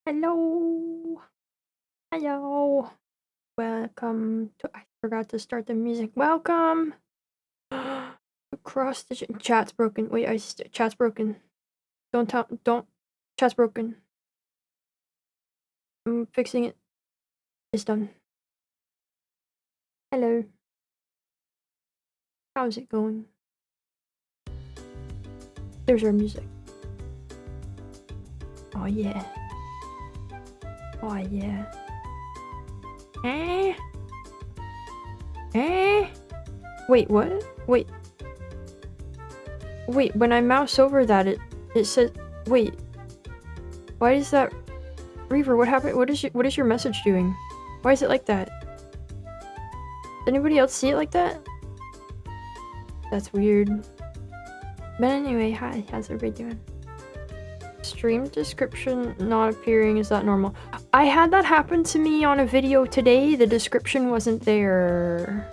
Hello. Hello. Welcome to. I forgot to start the music. Welcome. Across the chat's broken. Wait, chat's broken. Don't. Chat's broken. I'm fixing it. It's done. Hello. How's it going? There's our music. Oh yeah. Oh yeah. Eh? Wait, what? Wait. Wait, when I mouse over that, it says. Wait. Why is that? Reaver, what happened? What is your message doing? Why is it like that? Does anybody else see it like that? That's weird. But anyway, hi, how's everybody doing? Stream description not appearing, is that normal? I had that happen to me on a video today. The description wasn't there.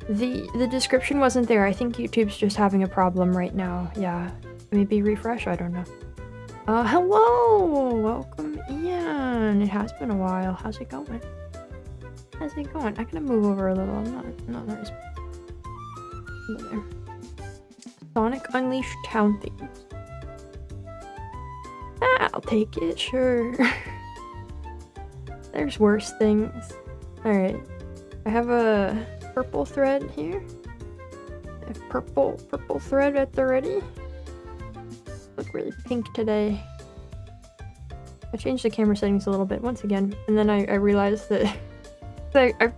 The description wasn't there. I think YouTube's just having a problem right now. Yeah. Maybe refresh, I don't know. Hello! Welcome Ian! It has been a while. How's it going? How's it going? I gotta move over a little. I'm not nice. There. Sonic Unleashed Town Themes. I'll take it, sure. There's worse things. Alright. I have a purple thread here. A purple thread at the ready. Look really pink today. I changed the camera settings a little bit once again, and then I realized that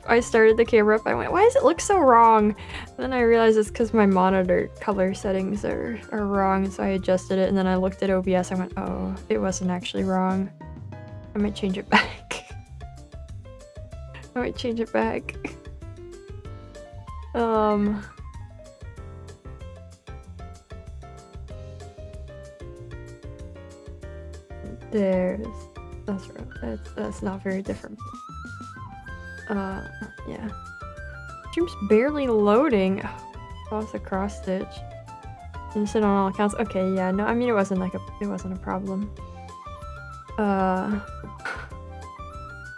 I started the camera up. I went, why does it look so wrong? And then I realized it's because my monitor color settings are wrong, so I adjusted it, and then I looked at OBS. I went, oh, it wasn't actually wrong. I might change it back. I might change it back. That's right. That's not very different. Yeah. Stream's barely loading. Lost a cross stitch. Instant on all accounts. Okay, yeah, no, I mean it wasn't a problem.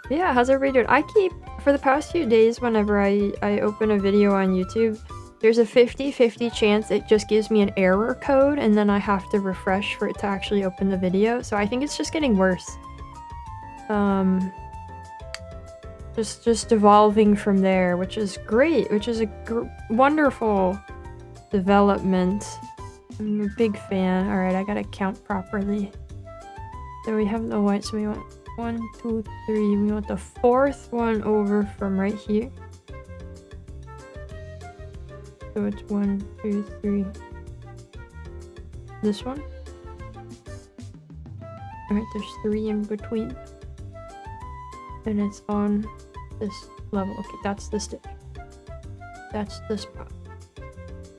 Yeah, how's everybody doing? For the past few days, whenever I open a video on YouTube, there's a 50-50 chance it just gives me an error code, and then I have to refresh for it to actually open the video. So I think it's just getting worse. Just evolving from there, which is great, which is a wonderful development. I'm a big fan. Alright, I gotta count properly. So we have the white, so we want 1, 2, 3. We want the fourth one over from right here. So it's 1, 2, 3. This one. Alright, there's 3 in between. And it's on this level. Okay, that's the stitch. That's the spot.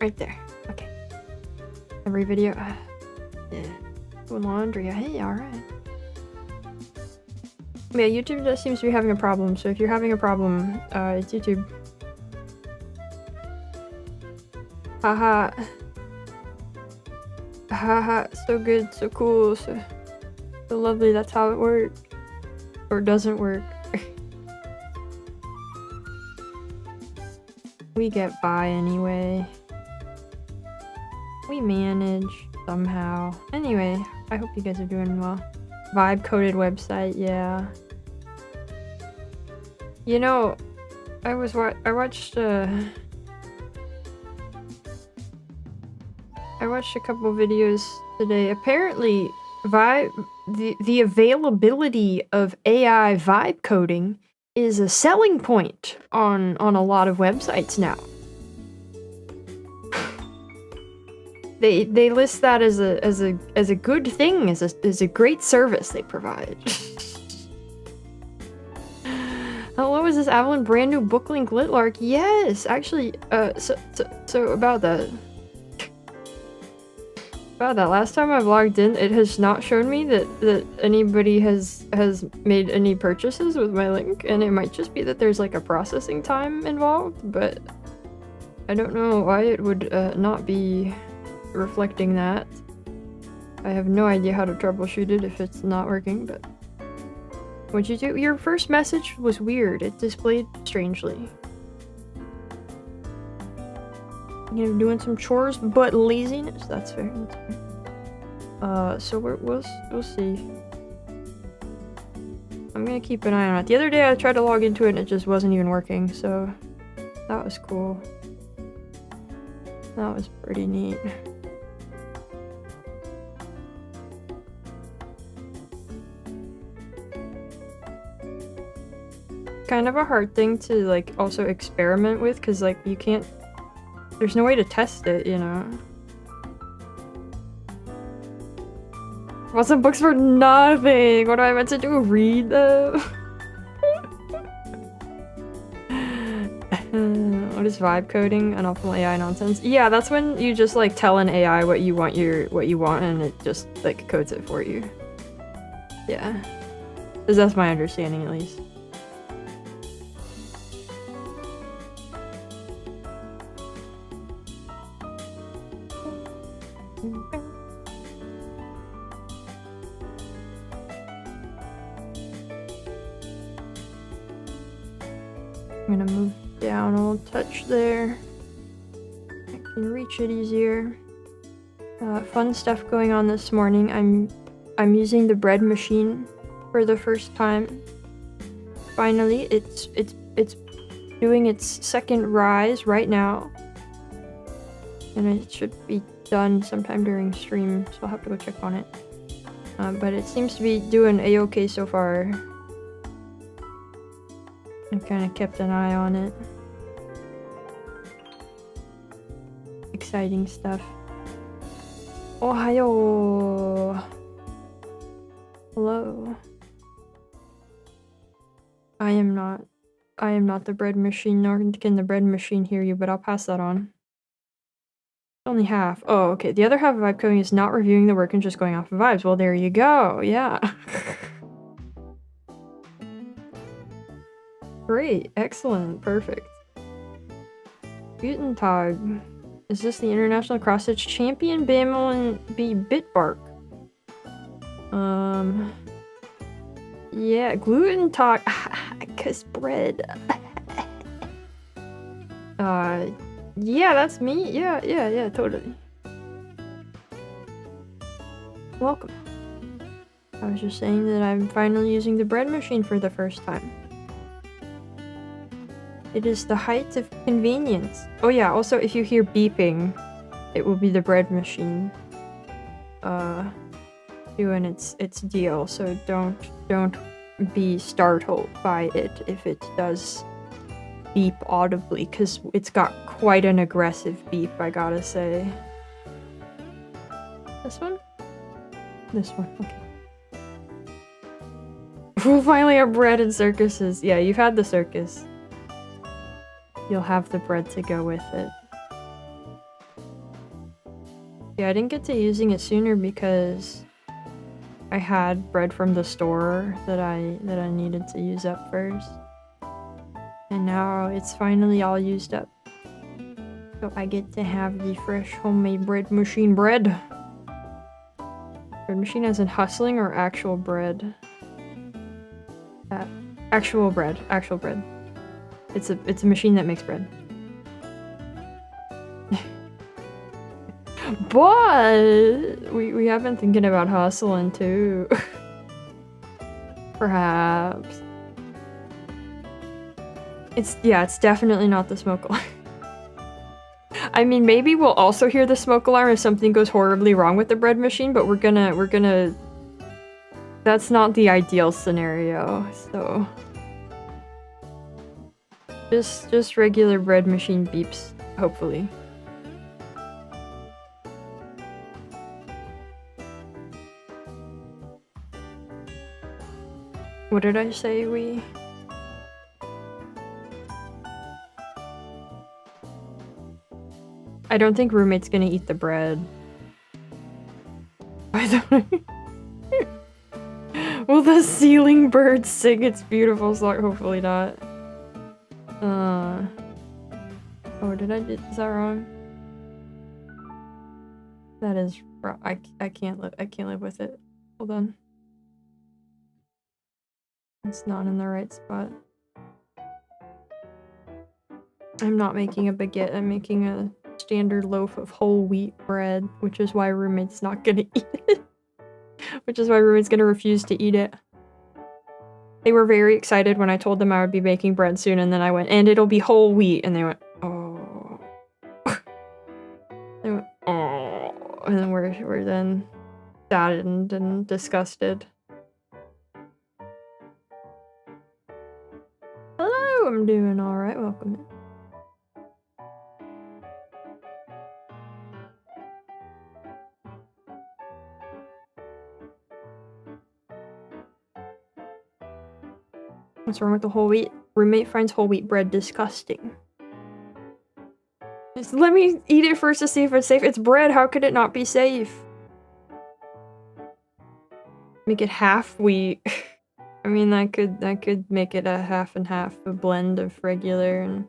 Right there. Okay. Every video. Yeah. Doing laundry. Hey, alright. Yeah, YouTube just seems to be having a problem, so if you're having a problem, it's YouTube. Haha. Haha, so good, so cool, so lovely, that's how it works. Or doesn't work. We get by anyway. We manage somehow. Anyway, I hope you guys are doing well. Vibe coded website, yeah. You know, I watched a couple videos today. Apparently, the availability of AI vibe coding is a selling point on a lot of websites now. They list that as a good thing, as a great service they provide. Hello, is this Avalon brand new booklink Litlark? Yes, actually, so about that. About that, last time I've logged in, it has not shown me that anybody has made any purchases with my link, and it might just be that there's like a processing time involved, but I don't know why it would not be reflecting that. I have no idea how to troubleshoot it if it's not working, but What'd you do? Your first message was weird. It displayed strangely. You know, doing some chores, but laziness. That's fair. That's fair. So we'll see. I'm gonna keep an eye on it. The other day I tried to log into it and it just wasn't even working, so that was cool. That was pretty neat. Kind of a hard thing to like also experiment with, because like you can't, there's no way to test it, you know. What's some books for nothing? What am I meant to do? Read them? What is vibe coding? Unoptimal AI nonsense? Yeah, that's when you just like tell an AI what you want and it just like codes it for you. Yeah. 'Cause that's my understanding at least. I'm gonna move down a little touch there. I can reach it easier. Fun stuff going on this morning. I'm using the bread machine for the first time. Finally, it's doing its second rise right now. And it should be done sometime during stream, so I'll have to go check on it. But it seems to be doing a-okay so far. I kind of kept an eye on it. Exciting stuff. Ohio! Hello. I am not the bread machine, nor can the bread machine hear you, but I'll pass that on. Only half. Oh, okay. The other half of vibe coding is not reviewing the work and just going off of vibes. Well, there you go. Yeah. Great. Excellent. Perfect. Guten Tag. Is this the International Cross-Stitch Champion? Bamel and B Bitbark. Yeah. Gluten Tag. Cause bread. Yeah, that's me. Yeah, totally. Welcome. I was just saying that I'm finally using the bread machine for the first time. It is the height of convenience. Oh yeah, also if you hear beeping, it will be the bread machine doing its deal, so don't be startled by it if it does beep audibly, because it's got quite an aggressive beep, I gotta say. This one? This one, okay. We'll finally have bread in circuses. Yeah, you've had the circus. You'll have the bread to go with it. Yeah, I didn't get to using it sooner because I had bread from the store that I needed to use up first. And now it's finally all used up. So I get to have the fresh homemade bread machine bread. Bread machine as in hustling or actual bread? Actual bread. It's a machine that makes bread. But we have been thinking about hustling too. Perhaps. It's definitely not the smoke alarm. I mean, maybe we'll also hear the smoke alarm if something goes horribly wrong with the bread machine, but we're gonna that's not the ideal scenario, so just regular bread machine beeps, hopefully. What did I say? I don't think roommate's gonna eat the bread. By the way. Will the ceiling bird sing its beautiful song? Hopefully not. Oh, is that wrong? That is wrong. I can't live with it. Hold on. It's not in the right spot. I'm not making a baguette, I'm making a standard loaf of whole wheat bread, which is why roommate's not gonna eat it. Which is why roommate's gonna refuse to eat it. They were very excited when I told them I would be baking bread soon, and then I went, and it'll be whole wheat, and they went, oh. They went, oh. And then we're then saddened and disgusted. Hello, I'm doing alright, welcome in. What's wrong with the whole wheat? Roommate finds whole wheat bread disgusting. Just let me eat it first to see if it's safe. It's bread, how could it not be safe? Make it half wheat. I mean, I could make it a half and half, a blend of regular and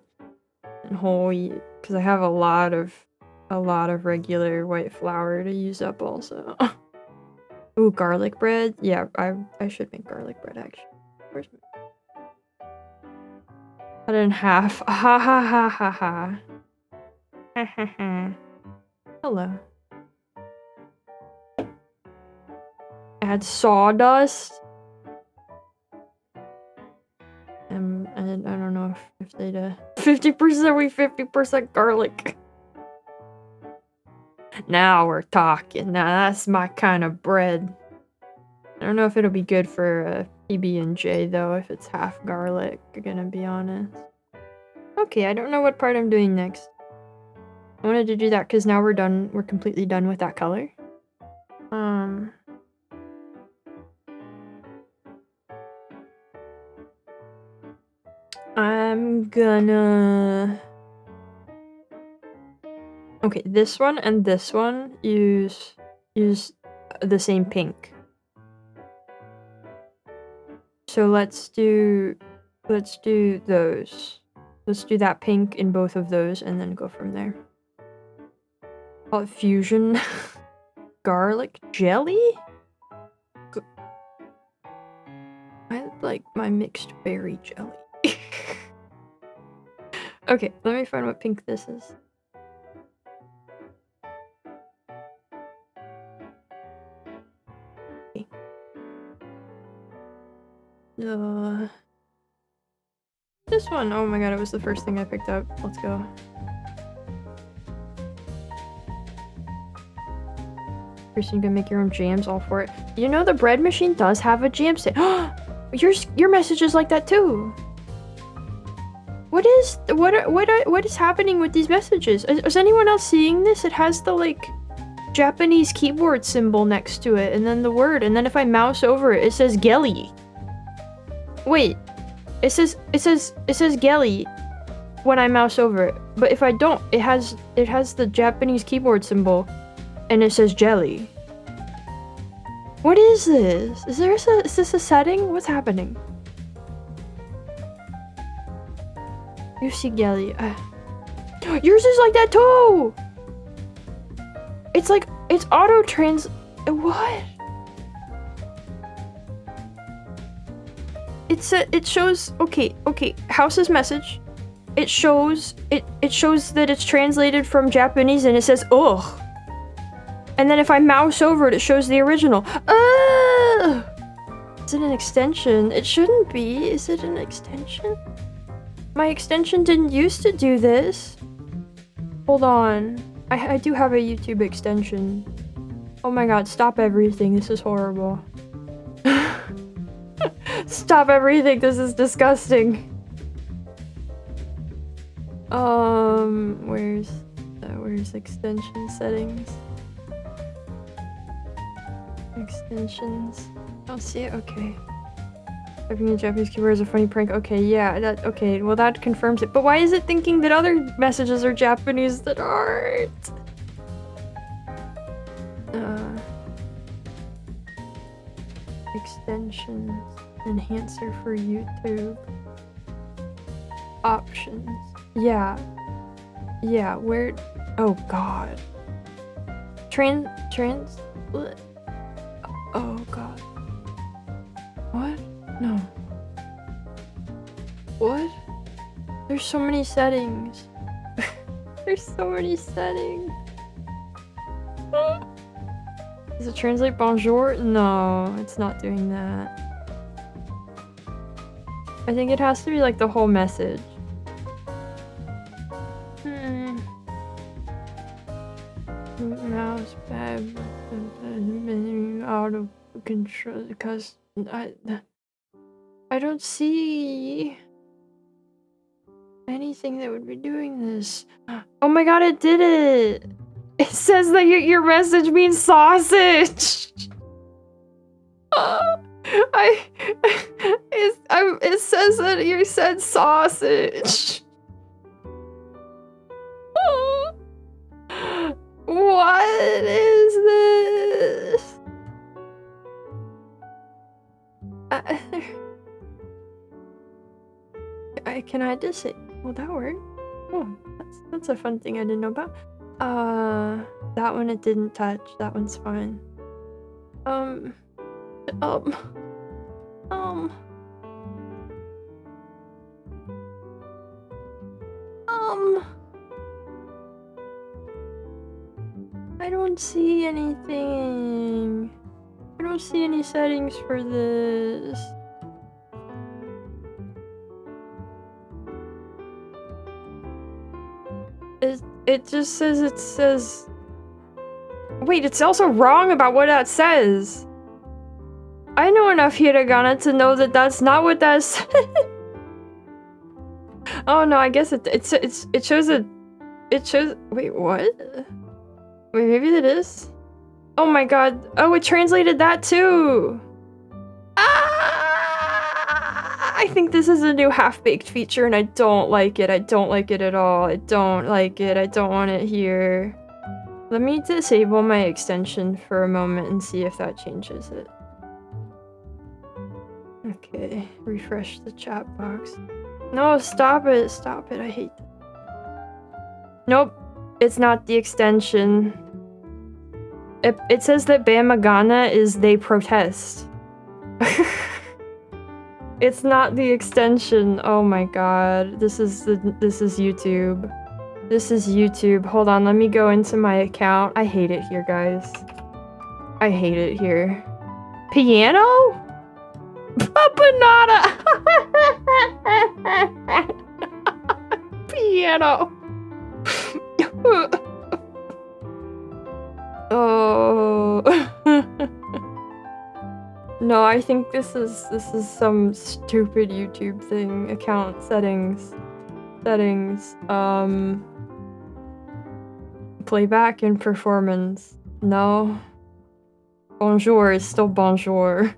whole wheat, because I have a lot of regular white flour to use up also. Ooh, garlic bread? Yeah, I should make garlic bread actually. Where's my... Cut it in half. Ha ha ha ha ha. Ha ha ha. Hello. Add sawdust. I don't know if they'd 50% wheat, 50% garlic. Now we're talking. Now that's my kind of bread. I don't know if it'll be good for PB&J though, if it's half garlic, gonna be honest. Okay, I don't know what part I'm doing next. I wanted to do that because now we're done. We're completely done with that color. I'm gonna... Okay, this one and this one use the same pink. So let's do those. Let's do that pink in both of those and then go from there. Call it fusion. Garlic jelly? I like my mixed berry jelly. Okay, let me find what pink this is. Okay. This one. Oh my god, it was the first thing I picked up. Let's go. First, you can make your own jams, all for it. You know the bread machine does have a jam stand. Your message is like that too. What is happening with these messages? Is anyone else seeing this? It has the like Japanese keyboard symbol next to it, and then the word, and then if I mouse over it, it says Gelly. Wait, it says Gelly when I mouse over it, but if I don't, it has the Japanese keyboard symbol, and it says jelly. What is this? Is this a setting? What's happening? You see Gelly. Yours is like that too! It's like, it's auto-trans... What? It shows... Okay, House's message. It shows that it's translated from Japanese and it says, ugh. And then if I mouse over it, it shows the original. Ugh! Is it an extension? It shouldn't be. Is it an extension? My extension didn't used to do this. Hold on. I do have a YouTube extension. Oh my god, stop everything. This is horrible. Stop everything. This is disgusting. Where's extension settings? Extensions. I don't see it. Okay. Typing in Japanese keyboard is a funny prank. Okay, yeah, okay, well that confirms it. But why is it thinking that other messages are Japanese that aren't? Extensions. Enhancer for YouTube. Options. Yeah. Yeah, where... Oh god. Oh god. What? No. so many settings. There's so many settings. Does it translate bonjour? No, it's not doing that. I think it has to be like the whole message. Mouse bad out of control because I don't see anything that would be doing this. Oh my god, it did it! It says that your message means sausage! It says that you said sausage! What is this? Can I disable? Will that work? Oh, that's a fun thing I didn't know about. That one it didn't touch. That one's fine. I don't see anything. I don't see any settings for this. It just says wait, it's also wrong about what that says. I know enough hiragana to know that that's not what that says. Oh no, I guess it shows a wait, what? Wait, maybe it is? Oh my god. Oh, it translated that too! I think this is a new half-baked feature and I don't like it. I don't like it at all. I don't like it. I don't want it here. Let me disable my extension for a moment and see if that changes it. Okay, refresh the chat box. No, stop it. Stop it. I hate that. Nope. It's not the extension. It says that Bamagana is they protest. It's not the extension. Oh my god. This is YouTube. This is YouTube. Hold on, let me go into my account. I hate it here, guys. I hate it here. Piano? Papanada! Piano. Oh. No, I think this is some stupid YouTube thing. Account settings. Playback and performance. No. Bonjour is still bonjour.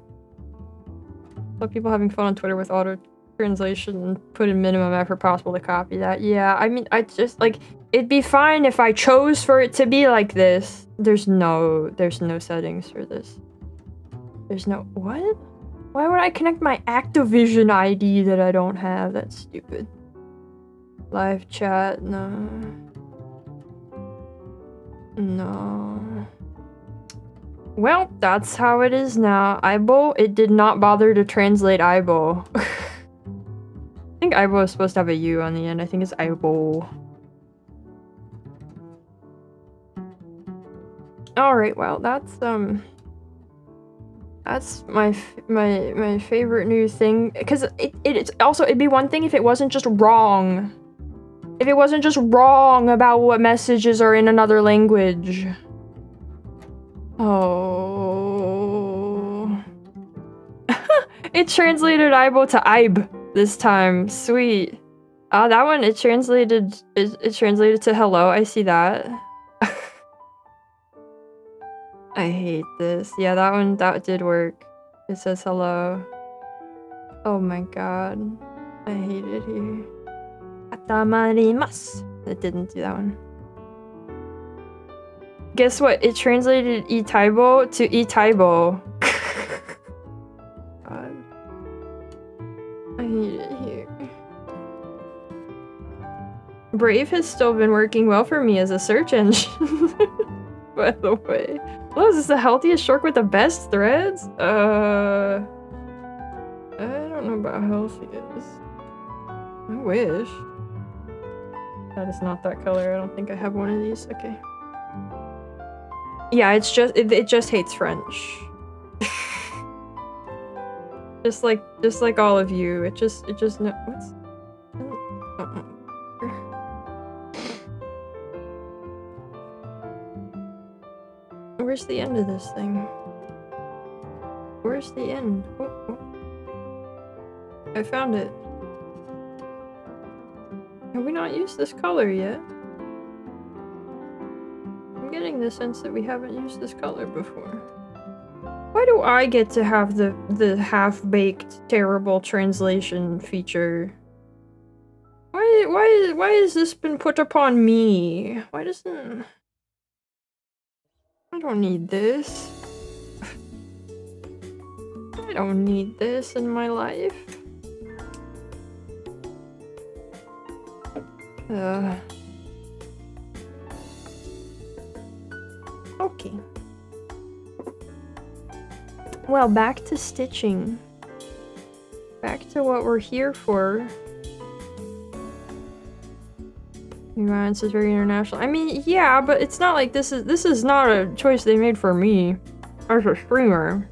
Some people having fun on Twitter with auto translation and put in minimum effort possible to copy that. Yeah, I mean, I just like it'd be fine if I chose for it to be like this. There's no settings for this. There's no what? Why would I connect my Activision ID that I don't have? That's stupid. Live chat, no. No. Well, that's how it is now. Aibo, it did not bother to translate Aibo. I think Aibo is supposed to have a U on the end. I think it's Aibo. Alright, well, that's my favorite new thing. Because it's also, it'd be one thing if it wasn't just wrong. If it wasn't just wrong about what messages are in another language. Oh. It translated Aibo to Aib this time. Sweet. That one, it translated to hello. I see that. I hate this. Yeah, that did work. It says hello. Oh my god. I hate it here. Atamarimasu. It didn't do that one. Guess what? It translated Itaibo to Itaibo. God. I hate it here. Brave has still been working well for me as a search engine. By the way. Oh, is this the healthiest shork with the best threads? I don't know about healthiest. I wish. That is not that color. I don't think I have one of these. Okay. Yeah, it's just it just hates French. just like all of you. It just no what's Where's the end of this thing? Where's the end? Oh. I found it. Have we not used this color yet? I'm getting the sense that we haven't used this color before. Why do I get to have the half-baked terrible translation feature? Why has this been put upon me? Why doesn't... I don't need this. I don't need this in my life. Okay. Well, back to stitching. Back to what we're here for. Nuance is very international. I mean, yeah, but it's not like this is not a choice they made for me as a streamer.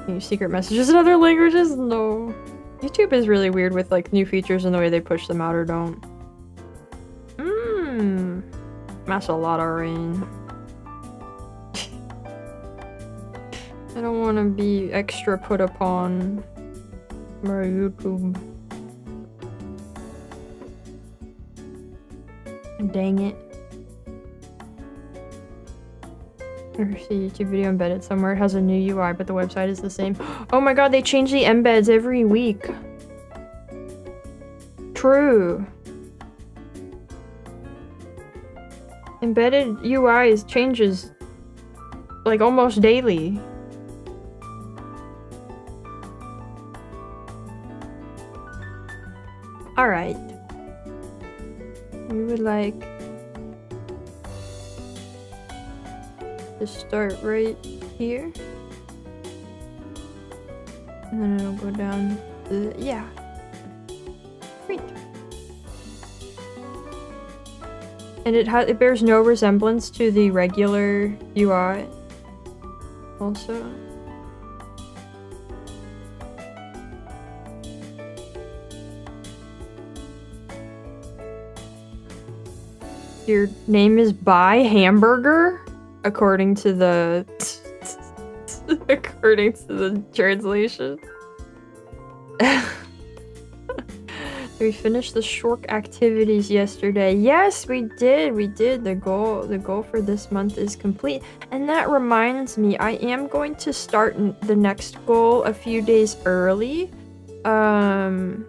Any secret messages in other languages? No. YouTube is really weird with like new features and the way they push them out or don't. That's a lot of rain. I don't want to be extra put upon my YouTube. Dang it. I see a YouTube video embedded somewhere. It has a new UI, but the website is the same. Oh my god, they change the embeds every week. True. Embedded UIs changes like almost daily. Alright. We would like to start right here. And then it'll go down yeah. Great. And it bears no resemblance to the regular UI. Also. Your name is by Hamburger? According to the according to the translation. We finished the shork activities yesterday. Yes, we did. We did. The goal for this month is complete. And that reminds me, I am going to start the next goal a few days early. I'll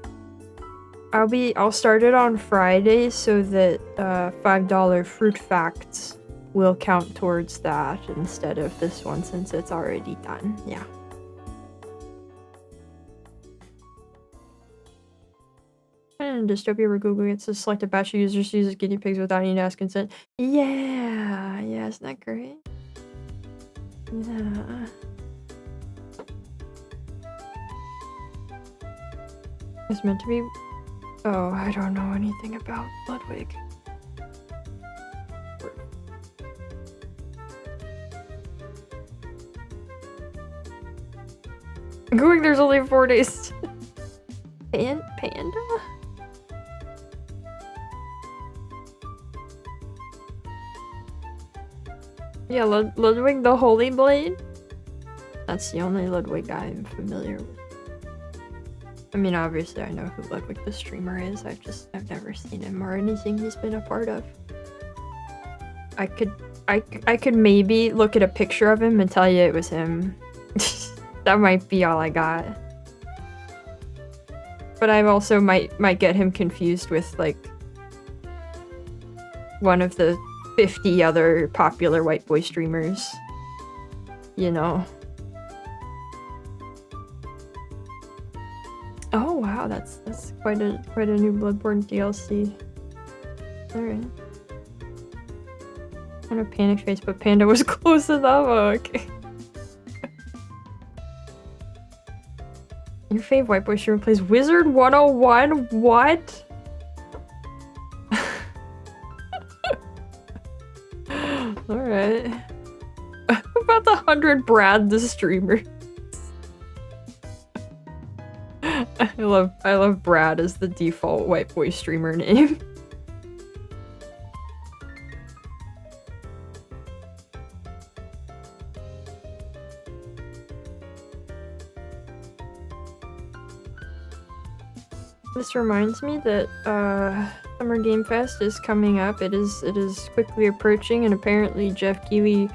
start it on Friday so that $5 fruit facts will count towards that instead of this one since it's already done. Yeah. In dystopia where Google gets to select a batch of users to use as guinea pigs without needing to ask consent. Yeah, isn't that great? Yeah. It's meant to be. Oh, I don't know anything about Ludwig. Going, there's only 4 days. Panda? Yeah, Ludwig the Holy Blade? That's the only Ludwig I'm familiar with. I mean, obviously I know who Ludwig the streamer is. I've never seen him or anything he's been a part of. I could maybe look at a picture of him and tell you it was him. That might be all I got. But I also might get him confused with like one of the 50 other popular white boy streamers. You know. Oh wow, that's quite a new Bloodborne DLC. Alright. Kind of panic face, but Panda was close enough. Oh, okay. You're fave white boy streamer plays Wizard 101? What? Alright. About the 100 Brad the streamer. I love Brad as the default white boy streamer name. This reminds me that Summer Game Fest is coming up. It is quickly approaching, and apparently Jeff Keighley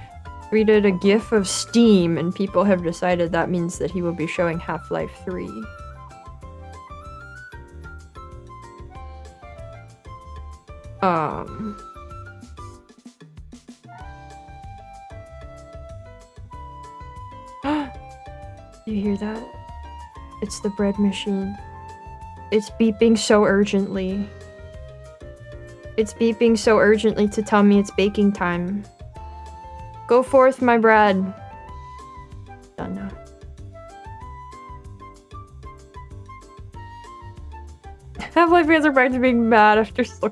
tweeted a gif of Steam, and people have decided that means that he will be showing Half-Life 3. Do you hear that? It's the bread machine. It's beeping so urgently. It's beeping so urgently to tell me it's baking time. Go forth, my bread. Done now. Half-Life fans are back to being mad after so.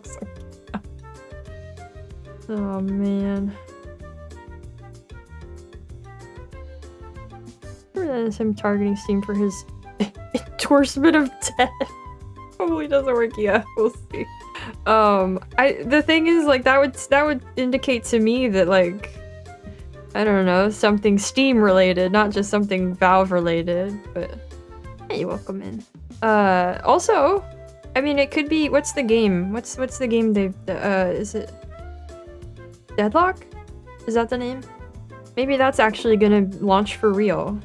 Oh man. That is him targeting Steam for his endorsement of death. Probably doesn't work yet. We'll see. The thing is, like, that would indicate to me that, like, I don't know, something Steam related, not just something Valve related. But hey, welcome in. Also, I mean, it could be. What's the game? What's the game they've? Is it Deadlock? Is that the name? Maybe that's actually gonna launch for real.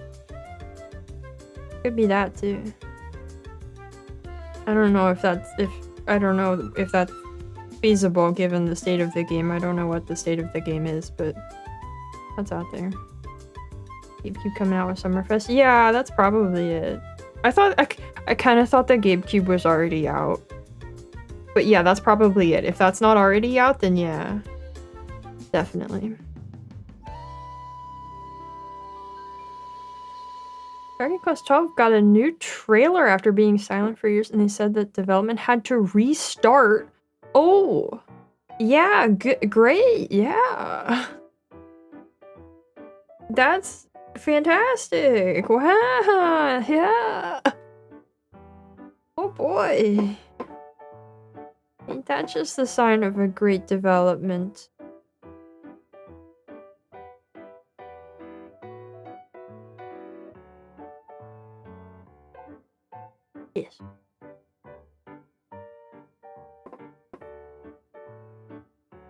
Could be that too. I don't know if that's feasible given the state of the game. I don't know what the state of the game is, but that's out there. GameCube coming out with Summerfest. Yeah, that's probably it. I kind of thought that GameCube was already out. But yeah, that's probably it. If that's not already out, then yeah. Definitely. Dragon Quest XII got a new trailer after being silent for years, and they said that development had to restart. Oh, yeah, great, yeah. That's fantastic. Wow, yeah. Oh boy. Ain't that just the sign of a great development? Yes.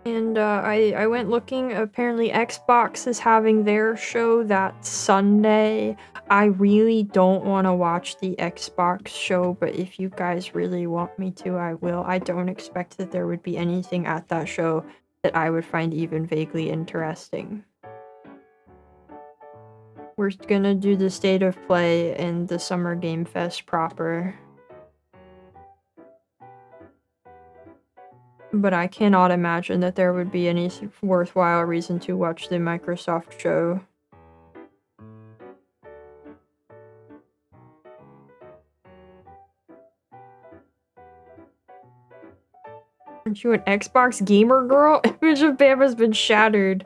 And I went looking. Apparently Xbox is having their show that Sunday. I really don't want to watch the Xbox show, but if you guys really want me to, I will. I don't expect that there would be anything at that show that I would find even vaguely interesting. We're gonna do the State of Play and the Summer Game Fest proper. But I cannot imagine that there would be any worthwhile reason to watch the Microsoft show. Aren't you an Xbox gamer girl? Image of Bam has been shattered.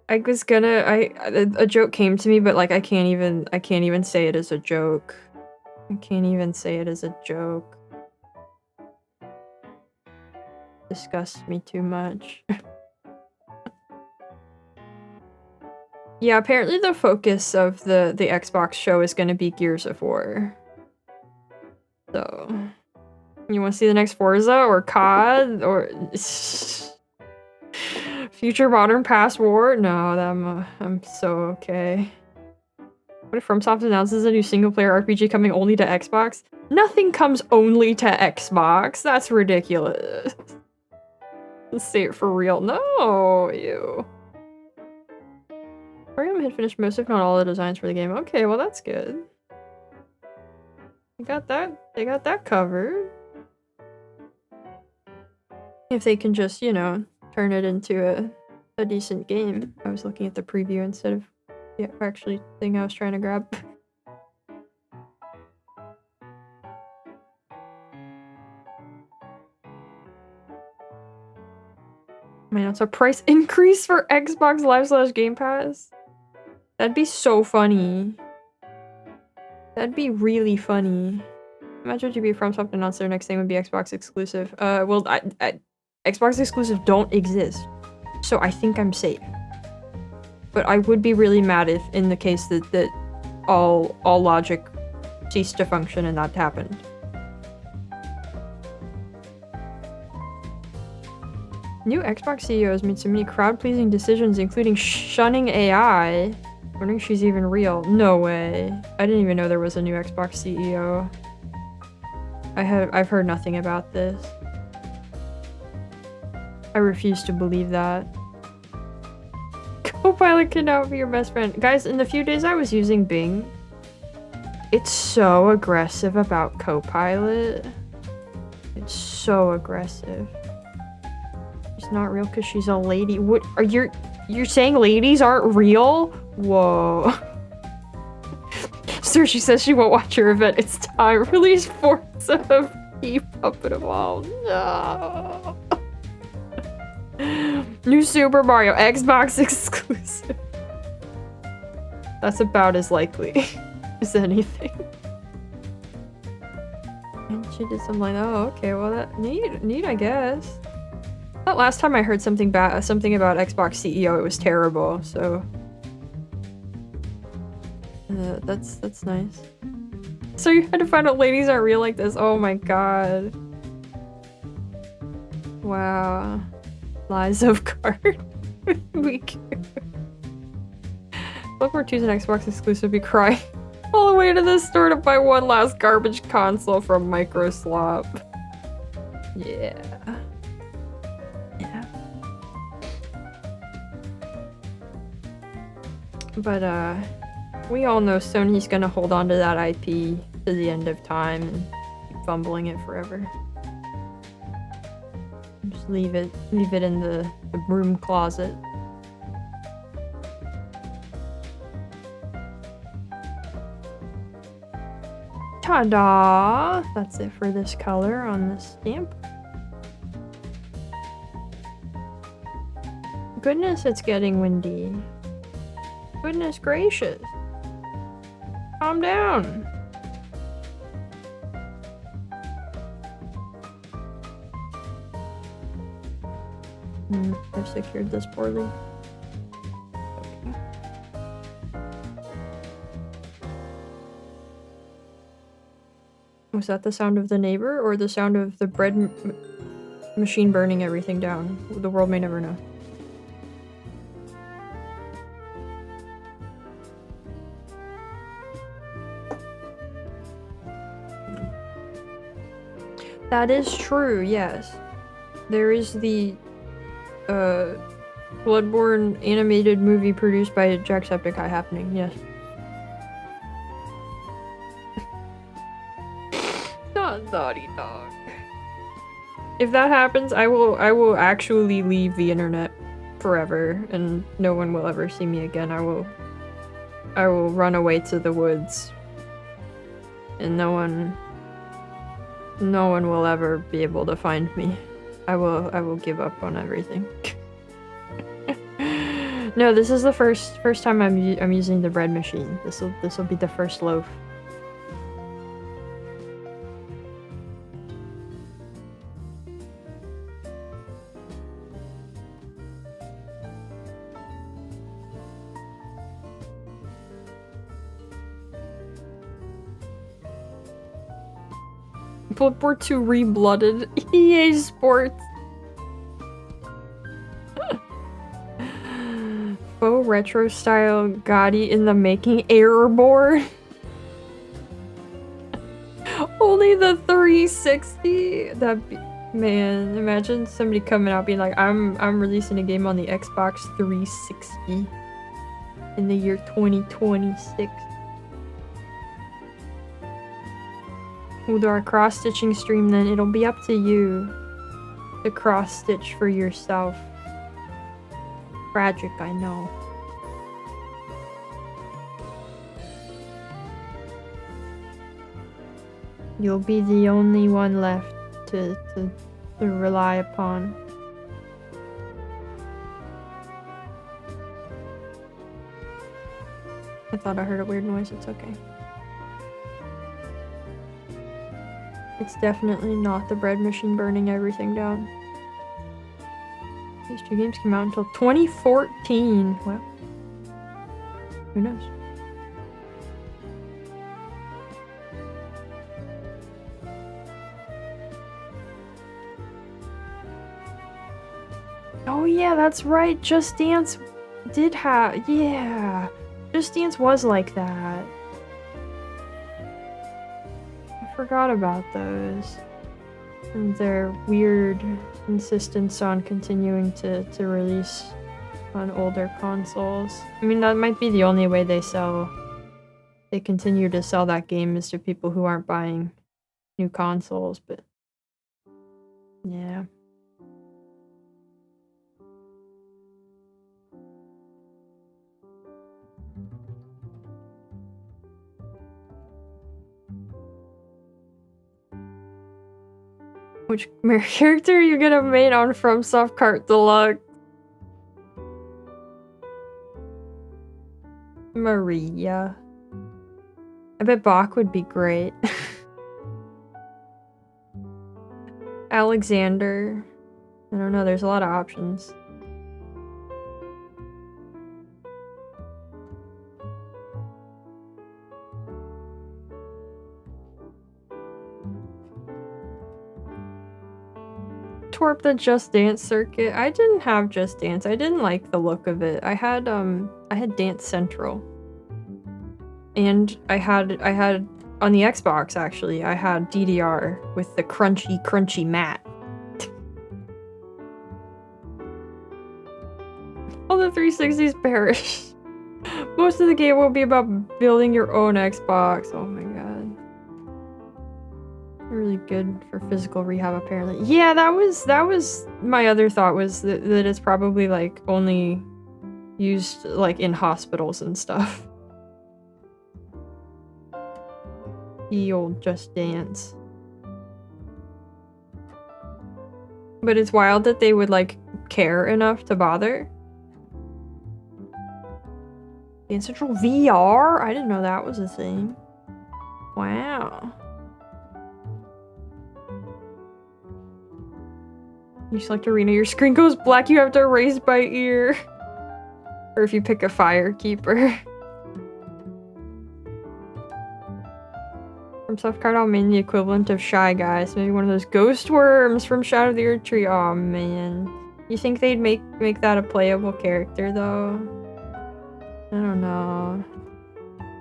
I was gonna, a joke came to me, but like I can't even say it as a joke. I can't even say it as a joke. Disgusts me too much. Yeah, apparently the focus of the Xbox show is gonna be Gears of War. So, you want to see the next Forza or COD or Future Modern Past War? No, I'm so okay. What if FromSoft announces a new single-player RPG coming only to Xbox? Nothing comes only to Xbox. That's ridiculous. Let's say it for real. No, ew. Program had finished most, if not all, the designs for the game. Okay, well that's good. They got that covered. If they can just, you know, turn it into a decent game. I was looking at the preview instead of the actually thing I was trying to grab. Man, it's a price increase for Xbox Live / Game Pass. That'd be so funny. That'd be really funny. Imagine if you'd be from something else, their next thing would be Xbox exclusive. Well, Xbox exclusive don't exist, so I think I'm safe. But I would be really mad if, in the case that all logic ceased to function and that happened. New Xbox CEO has made so many crowd-pleasing decisions, including shunning AI. Wondering if she's even real. No way. I didn't even know there was a new Xbox CEO. I've heard nothing about this. I refuse to believe that. Copilot can now be your best friend. Guys, in the few days I was using Bing, it's so aggressive about Copilot. It's so aggressive. She's not real because she's a lady. What are you're saying ladies aren't real? Whoa. Sir, she says she won't watch your event. It's time. Release Forza P Puppet of all. No. New Super Mario Xbox exclusive. That's about as likely as anything. And she did something like, oh, okay, well that neat, I guess. But last time I heard something about Xbox CEO, it was terrible. So that's nice. So you had to find out ladies aren't real like this. Oh my god. Wow. Lies of card. Weak. Look, we're choosing Xbox exclusive. Be crying all the way to the store to buy one last garbage console from Microslop. Yeah. Yeah. But we all know Sony's gonna hold on to that IP to the end of time and keep fumbling it forever. Just leave it in the broom closet. Ta-da! That's it for this color on this stamp. Goodness, it's getting windy. Goodness gracious. Calm down. I've secured this poorly. Okay. Was that the sound of the neighbor or the sound of the bread machine burning everything down? The world may never know. That is true, yes. There is the Bloodborne animated movie produced by Jacksepticeye happening, yes. Not Naughty Dog. If that happens, I will actually leave the internet forever and no one will ever see me again. I will run away to the woods. And no one will ever be able to find me. I will give up on everything. No, this is the first time I'm using the bread machine. This will be the first loaf. Bloodborne 2 Reblooded. EA Sports. Faux retro style Gotti in the making airborne. Only the 360. Man, imagine somebody coming out being like, I'm releasing a game on the Xbox 360 in the year 2026. We'll do our cross-stitching stream then. It'll be up to you to cross-stitch for yourself. Tragic, I know. You'll be the only one left to rely upon. I thought I heard a weird noise. It's okay. It's definitely not the bread machine burning everything down. These two games came out until 2014. Well, who knows? Oh yeah, that's right. Just Dance did have... Yeah. Just Dance was like that. I forgot about those. And their weird insistence on continuing to release on older consoles. I mean, that might be the only way they continue to sell that game is to people who aren't buying new consoles, but yeah. Which character are you gonna main on From Soft Cart Deluxe? Maria. I bet Bach would be great. Alexander. I don't know, there's a lot of options. Twerp the Just Dance circuit. I didn't have Just Dance. I didn't like the look of it. I had Dance Central. And I had on the Xbox actually, I had DDR with the crunchy mat. All the 360s perish. Most of the game will be about building your own Xbox. Oh my god. Really good for physical rehab apparently. Yeah, that was my other thought was that it's probably like only used like in hospitals and stuff. The old Just Dance. But it's wild that they would like care enough to bother. Dance Central VR? I didn't know that was a thing. Wow. You select arena, your screen goes black, you have to erase by ear. Or if you pick a Firekeeper. From Soft Card, I'll mean the equivalent of Shy Guys. Maybe one of those ghost worms from Shadow of the Earth Tree. Aw, man. You think they'd make that a playable character, though? I don't know.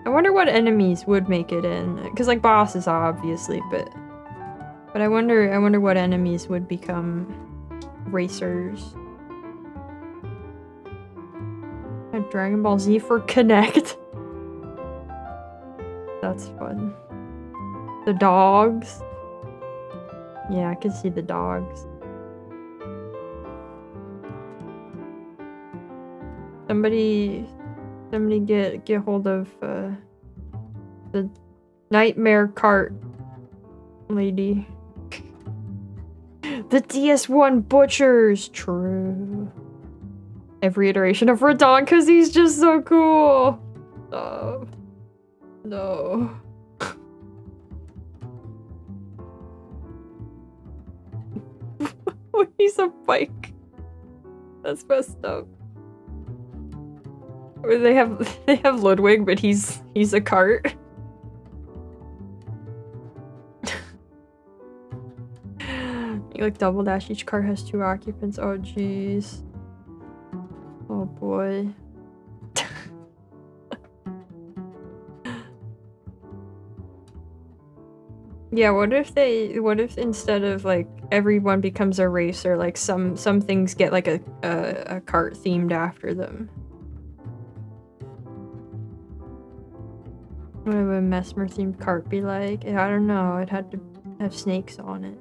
I wonder what enemies would make it in. Because, like, bosses, obviously, but I wonder what enemies would become racers. Had Dragon Ball Z for Connect. That's fun. The dogs. Yeah, I can see the dogs. Somebody get hold of the nightmare cart lady. The DS1 butchers. True. Every iteration of Radon because he's just so cool. Oh. No. He's a bike. That's messed up. Or they have Ludwig, but he's a cart. You like double dash. Each cart has 2 occupants. Oh jeez. Oh boy. Yeah, what if instead of like everyone becomes a racer, like some things get like a cart themed after them? What would a Mesmer themed cart be like? I don't know, it had to have snakes on it,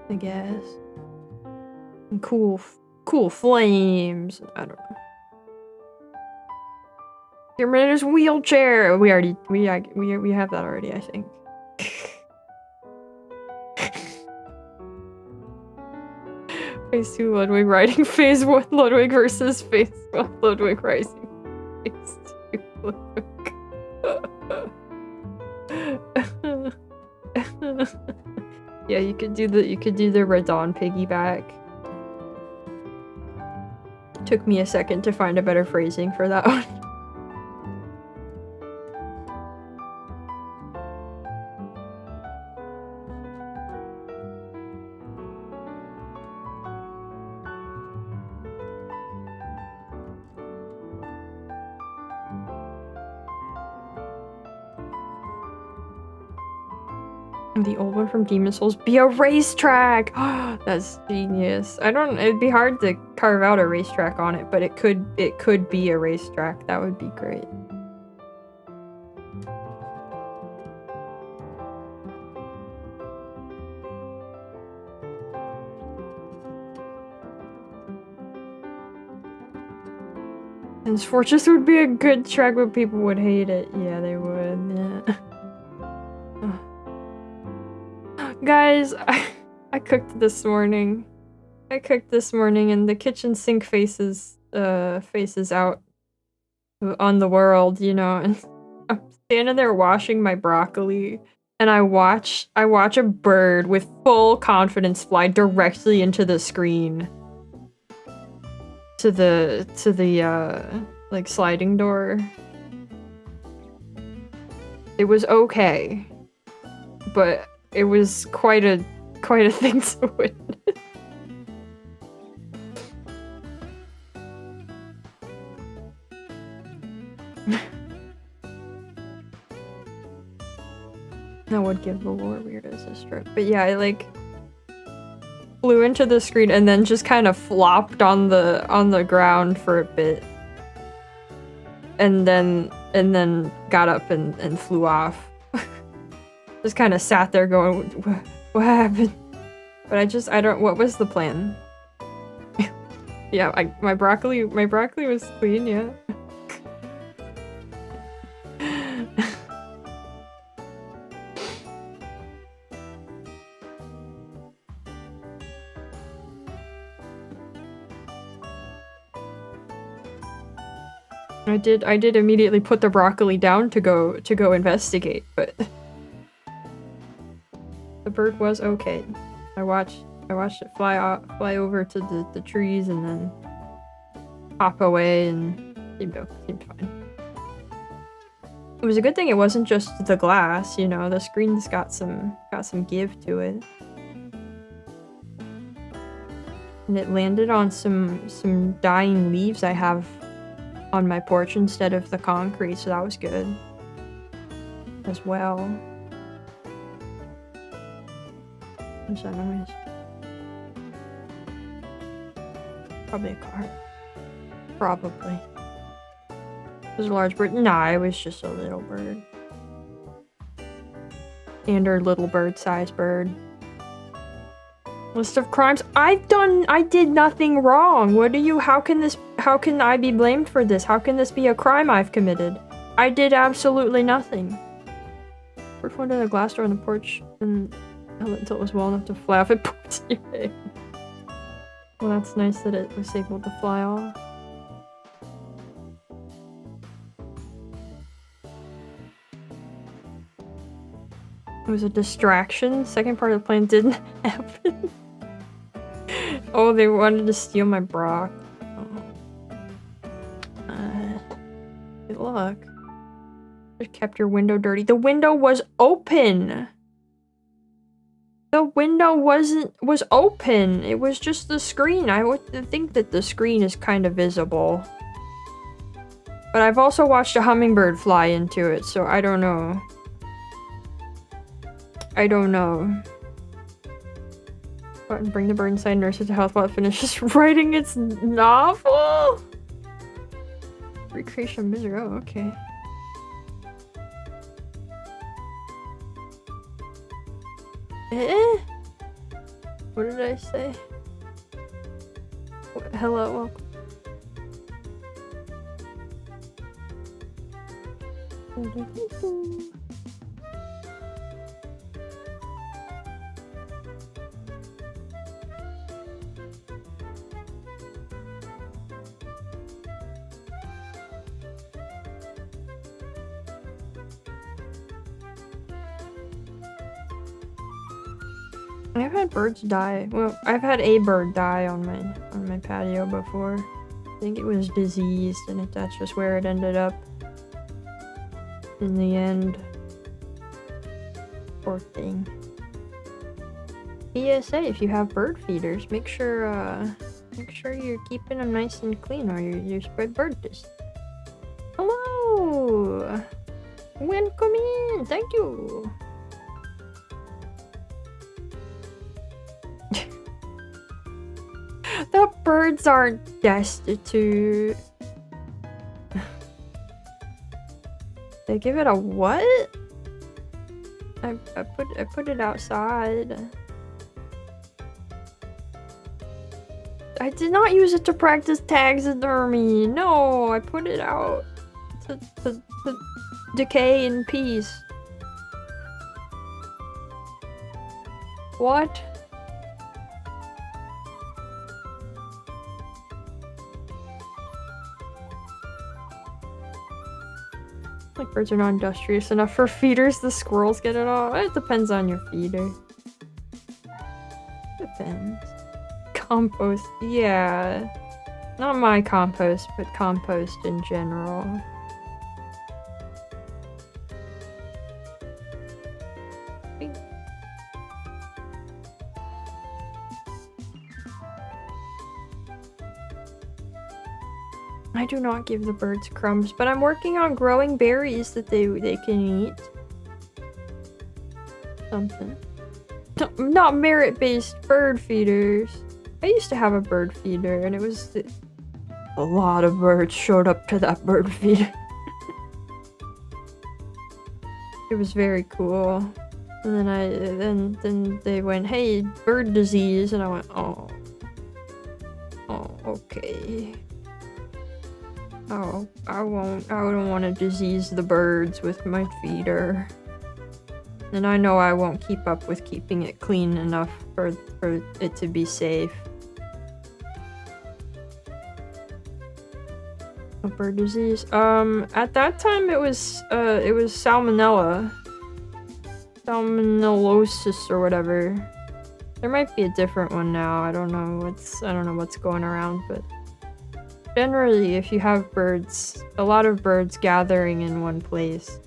I guess. And cool flames. I don't know. Terminator's wheelchair. We have that already, I think. Phase 2 Ludwig riding Phase 1 Ludwig versus Phase 1 Ludwig rising Phase 2. Yeah, you could do the Radon piggyback. Took me a second to find a better phrasing for that one. The old one from Demon Souls be a racetrack! That's genius. It'd be hard to carve out a racetrack on it, but it could be a racetrack. That would be great. And Fortress would be a good track, but people would hate it. Yeah, they would, yeah. Guys, I cooked this morning. And the kitchen sink faces out on the world, you know, and I'm standing there washing my broccoli, and I watch a bird with full confidence fly directly into the screen. To the like sliding door. It was okay, but it was quite a thing to witness. That would give the lore weirdos a stroke. But yeah, I like flew into the screen and then just kind of flopped on the ground for a bit. And then got up and flew off. Just kind of sat there going, what happened? But I don't, what was the plan? Yeah, my broccoli was clean, yeah. I did immediately put the broccoli down to go investigate, but the bird was okay. I watched it fly over to the trees and then hop away and seemed fine. It was a good thing it wasn't just the glass, you know, the screen's got some give to it. And it landed on some dying leaves I have on my porch instead of the concrete, so that was good as well. What's that noise? Probably a car. Probably. It was a large bird. Nah, it was just a little bird. Standard little bird-sized bird. List of crimes. I did nothing wrong. How can I be blamed for this? How can this be a crime I've committed? I did absolutely nothing. Bird flew into the glass door on the porch and held it until it was well enough to fly off and pooped you. Well, that's nice that it was able to fly off. It was a distraction. Second part of the plan didn't happen. Oh, they wanted to steal my brock. Oh. Good luck. Just kept your window dirty. The window was open! The window was open! It was just the screen. I would think that the screen is kind of visible. But I've also watched a hummingbird fly into it, so I don't know. I don't know. Go out and bring the bird inside, nurse it to health while it finishes writing its novel? Recreation of misery. Oh, okay. Eh? What did I say? What, hello, welcome. I've had birds die. Well, I've had a bird die on my patio before. I think it was diseased, and that's just where it ended up. In the end. Poor thing. PSA: if you have bird feeders, make sure you're keeping them nice and clean, or you spread bird disease. Hello! Welcome in! Thank you! The birds aren't destitute. They give it a what? I put it outside. I did not use it to practice taxidermy. No, I put it out to decay in peace. What? Like, birds are not industrious enough for feeders. The squirrels get it all. It depends on your feeder. Depends. Compost, yeah. Not my compost, but compost in general. I do not give the birds crumbs, but I'm working on growing berries that they can eat. Something. Not merit-based bird feeders. I used to have a bird feeder, and it was a lot of birds showed up to that bird feeder. It was very cool. And then then they went, "Hey, bird disease," and I went, "Oh, okay. Oh, I don't want to disease the birds with my feeder." And I know I won't keep up with keeping it clean enough for it to be safe. A bird disease. At that time it was salmonella. Salmonellosis or whatever. There might be a different one now. I don't know what's going around, but generally if you have birds, a lot of birds gathering in one place,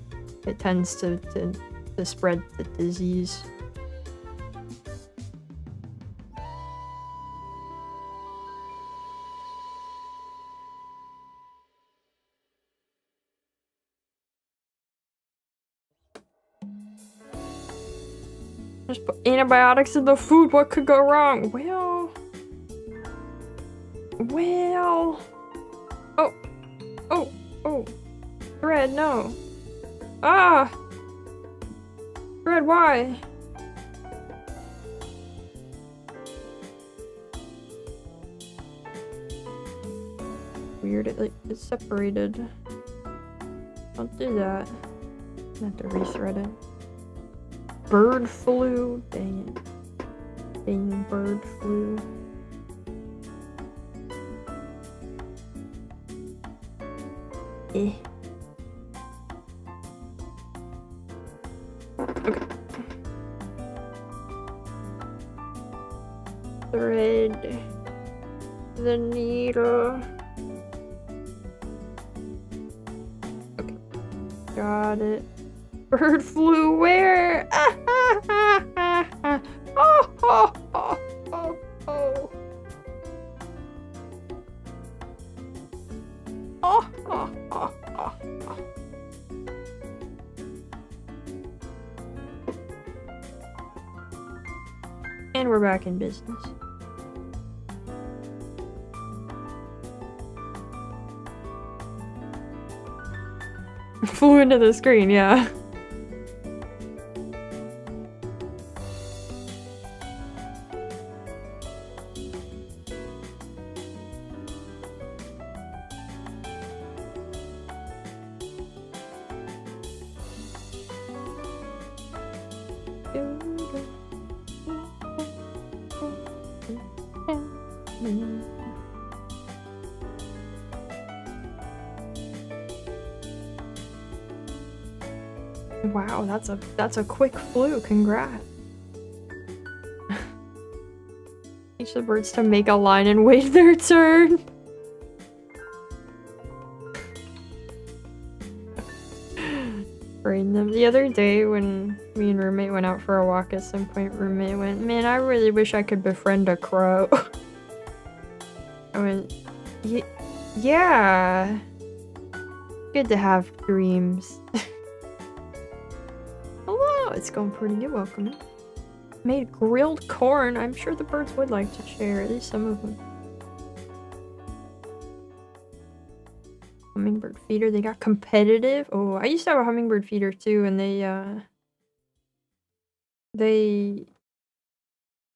it tends to spread the disease. Just put antibiotics in the food, what could go wrong? Well... Oh! Bread, no! Ah! Bread, why? Weird, it's separated. Don't do that. I have to rethread it. Bird flu? Dang it. Dang bird flu. Eh. Okay. Thread the needle. Okay. Got it. Bird flu where? And we're back in business. Flew into the screen, yeah. Wow, that's a quick flu. Congrats. Teach the birds to make a line and wait their turn. Train them. The other day when me and roommate went out for a walk, at some point roommate went, "Man, I really wish I could befriend a crow." I went, yeah. Good to have dreams. Hello, it's going pretty good. Welcome in. Made grilled corn. I'm sure the birds would like to share, at least some of them. Hummingbird feeder. They got competitive. Oh, I used to have a hummingbird feeder too, and they I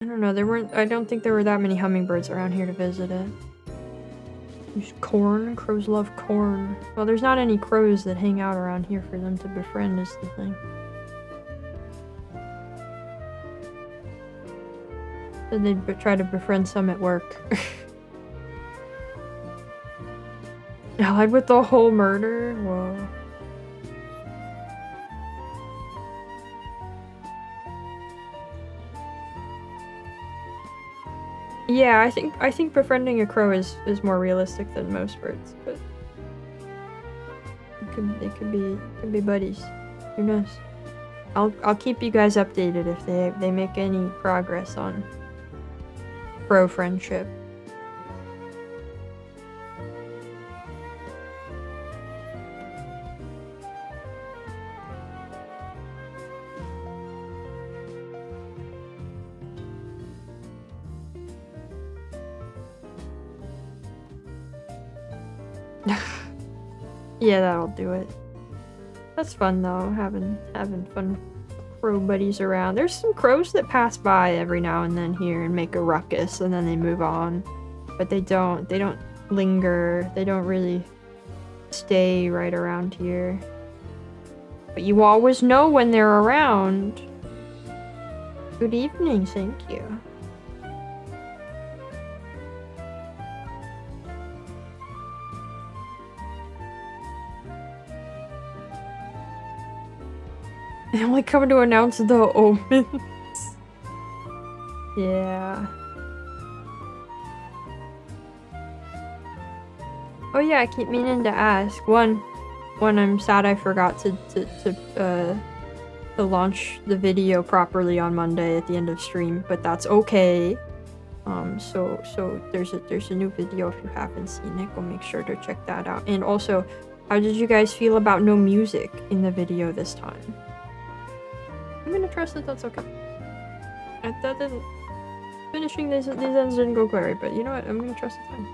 don't know, I don't think there were that many hummingbirds around here to visit it. There's corn. Crows love corn. Well, there's not any crows that hang out around here for them to befriend is the thing. So they'd try to befriend some at work. Allied with the whole murder? Whoa. Yeah, I think befriending a crow is more realistic than most birds, but it could be buddies. Who knows? I'll keep you guys updated if they make any progress on crow friendship. Yeah, that'll do it. That's fun though, having fun crow buddies around. There's some crows that pass by every now and then here and make a ruckus and then they move on. But they don't linger. They don't really stay right around here. But you always know when they're around. Good evening, thank you. They only come to announce the omens. Yeah. Oh yeah, I keep meaning to ask. One, I'm sad I forgot to launch the video properly on Monday at the end of stream, but that's okay. So there's a new video if you haven't seen it. Go make sure to check that out. And also, how did you guys feel about no music in the video this time? I'm gonna trust that that's okay. That didn't... Finishing these ends didn't go quite right, but you know what? I'm gonna trust it's fine.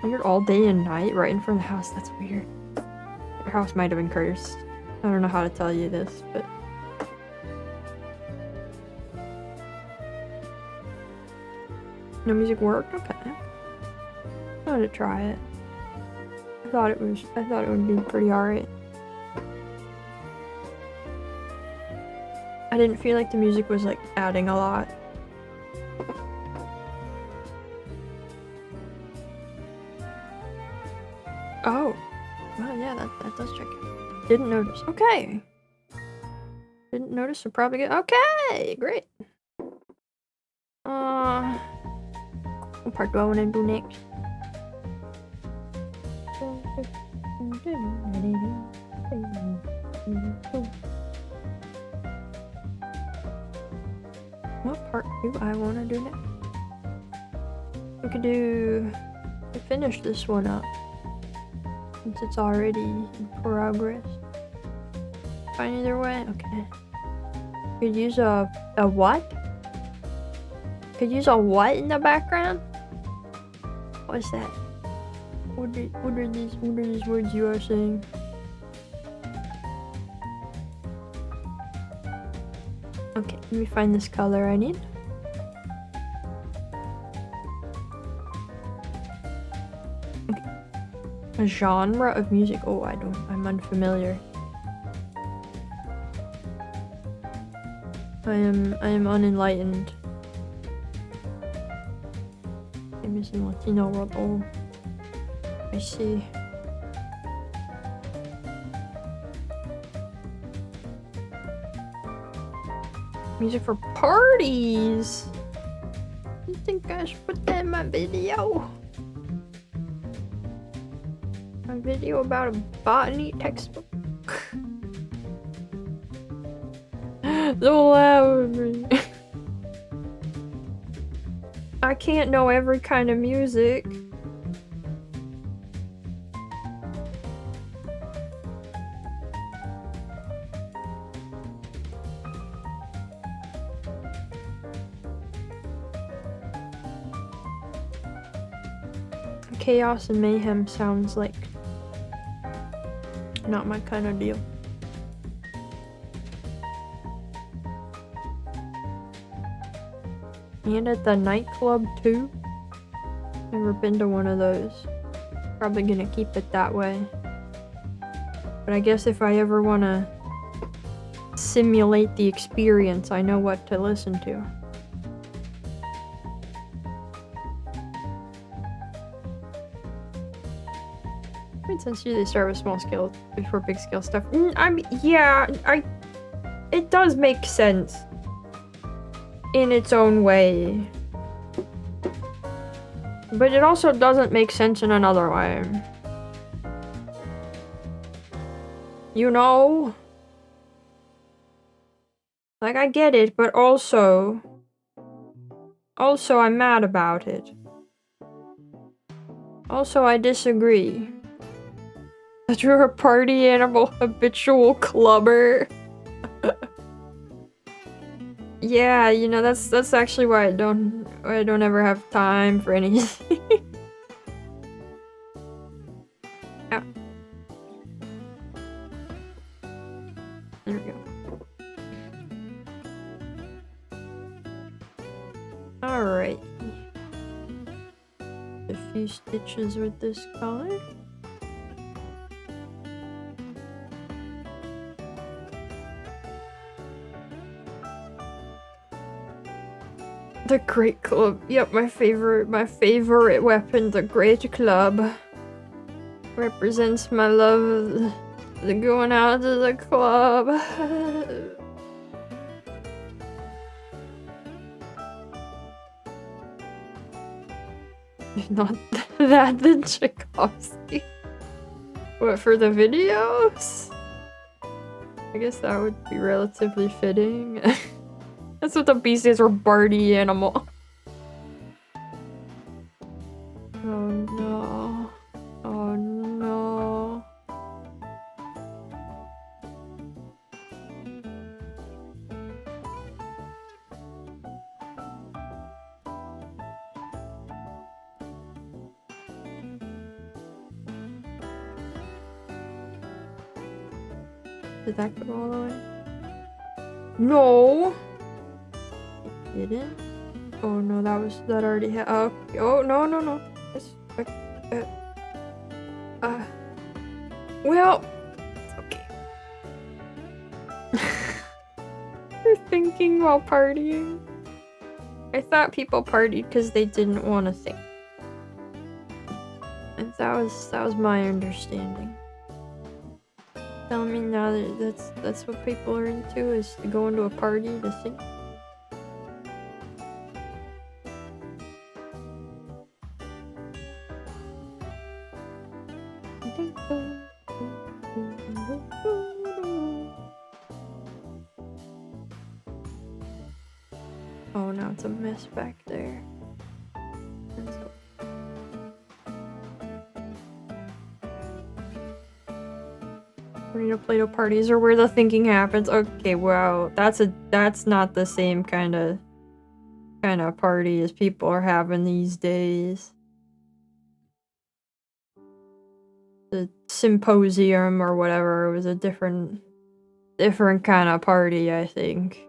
Weird all day and night right in front of the house. That's weird. Your house might have been cursed. I don't know how to tell you this, but... No music worked? Okay. I wanted to try it. I thought it would be pretty alright. I didn't feel like the music was like adding a lot. Oh. Well, yeah, that does check it. Didn't notice. Okay. Didn't notice, so probably good. Okay, great. What part do I want to do next? What part do I want to do next? We could finish this one up. Since it's already in progress. Fine either way? Okay. Could use a what? Could use a what in the background? What's that? What are these words you are saying? Okay, let me find this color I need. Okay. A genre of music. Oh, I'm unfamiliar. I am unenlightened. I'm in Latino world. Oh, I see. Music for parties. I think I should put that in my video. A video about a botany textbook. So loud. I can't know every kind of music. Chaos and mayhem sounds like not my kind of deal. And at the nightclub too? Never been to one of those. Probably gonna keep it that way. But I guess if I ever wanna simulate the experience, I know what to listen to. Makes sense. Usually start with small scale before big scale stuff. I mean, yeah, it does make sense in its own way, but it also doesn't make sense in another way. You know? Like, I get it, but also I'm mad about it. Also, I disagree. That you're a party animal habitual clubber. Yeah, you know, that's actually why I don't ever have time for anything. Yeah. There we go. Alright. A few stitches with this color. The Great Club. Yep, my favorite weapon, the Great Club. Represents my love of the going out to the club. Not that the Tchaikovsky. What, for the videos? I guess that would be relatively fitting. That's what the beast is, or party animal. Oh no. Oh no. Did that go all the way? No! It didn't? Oh no, that already had. Oh no. It's, well, okay. You're thinking while partying. I thought people partied because they didn't want to think. And that was my understanding. Tell me now that that's what people are into, is to go into a party to think. Oh, now it's a mess back there. Play-Doh parties are where the thinking happens. Okay, wow, that's not the same kind of party as people are having these days. The symposium or whatever was a different kind of party, I think.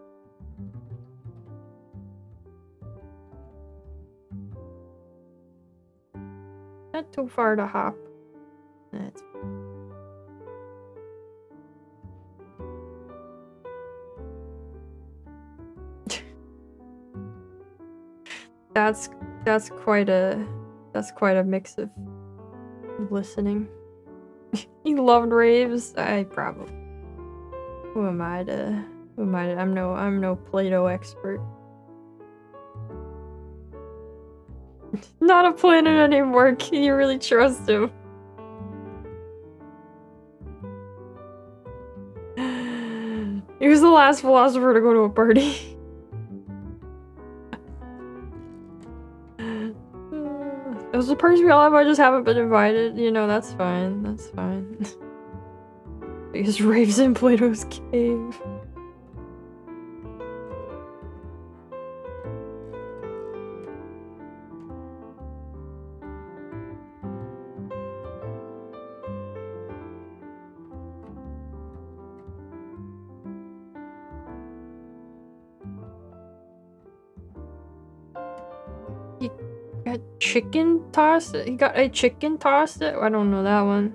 Not too far to hop. That's that's quite a mix of listening. You loved raves? I probably. Who am I to? I'm no Play-Doh expert. Not a planet anymore. Can you really trust him? He was the last philosopher to go to a party. Those are parties we all have, I just haven't been invited. You know, that's fine. That's fine. Biggest raves in Plato's cave. Chicken tossed it? He got a chicken tossed it? I don't know that one.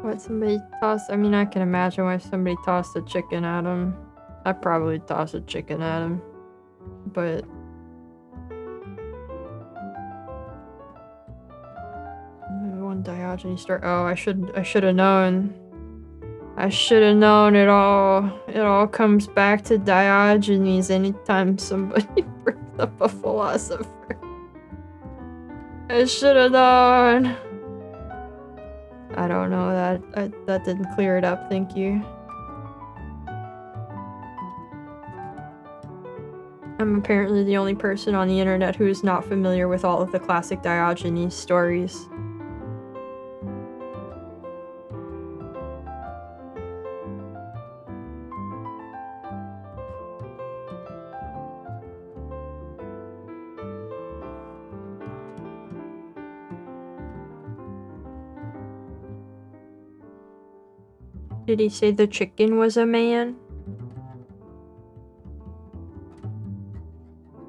What somebody tossed? I mean, I can imagine why somebody tossed a chicken at him. I'd probably toss a chicken at him. But... one Diogenes story. Oh, I should have known. I should have known it all comes back to Diogenes anytime somebody brings up a philosopher. I should have known. I don't know, that didn't clear it up, thank you. I'm apparently the only person on the internet who is not familiar with all of the classic Diogenes stories. Did he say the chicken was a man?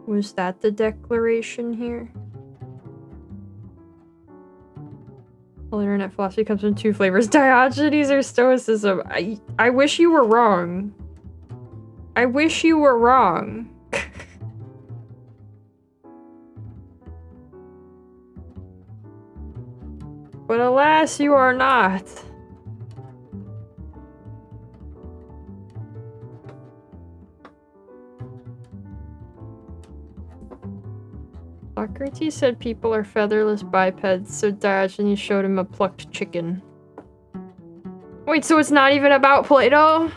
Was that the declaration here? Well, internet philosophy comes in two flavors, Diogenes or Stoicism. I wish you were wrong. I wish you were wrong. But alas, you are not. Socrates said people are featherless bipeds, so Diogenes showed him a plucked chicken. Wait, so it's not even about Plato?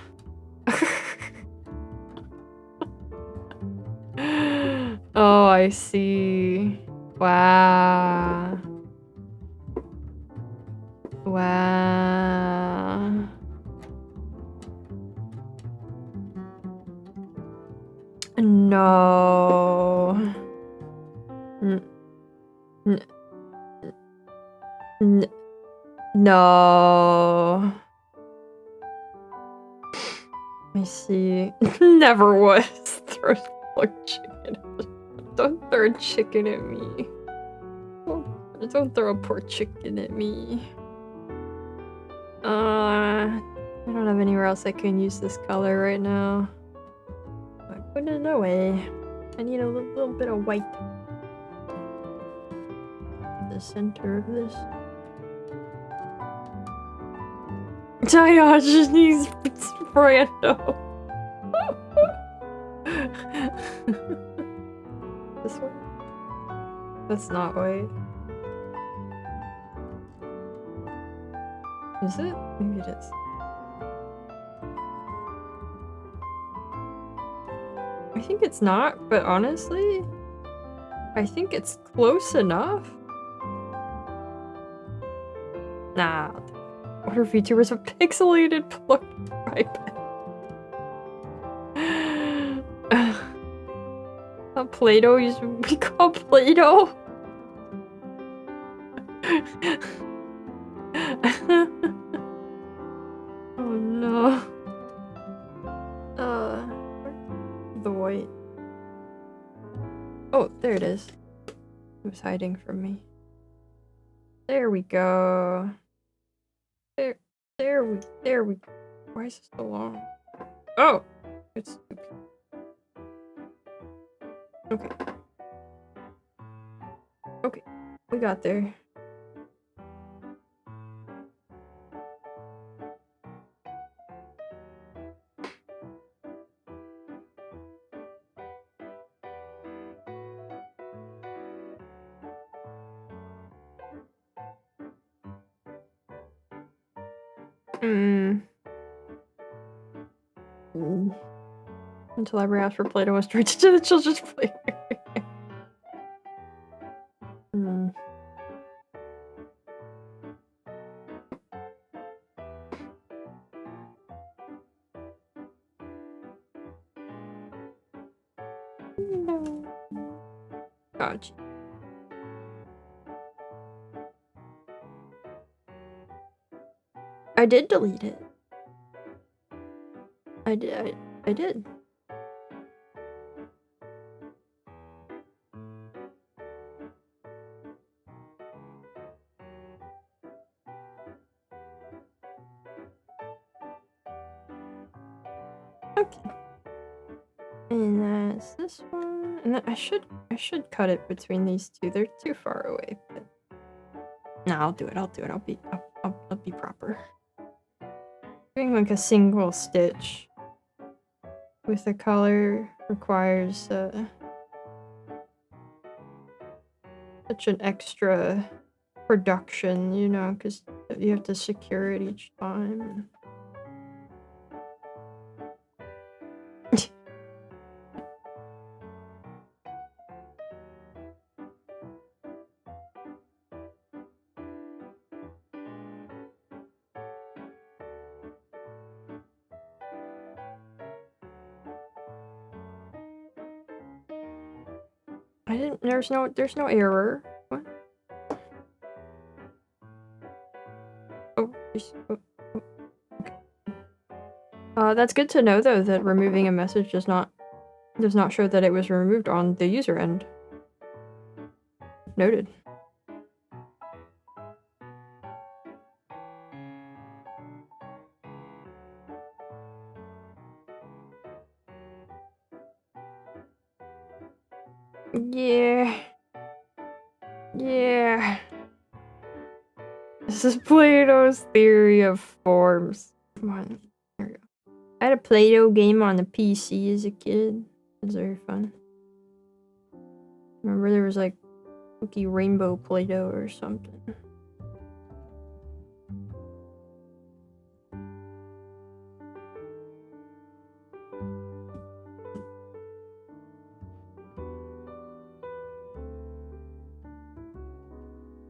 Oh, I see. Wow. Wow. No. No. I see. Never was. Throw a chicken. Don't throw a chicken at me. Don't throw a poor chicken at me. I don't have anywhere else I can use this color right now. I put it away. I need a little bit of white. The center of this. Diogenes Brando. This one? That's not white. Is it? Maybe it is. I think it's not, but honestly, I think it's close enough. Nah. What are VTubers with pixelated plucked biped? Plato used to be called Plato. Oh no. The white. Oh, there it is. It was hiding from me. There we go. There we. Why is this so long? Oh, it's stupid. Okay. Okay, we got there. Until I asked for Play-Doh was directed to the children's play. No. Gotcha. I did delete it. I did. Okay. And that's this one. And then I should cut it between these two. They're too far away. But no, I'll do it. I'll be proper. Doing like a single stitch with the color requires such an extra production, you know, because you have to secure it each time. There's no error. What? Oh, okay. That's good to know though that removing a message does not show that it was removed on the user end. Noted. Yeah. This is Plato's theory of forms. Come on. There we go. I had a Play-Doh game on the PC as a kid. It was very fun. Remember there was like Cookie Rainbow Play-Doh or something.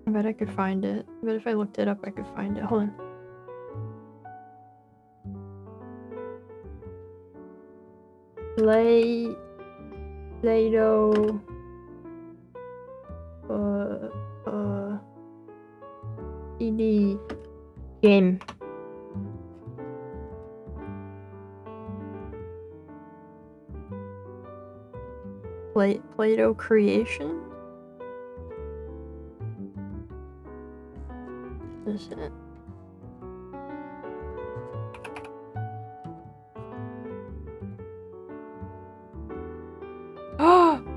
I bet I could find it. I bet if I looked it up, I could find it. Hold on. Play-Doh. CD game. Play-Doh creation. This is it.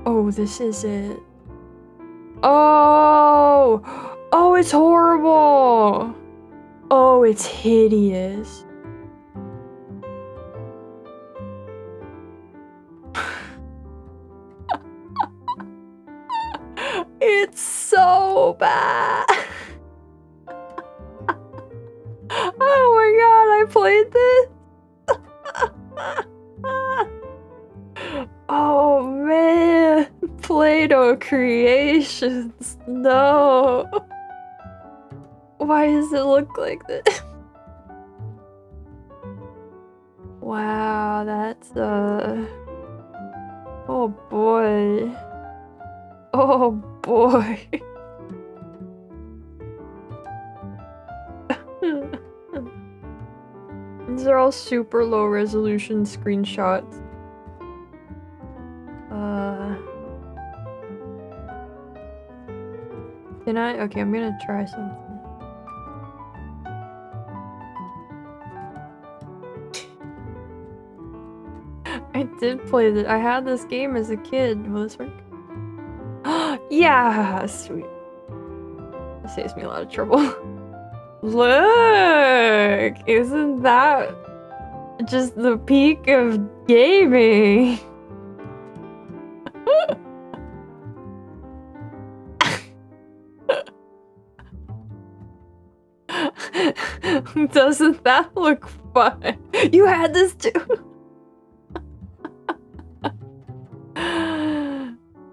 Oh, this is it. Oh, it's horrible. Oh, it's hideous. It's so bad. Oh my god, I played this. Oh man, Play-Doh creations. No. Why does it look like this? Wow, that's oh boy. Oh boy. These are all super low resolution screenshots. Can I? Okay, I'm gonna try something. I did play this. I had this game as a kid. Will this work? Yeah, sweet. It saves me a lot of trouble. Look! Isn't that just the peak of gaming? Doesn't that look fun? You had this too.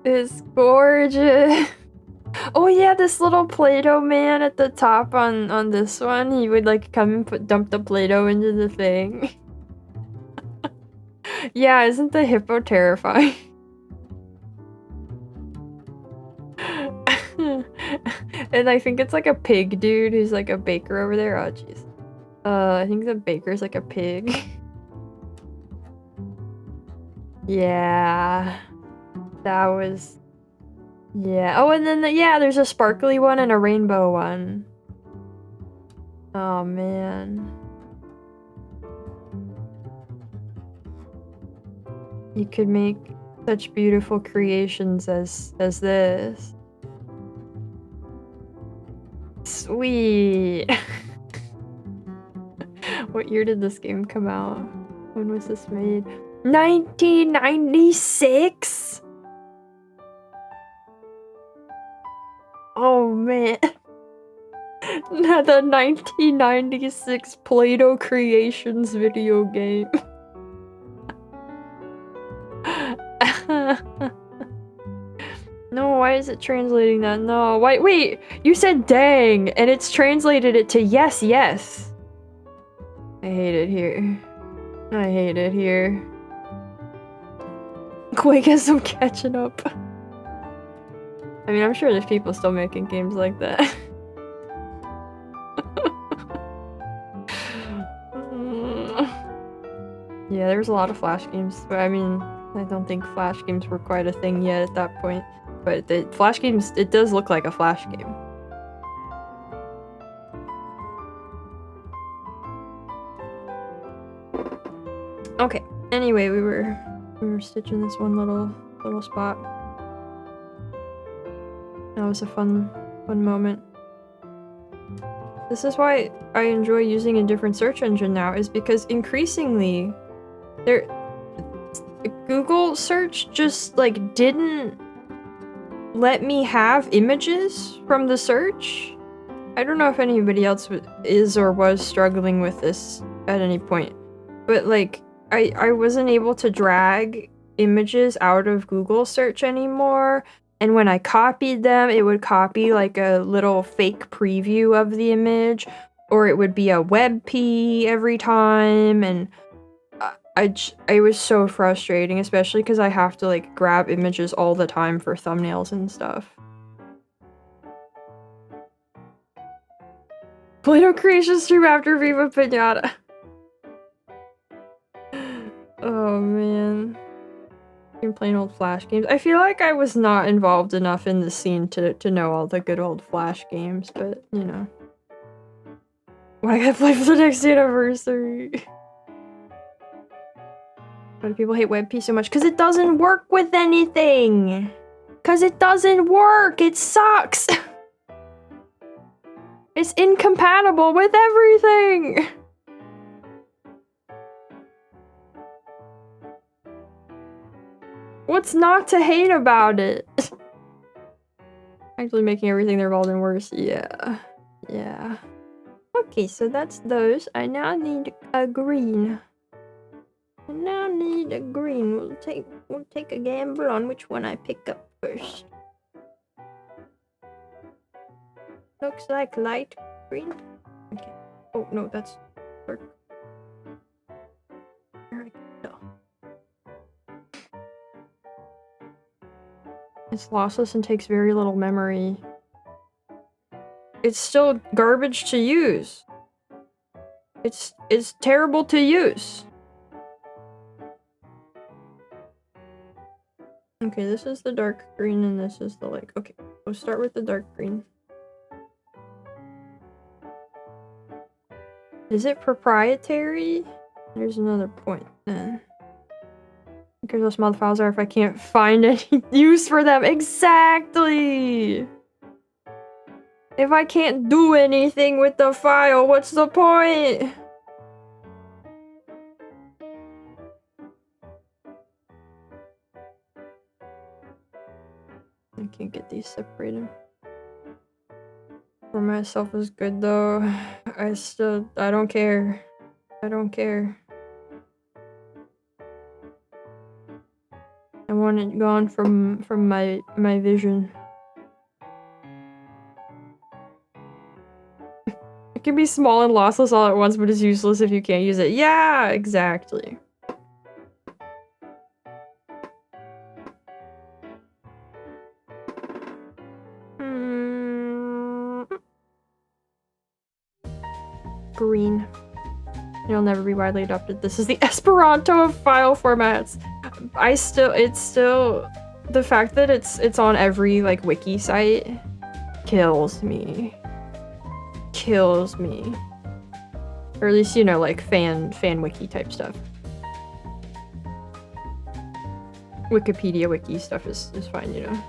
It's gorgeous. Oh yeah, this little Play-Doh man at the top on this one, he would like come and dump the Play-Doh into the thing. Yeah, isn't the hippo terrifying? And I think it's like a pig dude who's like a baker over there. Oh jeez. I think the baker's like a pig. Yeah. That was... Yeah. Oh, and then yeah, there's a sparkly one and a rainbow one. Oh man. You could make such beautiful creations as this. Sweet. What year did this game come out? When was this made? 1996? Oh man. The 1996 Play-Doh Creations video game. No, why is it translating that? No, wait, you said dang, and it's translated it to yes, yes. I hate it here. I hate it here. Quake has some catching up. I mean, I'm sure there's people still making games like that. Yeah, there was a lot of Flash games, but I mean, I don't think Flash games were quite a thing yet at that point. But the Flash games, it does look like a Flash game. Okay. Anyway, we were stitching this one little spot. That was a fun moment. This is why I enjoy using a different search engine now, is because increasingly Google search just like didn't let me have images from the search. I don't know if anybody else is or was struggling with this at any point, but like I wasn't able to drag images out of Google search anymore, and when I copied them, it would copy like a little fake preview of the image, or it would be a WebP every time, and it was so frustrating, especially because I have to like grab images all the time for thumbnails and stuff. Play-Doh creation stream after Viva Pinata. Oh man. Been playing old Flash games. I feel like I was not involved enough in the scene to know all the good old Flash games, but you know. What I gotta play for the next anniversary. Why do people hate WebP so much? Because it doesn't work with anything! Because it doesn't work! It sucks! It's incompatible with everything! What's not to hate about it? Actually making everything they're involved in worse. Yeah. Yeah. Okay, so that's those. I now need a green. I now need a green. We'll take a gamble on which one I pick up first. Looks like light green. Okay. Oh no, that's dark. There we go. It's lossless and takes very little memory. It's still garbage to use. It's terrible to use. Okay, this is the dark green and this is the light. Okay, we'll start with the dark green. Is it proprietary? There's another point then. Because those small files are if I can't find any use for them. Exactly! If I can't do anything with the file, what's the point? I can't get these separated. For myself is good though. I don't care. I don't care. I want it gone from my vision. It can be small and lossless all at once, but it's useless if you can't use it. Yeah, exactly. Green. It'll never be widely adopted. This is the Esperanto of file formats. It's still the fact that it's on every like wiki site kills me. Kills me. Or at least, you know, like fan wiki type stuff. Wikipedia wiki stuff is fine, you know.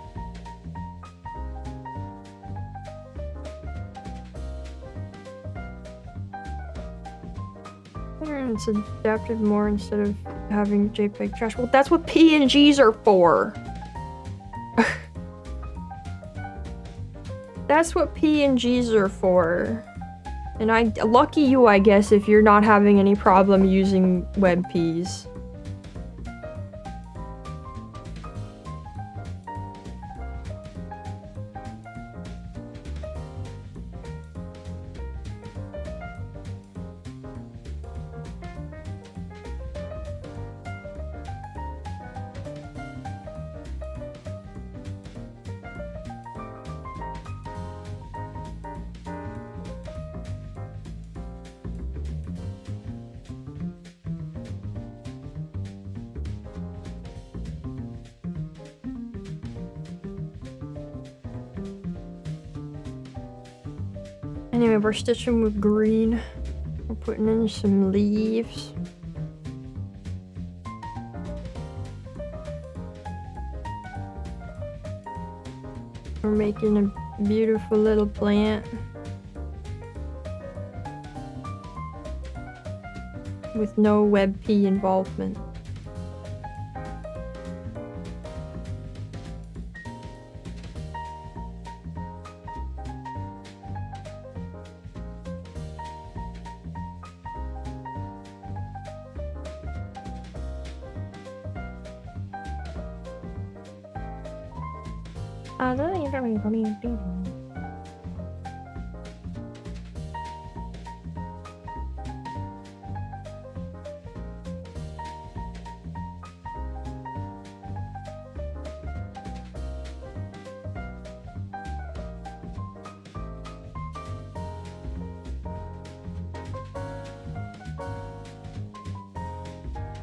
It's adapted more instead of having JPEG trash. Well, that's what PNGs are for. That's what PNGs are for. And lucky you, I guess, if you're not having any problem using WebPs. Anyway, we're stitching with green. We're putting in some leaves. We're making a beautiful little plant. With no WebP involvement.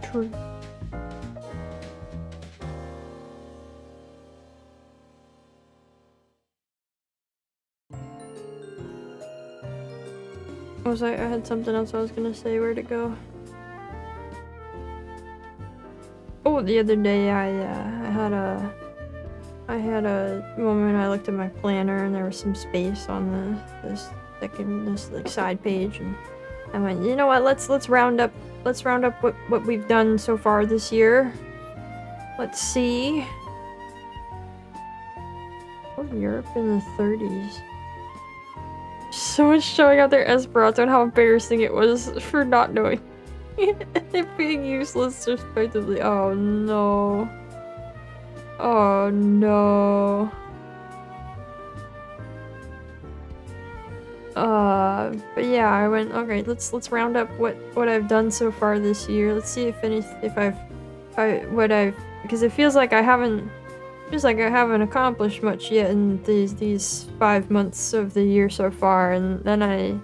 True. I had something else I was gonna say. Where'd it go? Oh, the other day I had a moment I looked at my planner and there was some space on this like side page, and I went, you know what? Let's round up what we've done so far this year. Let's see. Oh, Europe in the 30s. So much showing out their Esperanto and how embarrassing it was for not knowing. It being useless respectively. Oh no. Oh no. But yeah, I went, okay, let's round up what I've done so far this year. Let's see because it feels like I haven't accomplished much yet in these 5 months of the year so far. And then I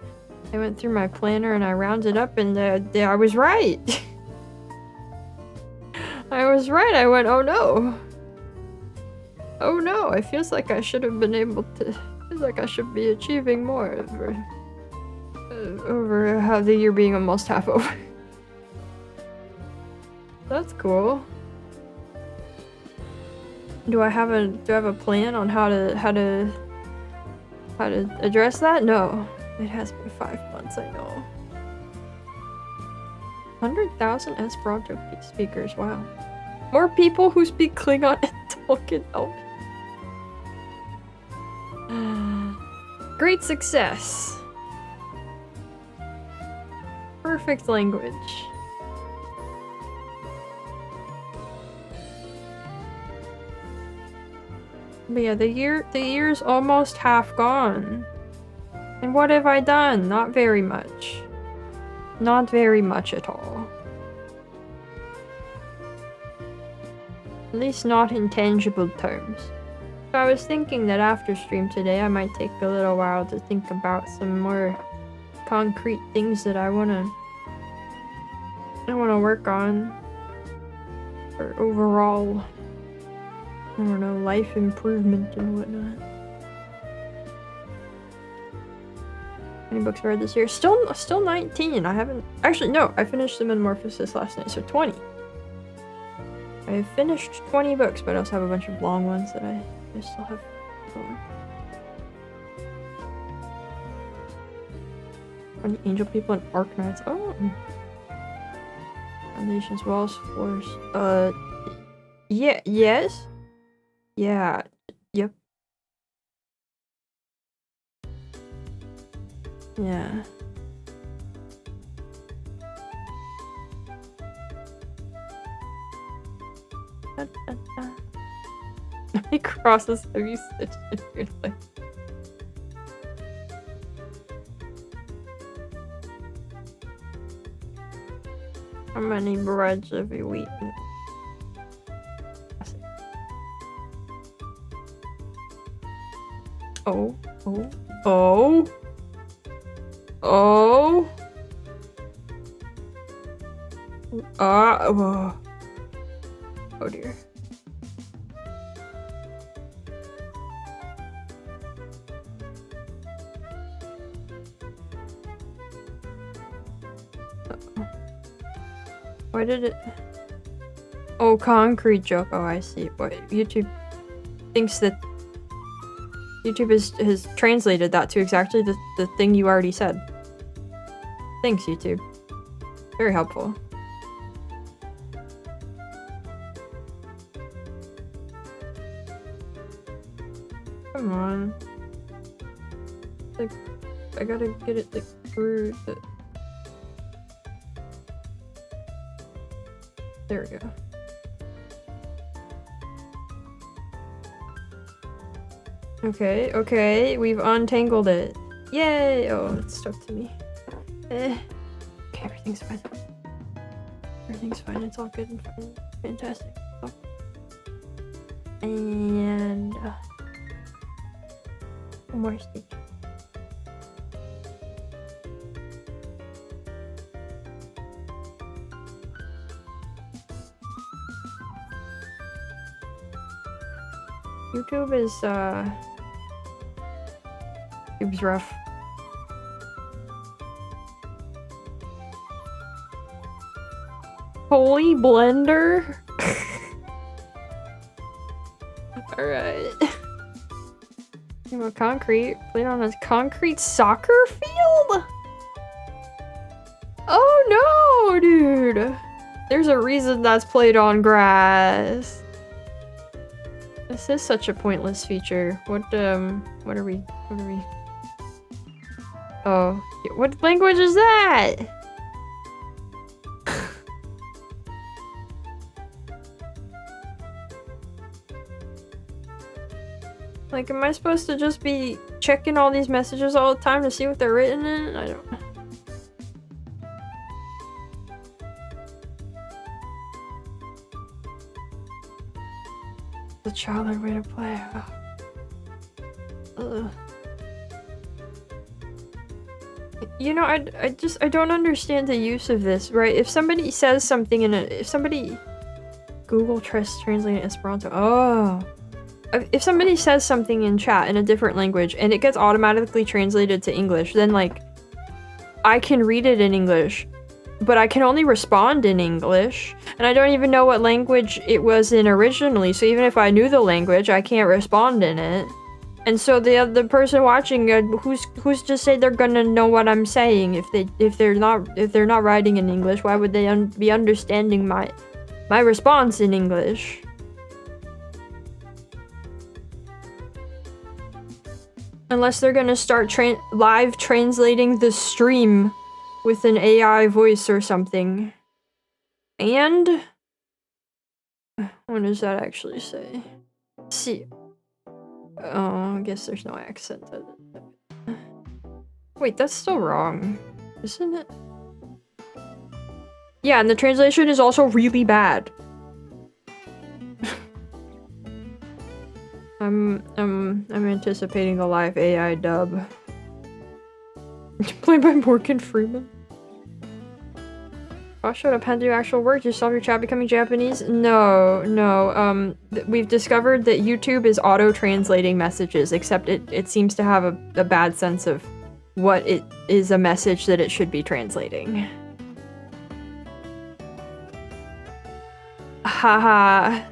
went through my planner and I rounded up, and I was right. I was right. I went, oh no. Oh no, it feels like I should have been able to. Feels like I should be achieving more over how the year being almost half over. That's cool. Do I have a plan on how to address that? No. It has been 5 months, I know. 100,000 Esperanto speakers, wow. More people who speak Klingon and Tolkien. Oh. Great success. Perfect language. But yeah, the year's almost half gone. And what have I done? Not very much. Not very much at all. At least not in tangible terms. So I was thinking that after stream today, I might take a little while to think about some more concrete things that I wanna work on for overall, I don't know, life improvement and whatnot. How many books I read this year? Still 19. I haven't actually, no, I finished the Metamorphosis last night, so 20. I have finished 20 books, but I also have a bunch of long ones that I still have going. 20 angel people and Arknights. Oh. Foundations, walls, floors. Yeah, yes? Yeah, yep. Yeah. How many crosses have you stitched in your life? How many breads have you eaten? Oh. Oh dear. Why did it? Oh, concrete joke. Oh, I see. What YouTube thinks that YouTube has translated that to exactly the thing you already said. Thanks, YouTube. Very helpful. Come on. Like, I gotta get it like through the... There we go. Okay, we've untangled it. Yay! Oh, it's stuck to me. Okay, everything's fine. Everything's fine, it's all good and fine. Fantastic. Oh. And... one more stitch. YouTube is, YouTube's rough. Holy blender? Alright. Think about concrete. Played on a concrete soccer field? Oh no, dude! There's a reason that's played on grass. This is such a pointless feature. What are we? Oh, what language is that? Like, am I supposed to just be checking all these messages all the time to see what they're written in? I don't know. The childlike way to play. Ugh. You know, I don't understand the use of this, right? If somebody says something if somebody Google tries translating Esperanto. Oh. If somebody says something in chat in a different language and it gets automatically translated to English, then like I can read it in English, but I can only respond in English, and I don't even know what language it was in originally, so even if I knew the language, I can't respond in it. And so the person watching, who's to say they're gonna know what I'm saying if they're not writing in English? Why would they be understanding my response in English? Unless they're gonna start live translating the stream with an AI voice or something. And what does that actually say? See. Oh, I guess there's no accent. Wait, that's still wrong, isn't it? Yeah, and the translation is also really bad. I'm anticipating a live AI dub. Played by Morgan Freeman. Oh, shut up, how do actual work? You solve your chat becoming Japanese? No, we've discovered that YouTube is auto-translating messages, except it seems to have a bad sense of what it is a message that it should be translating. Haha.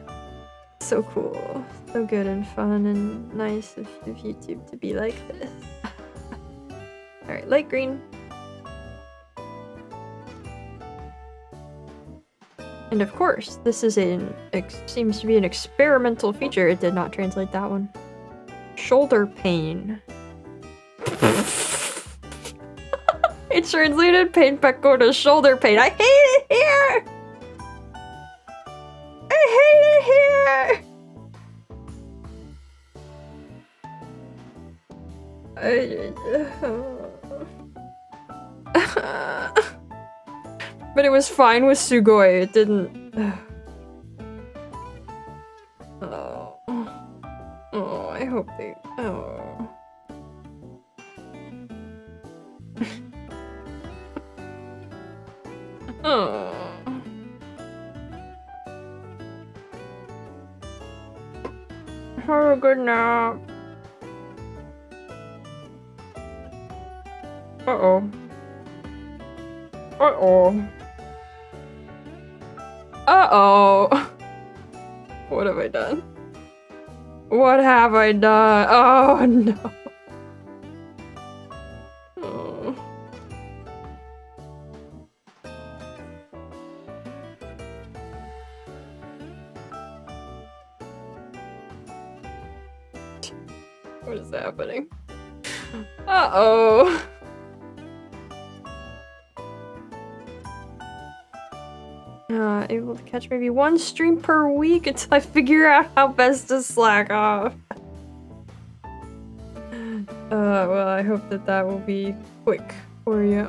So cool. So good and fun and nice of YouTube to be like this. Alright, light green. And of course, this is seems to be an experimental feature. It did not translate that one. Shoulder pain. It translated pain pecco to shoulder pain. I hate it here! I hate it here! But it was fine with Sugoi, it didn't... Oh, I hope they... Oh. Oh. Have a good nap. Uh-oh. Uh-oh. Uh-oh. What have I done? What have I done? Oh, no. Oh. What is happening? Uh-oh. Able to catch maybe one stream per week until I figure out how best to slack off. Well, I hope that will be quick for you.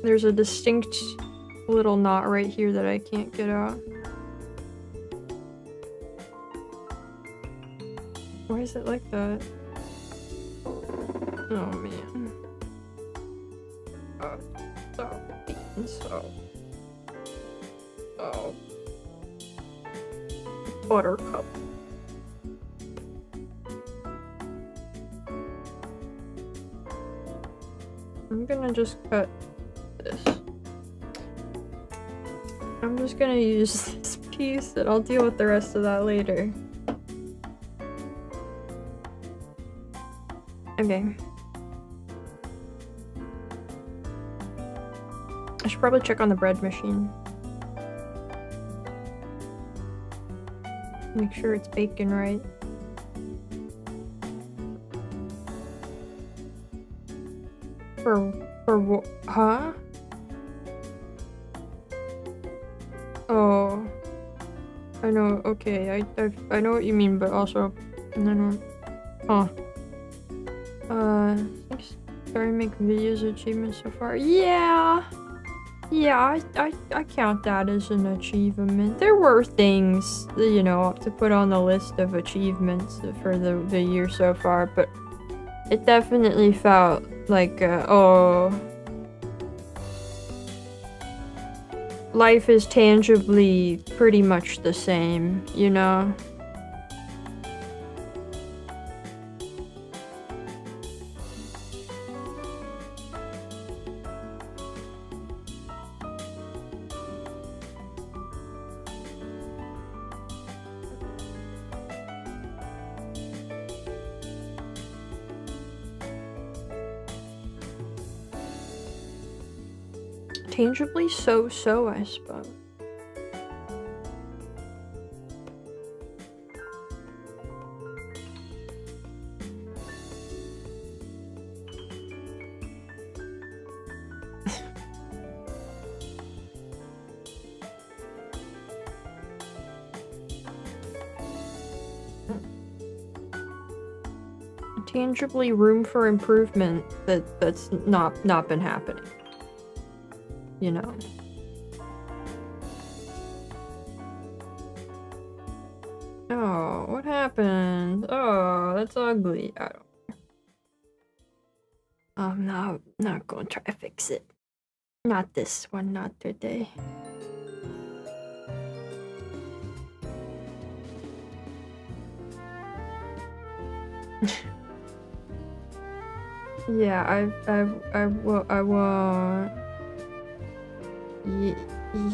There's a distinct little knot right here that I can't get out. Why is it like that? Oh man. Oh. Buttercup. I'm gonna just cut this. I'm just gonna use this piece and I'll deal with the rest of that later. Okay. I should probably check on the bread machine. Make sure it's baking right. For what? Huh? Oh. I know, okay, I know what you mean, but also... Huh. Thanks. Sorry, make videos achievements so far. Yeah! Yeah, I count that as an achievement. There were things, you know, to put on the list of achievements for the year so far, but it definitely felt like, oh... Life is tangibly pretty much the same, you know? interchangeably so-so, I suppose. Tangibly room for improvement that's not been happening. You know. Oh, what happened? Oh, that's ugly. I don't. I'm not gonna try to fix it. Not this one, not today. Yeah, I won't.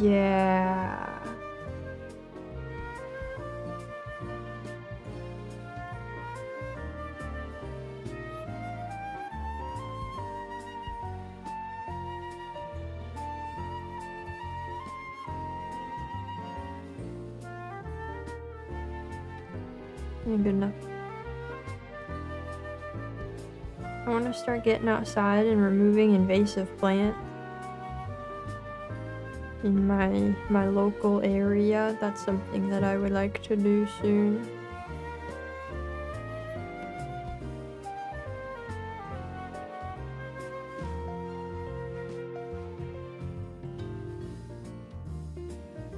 Yeah. Yeah, good enough. I want to start getting outside and removing invasive plants in my local area. That's something that I would like to do soon.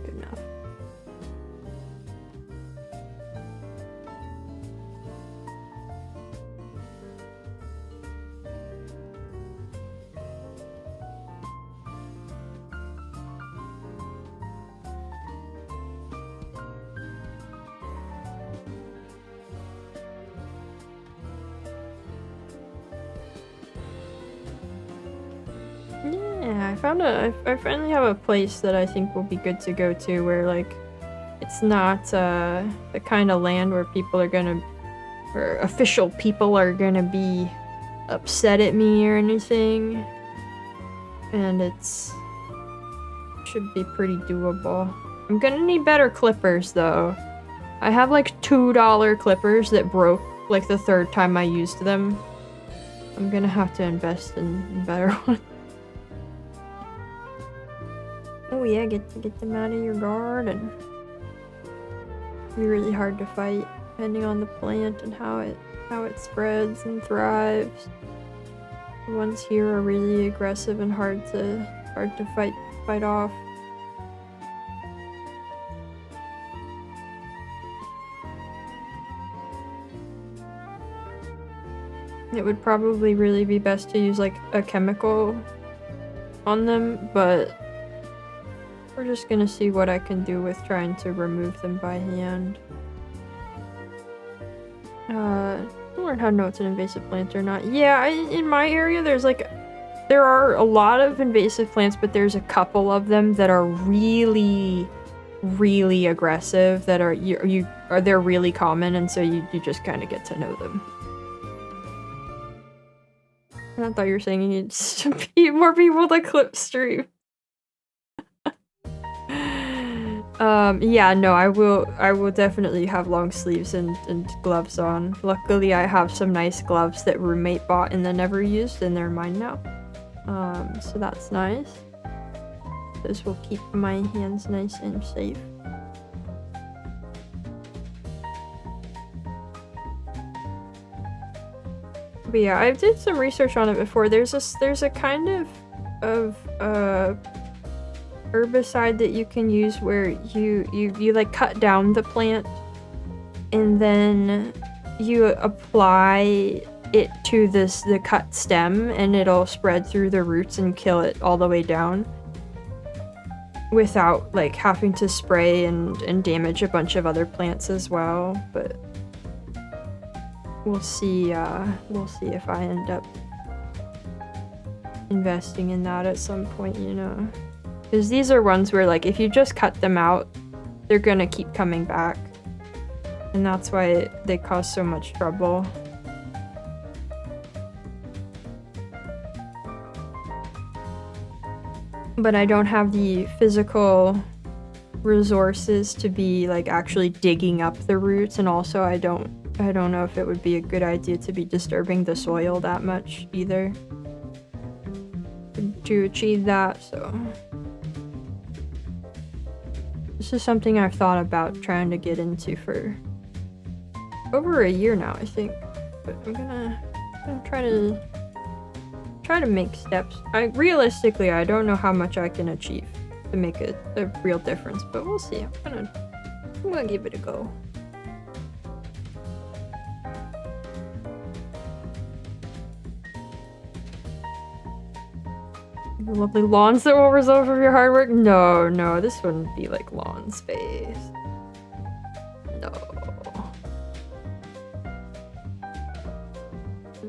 Good enough. Yeah, I finally have a place that I think will be good to go to where, like, it's not the kind of land where people are gonna, or official people are gonna be upset at me or anything. And should be pretty doable. I'm gonna need better clippers though. I have like $2 clippers that broke like the third time I used them. I'm gonna have to invest in better ones. Oh yeah, get them out of your garden. Be really hard to fight depending on the plant and how it spreads and thrives. The ones here are really aggressive and hard to fight off. It would probably really be best to use like a chemical on them, but we're just gonna see what I can do with trying to remove them by hand. Learn how to know it's an invasive plant or not. Yeah, in my area there are a lot of invasive plants, but there's a couple of them that are really, really aggressive, that they're really common, and so you just kind of get to know them. I thought you were saying you need to be more people to clip stream. Yeah, no, I will definitely have long sleeves and gloves on. Luckily, I have some nice gloves that roommate bought and then never used, and they're mine now. So that's nice. This will keep my hands nice and safe. But yeah, I did some research on it before. There's a kind of herbicide that you can use where you like cut down the plant and then you apply it to the cut stem, and it'll spread through the roots and kill it all the way down without like having to spray and damage a bunch of other plants as well. But we'll see if I end up investing in that at some point, you know. Because these are ones where, like, if you just cut them out, they're gonna keep coming back. And that's why they cause so much trouble. but I don't have the physical resources to be like actually digging up the roots, and also I don't know if it would be a good idea to be disturbing the soil that much either to achieve that. So this is something I've thought about trying to get into for over a year now, I think. But I'm gonna try to make steps. Realistically, I don't know how much I can achieve to make a real difference, but we'll see. I'm gonna give it a go. Lovely lawns that will result from your hard work? No, this wouldn't be like lawn space. No.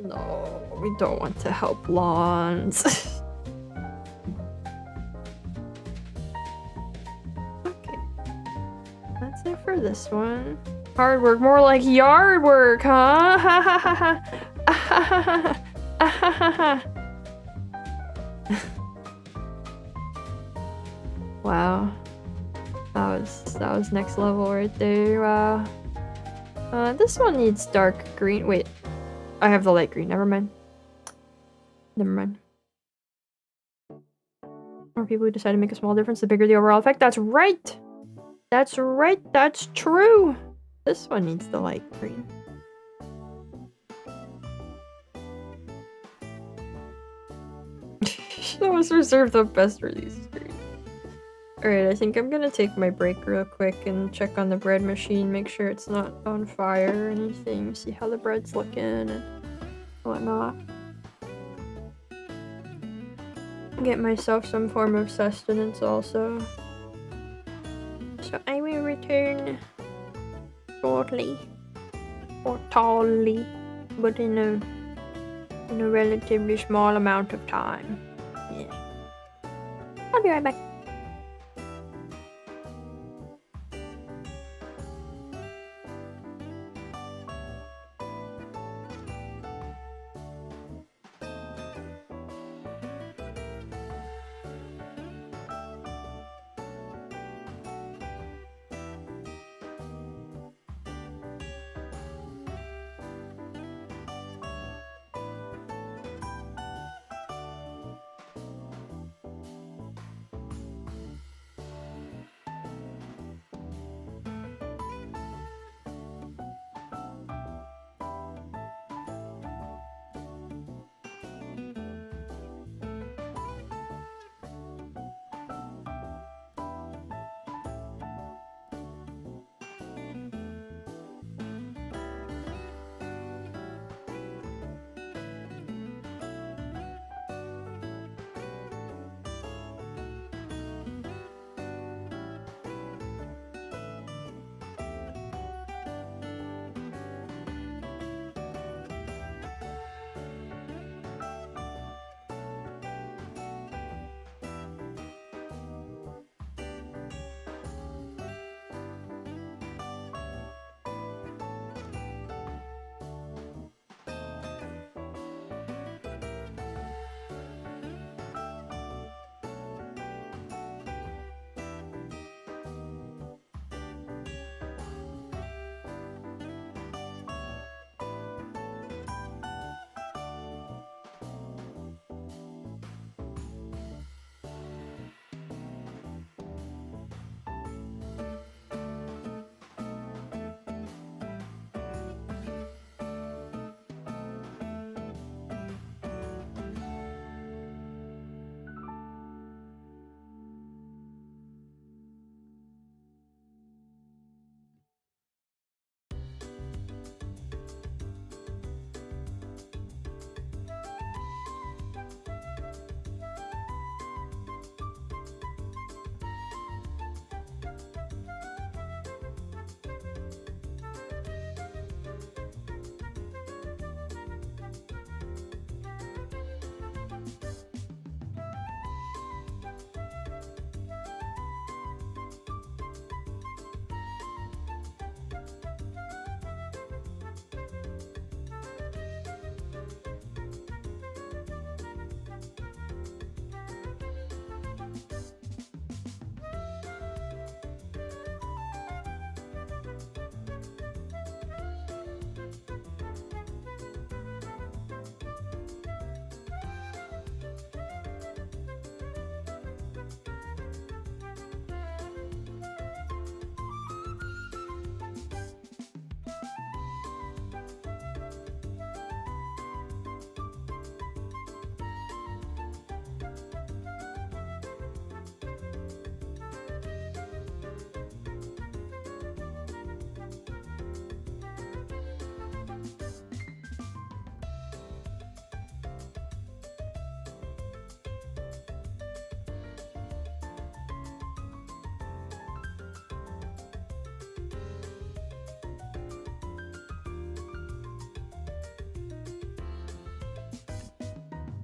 No, we don't want to help lawns. Okay. That's it for this one. Hard work, more like yard work, huh? Ha ha ha ha. Ah ha ha ha. Ah ha ha ha. Wow. That was next level right there. Wow. This one needs dark green. Wait. I have the light green. Never mind. Never mind. More people who decide to make a small difference, the bigger the overall effect. That's right! That's right! That's true! This one needs the light green. That was reserved the best for these screens. Alright, I think I'm gonna take my break real quick and check on the bread machine, make sure it's not on fire or anything, see how the bread's looking and whatnot. Get myself some form of sustenance also. So I will return shortly. Or tallly. But in a relatively small amount of time. Yeah. I'll be right back.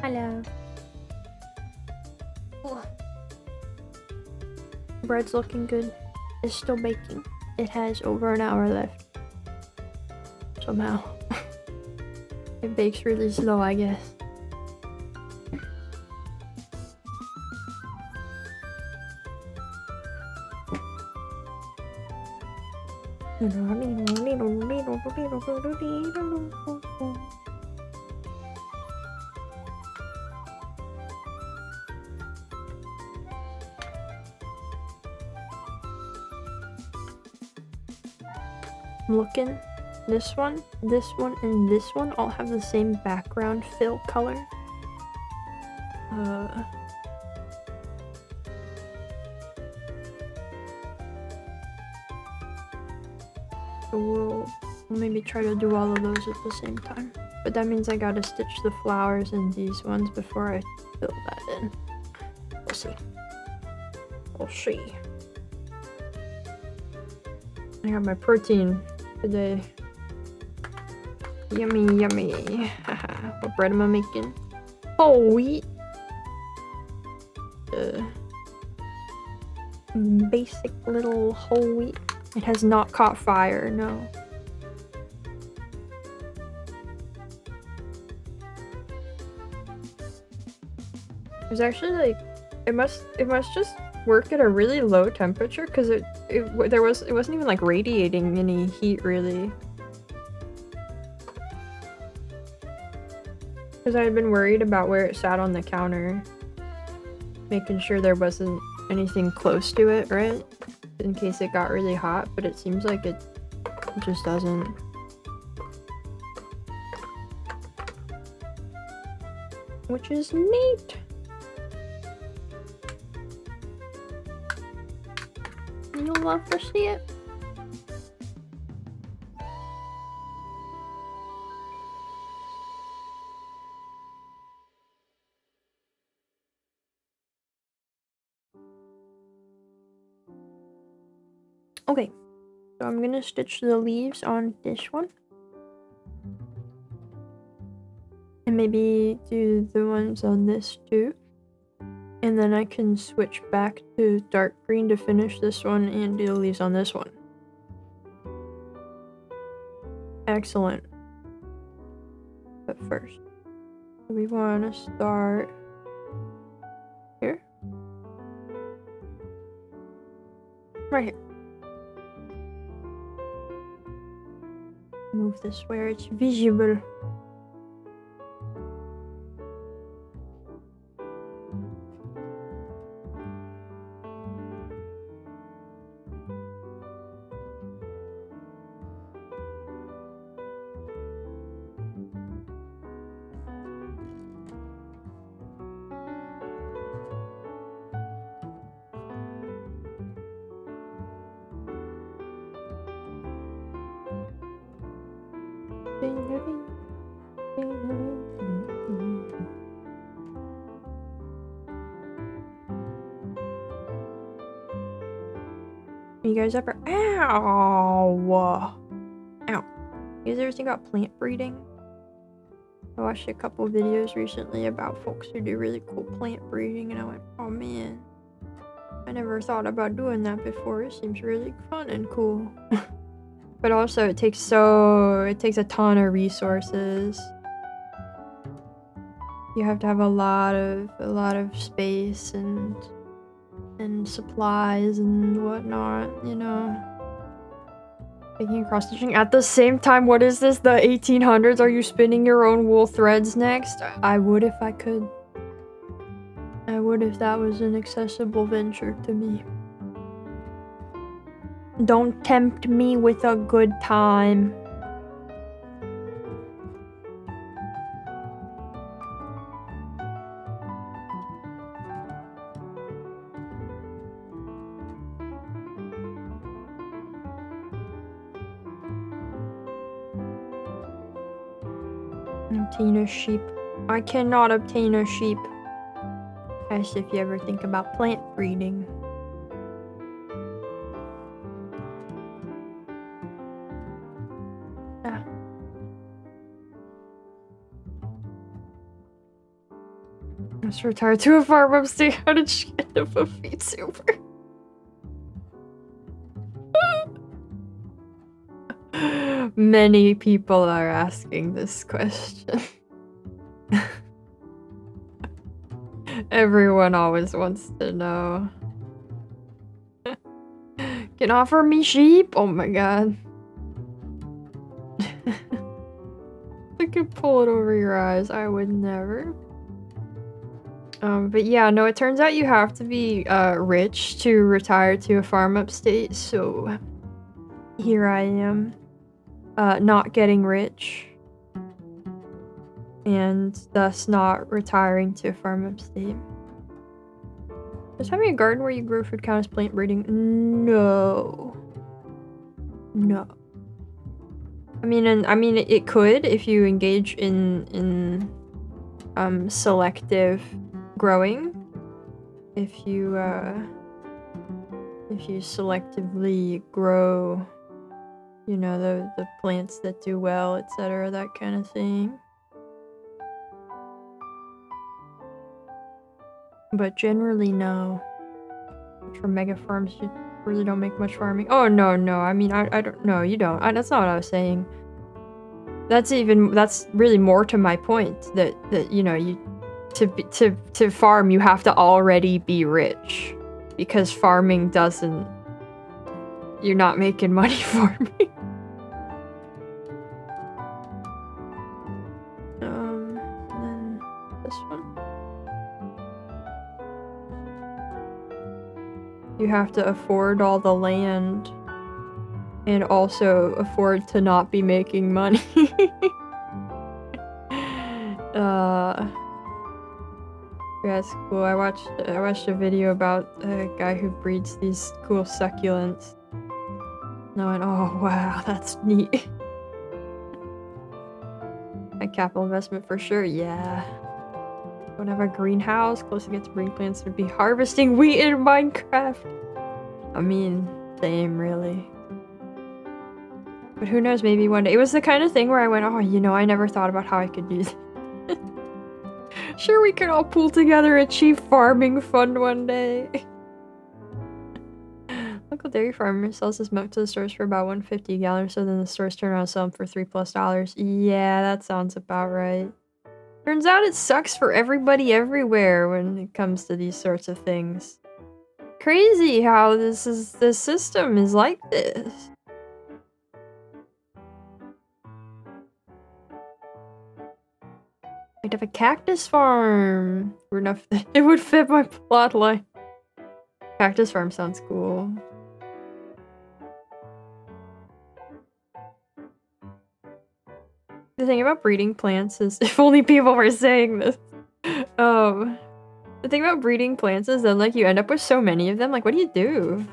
Hello. Oh. Bread's looking good. It's still baking. It has over an hour left. Somehow. It bakes really slow, I guess. I'm looking. This one, and this one all have the same background fill color. So we'll maybe try to do all of those at the same time. But that means I gotta stitch the flowers in these ones before I fill that in. We'll see. We'll see. I got my protein today. Yummy, yummy. What bread am I making? Whole wheat. Basic little whole wheat. It has not caught fire, no. It's actually like it must just work at a really low temperature because it wasn't even like radiating any heat really. Because I had been worried about where it sat on the counter, making sure there wasn't anything close to it, right? In case it got really hot, but it seems like it just doesn't. Which is neat. You'll love to see it. Okay, so I'm gonna stitch the leaves on this one. And maybe do the ones on this too. And then I can switch back to dark green to finish this one and do the leaves on this one. Excellent. But first, we want to start here. Right here. Move this where it's visible. You guys ever— ow! Ow. You guys ever think about plant breeding? I watched a couple videos recently about folks who do really cool plant breeding, and I went, oh man, I never thought about doing that before. It seems really fun and cool. But also it takes a ton of resources. You have to have a lot of space and supplies and whatnot, you know. Making cross stitching at the same time. What is this? The 1800s? Are you spinning your own wool threads next? I would if I could. I would if that was an accessible venture to me. Don't tempt me with a good time. Obtain a sheep. I cannot obtain a sheep. As if you ever think about plant breeding. Ah. Just retired to a farm upstate. How did she end up a feed super? Many people are asking this question. Everyone always wants to know. Can offer me sheep? Oh my god. I could pull it over your eyes. I would never. But yeah, no, it turns out you have to be rich to retire to a farm upstate, so here I am, not getting rich, and thus not retiring to a farm upstate. Does having a garden where you grow food count as plant breeding? No. No. I mean, it could if you engage in selective growing. If you selectively grow, you know, the plants that do well, etc., that kind of thing. But generally, no. For mega farms, you really don't make much farming. Oh, no. I mean, I don't know. You don't. That's not what I was saying. That's really more to my point that you know, to farm, you have to already be rich, because farming doesn't. You're not making money farming. And then this one. You have to afford all the land and also afford to not be making money. Yeah, it's cool. I watched a video about a guy who breeds these cool succulents. And I went, oh wow, that's neat. A capital investment for sure, yeah. Don't have a greenhouse. Close to get to breeding plants would be harvesting wheat in Minecraft. I mean, same really. But who knows, maybe one day. It was the kind of thing where I went, oh, you know, I never thought about how I could do that. Sure, we could all pool together a cheap farming fund one day. Local dairy farmer sells his milk to the stores for about $1.50 a gallon, so then the stores turn around and sell them for $3+. Yeah, that sounds about right. Turns out it sucks for everybody everywhere when it comes to these sorts of things. Crazy how this system is like this. I'd have a cactus farm. We're enough. It would fit my plot line. Cactus farm sounds cool. The thing about breeding plants is, if only people were saying this. The thing about breeding plants is then, like, you end up with so many of them. Like, what do you do?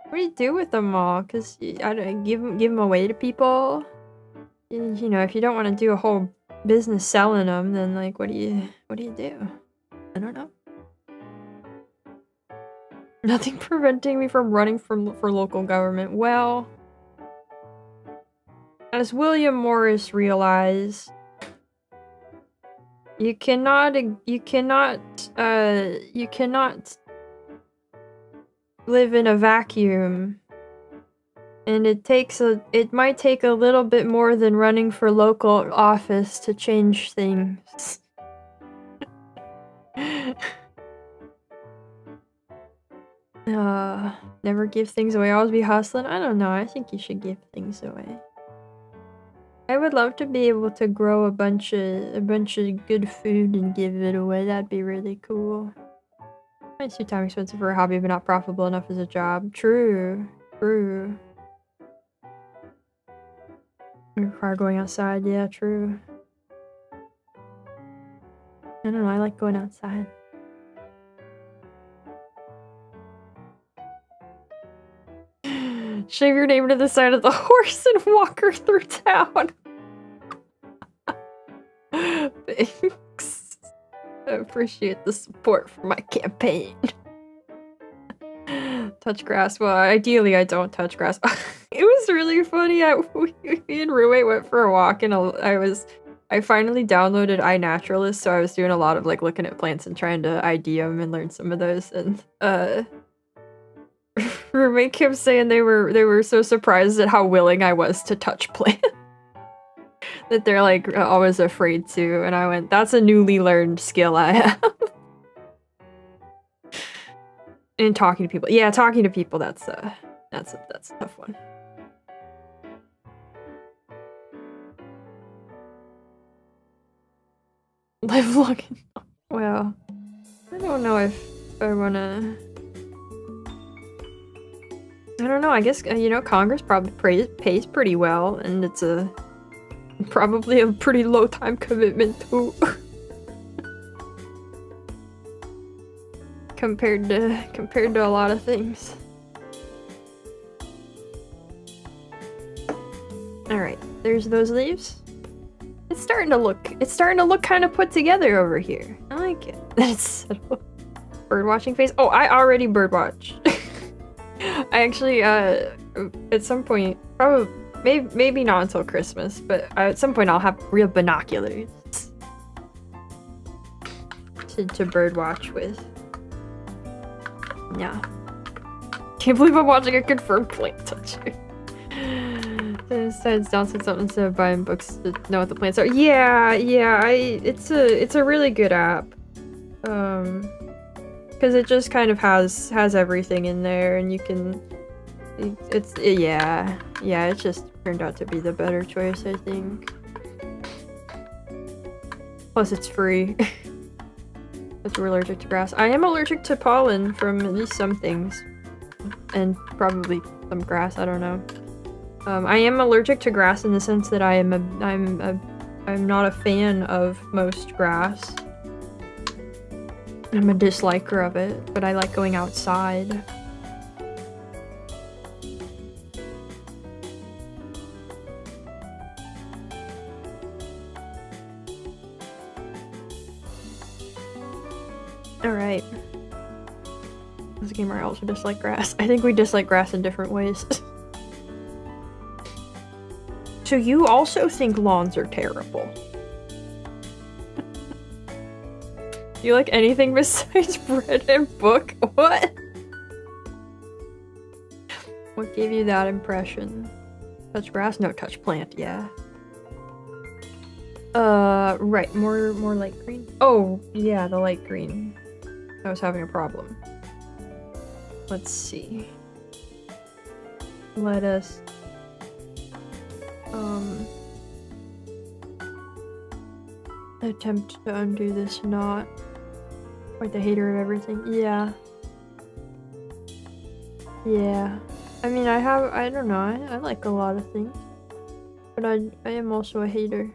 What do you do with them all? Because I don't give them away to people. You know, if you don't want to do a whole business selling them, then like, what do you do? I don't know. Nothing preventing me from running for local government. Well, as William Morris realized, you cannot live in a vacuum. And it might take a little bit more than running for local office to change things. Never give things away, always be hustling. I don't know, I think you should give things away. I would love to be able to grow a bunch of good food and give it away. That'd be really cool. It's too time expensive for a hobby, but not profitable enough as a job. True. Require going outside, yeah, true. I don't know, I like going outside. Shave your name to the side of the horse and walk her through town. Thanks. I appreciate the support for my campaign. Touch grass. Well, ideally I don't touch grass. It was really funny. Me and roommate went for a walk and I was I finally downloaded iNaturalist, so I was doing a lot of like looking at plants and trying to ID them and learn some of those. And roommate kept saying they were so surprised at how willing I was to touch plants. That they're like always afraid to, and I went, that's a newly learned skill I have. And talking to people. Yeah, talking to people, that's a tough one. Live long enough. Well, I don't know if I wanna... I don't know, I guess, you know, Congress probably pays pretty well, and it's probably a pretty low time commitment too. compared to a lot of things. Alright, there's those leaves. It's starting to look kind of put together over here. I like it. That's birdwatching phase. Oh, I already birdwatch. I actually at some point, probably maybe not until Christmas, but at some point I'll have real binoculars to birdwatch with. Yeah. Can't believe I'm watching a confirmed plant toucher. Instead, download something instead of buying books to know what the plants are. Yeah, it's a really good app. Because it just kind of has everything in there, and you can. It just turned out to be the better choice, I think. Plus, it's free. But we're allergic to grass. I am allergic to pollen from at least some things, and probably some grass. I don't know. I am allergic to grass in the sense that I'm not a fan of most grass. I'm a disliker of it, but I like going outside. Alright. This game I also dislike grass. I think we dislike grass in different ways. So you also think lawns are terrible? You like anything besides bread and book? What? What gave you that impression? Touch grass? No, touch plant, yeah. Right, more light green? Oh, yeah, the light green. I was having a problem. Let's see. Let us... attempt to undo this knot. Like the hater of everything. Yeah. Yeah. I mean, I don't know, I like a lot of things. But I am also a hater.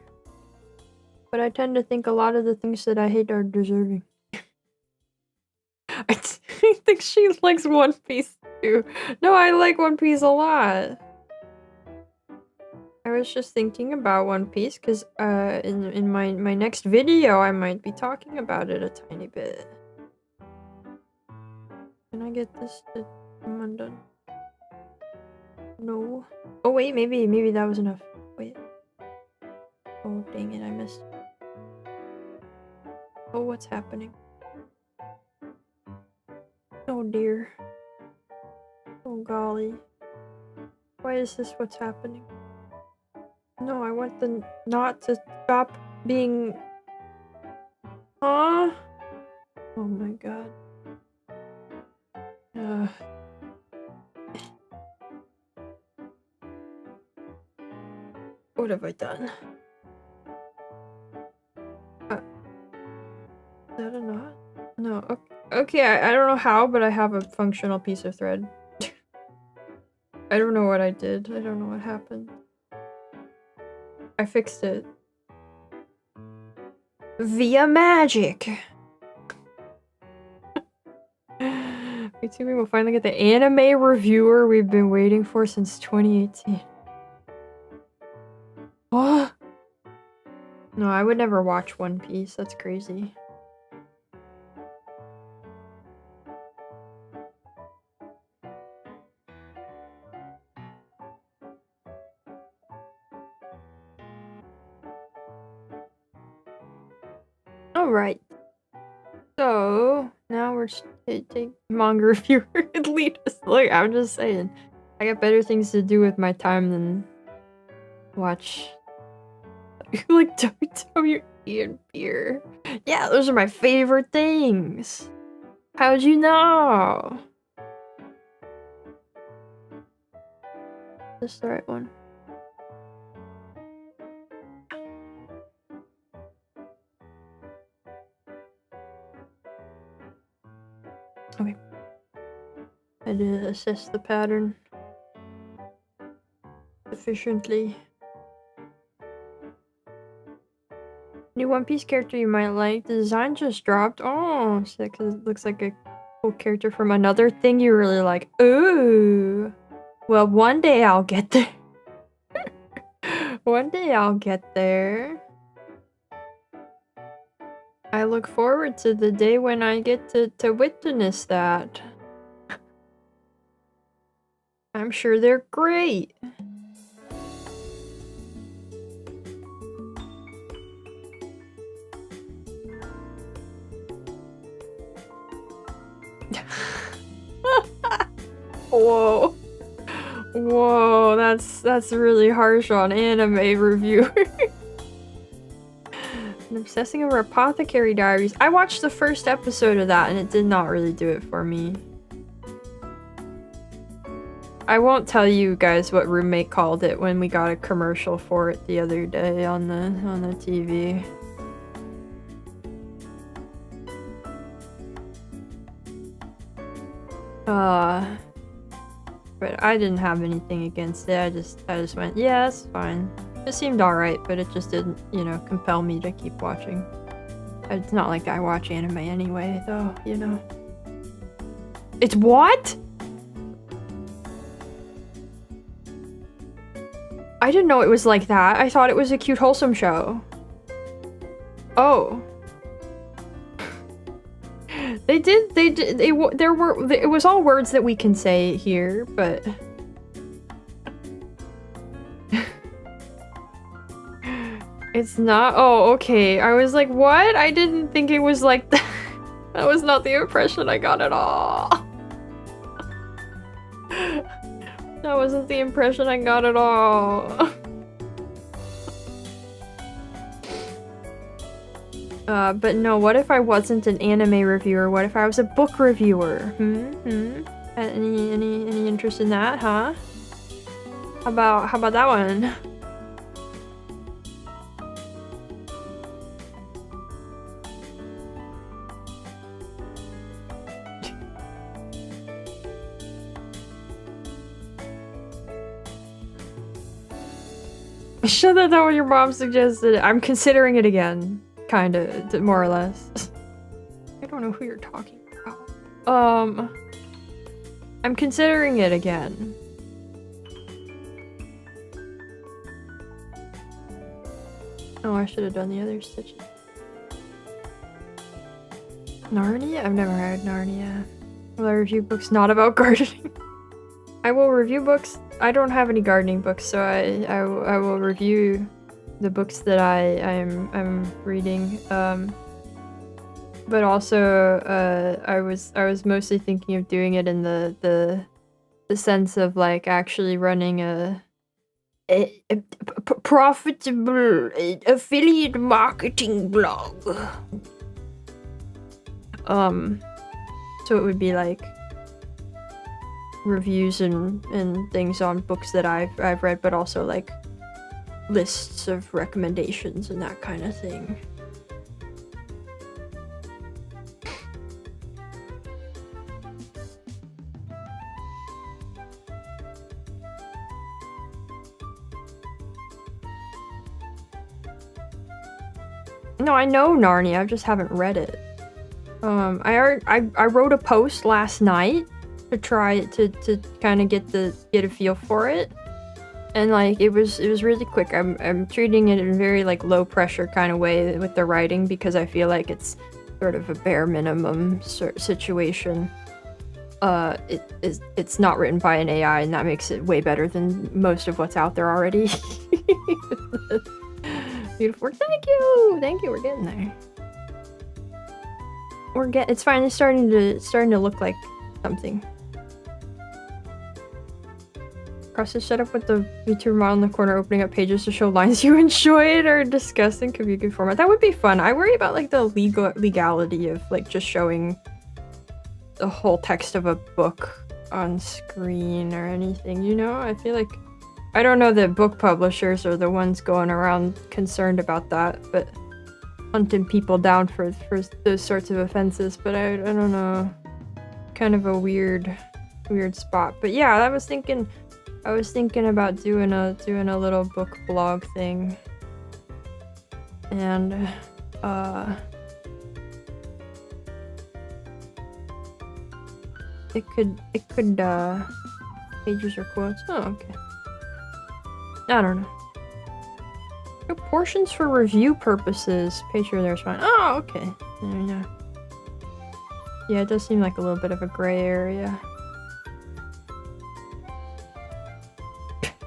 But I tend to think a lot of the things that I hate are deserving. I think she likes One Piece too. No, I like One Piece a lot. I was just thinking about One Piece because in my next video I might be talking about it a tiny bit. Can I get this to come undone? No. Oh wait, maybe that was enough. Wait. Oh dang it, I missed. Oh, what's happening? Oh dear. Oh golly. Why is this what's happening? No, I want the knot to stop being... Huh? Oh my god. What have I done? Is that a knot? No, okay, I don't know how, but I have a functional piece of thread. I don't know what I did. I don't know what happened. I fixed it. Via magic! We too, we will finally get the anime reviewer we've been waiting for since 2018. What? No, I would never watch One Piece. That's crazy. Alright. So, now we're just take manga reviewer and lead us. Look, I'm just saying. I got better things to do with my time than watch like WWE and beer. Yeah, those are my favorite things. How'd you know? This is the right one. Okay. I did assess the pattern efficiently. New One Piece character you might like. The design just dropped. Oh, sick. Because it looks like a cool character from another thing you really like. Ooh. Well, one day I'll get there. One day I'll get there. I look forward to the day when I get to witness that. I'm sure they're great. Whoa. Whoa, that's really harsh on anime reviewer. I'm obsessing over Apothecary Diaries. I watched the first episode of that and it did not really do it for me. I won't tell you guys what roommate called it when we got a commercial for it the other day on the TV. But I didn't have anything against it. I just went, yeah, it's fine. It seemed alright, but it just didn't, you know, compel me to keep watching. It's not like I watch anime anyway, though, you know. It's what? I didn't know it was like that. I thought it was a cute, wholesome show. Oh. It was all words that we can say here, but... It's not- oh, okay. I was like, what? I didn't think it was like that. That was not the impression I got at all. That wasn't the impression I got at all. But no, what if I wasn't an anime reviewer? What if I was a book reviewer? Any interest in that, huh? How about that one? Shut that down when your mom suggested it. I'm considering it again. Kinda, more or less. I don't know who you're talking about. I'm considering it again. Oh, I should have done the other stitches. Narnia? I've never heard Narnia. Will I review books not about gardening? I will review books. I don't have any gardening books, so I will review the books that I'm reading. But also I was mostly thinking of doing it in the sense of like actually running a profitable affiliate marketing blog. So it would be like reviews and things on books that I've read, but also like lists of recommendations and that kind of thing. No, I know Narnia, I just haven't read it. I wrote a post last night to try to kind of get a feel for it, and like it was really quick. I'm treating it in a very like low pressure kind of way with the writing because I feel like it's sort of a bare minimum situation. It's not written by an AI, and that makes it way better than most of what's out there already. Beautiful. Thank you. We're getting there. it's finally starting to look like something. Process set up with the VTuber model in the corner, opening up pages to show lines you enjoyed or discussing could be a good format. That would be fun. I worry about like the legality of like just showing the whole text of a book on screen or anything, you know? I feel like I don't know that book publishers are the ones going around concerned about that, but hunting people down for those sorts of offenses, but I don't know. Kind of a weird spot. But yeah, I was thinking about doing a little book blog thing. And it could pages or quotes. Oh, okay. I don't know. No portions for review purposes. Page here there's fine. Oh, okay. Yeah. Yeah, it does seem like a little bit of a gray area.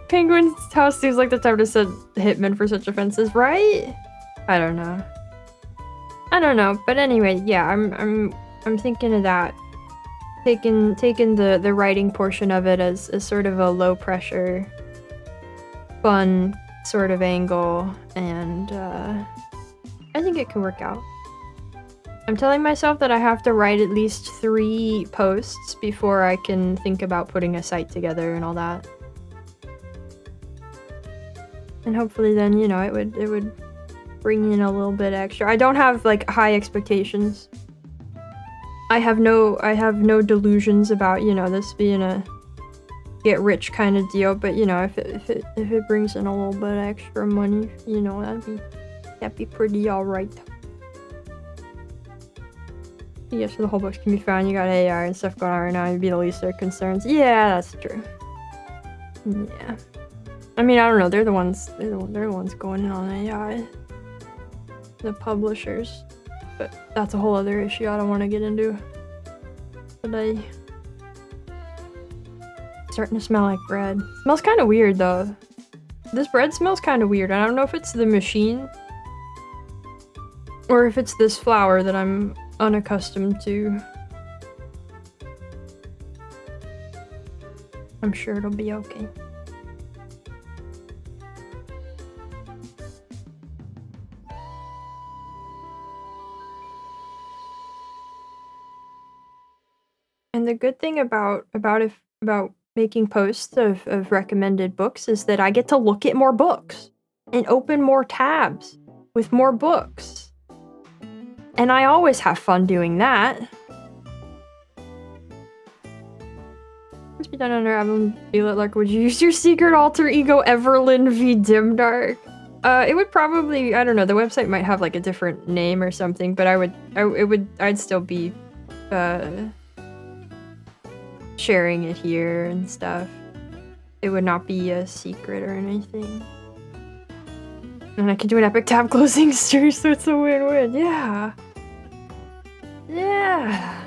Penguin's house seems like the type to send hitmen for such offenses, right? I don't know. But anyway, yeah, I'm thinking of that. Taking the writing portion of it as sort of a low pressure, fun sort of angle, and I think it can work out. I'm telling myself that I have to write at least 3 posts before I can think about putting a site together and all that. And hopefully then, you know, it would bring in a little bit extra. I don't have like high expectations. I have no delusions about, you know, this being a get rich kind of deal, but you know, if it brings in a little bit extra money, you know, that'd be pretty alright. Yes, so the whole books can be found. You got AI and stuff going on right now. You'd be the least of their concerns. Yeah, that's true. Yeah. I mean, I don't know. They're the ones going in on AI. The publishers. But that's a whole other issue I don't want to get into today. It's starting to smell like bread. Smells kind of weird though. This bread smells kind of weird. I don't know if it's the machine or if it's this flour that I'm unaccustomed to. I'm sure it'll be okay. And the good thing about making posts of recommended books is that I get to look at more books and open more tabs with more books. And I always have fun doing that. Must be done under Evelyn Like, would you use your secret alter ego Everlyn v Dimdark? It would probably, I don't know, the website might have like a different name or something, but I'd still be sharing it here and stuff. It would not be a secret or anything. And I can do an epic tab closing stream, so it's a win-win. Yeah. Yeah.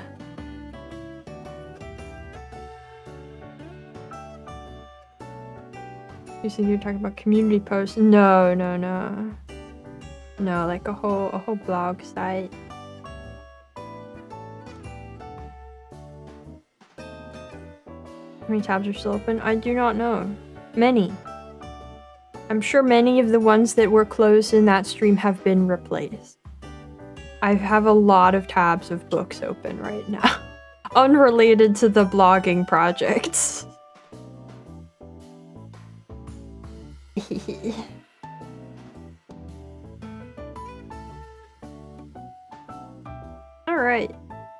You think you're talking about community posts? No. No, like a whole blog site. How many tabs are still open? I do not know. Many. I'm sure many of the ones that were closed in that stream have been replaced. I have a lot of tabs of books open right now. Unrelated to the blogging projects. Alright.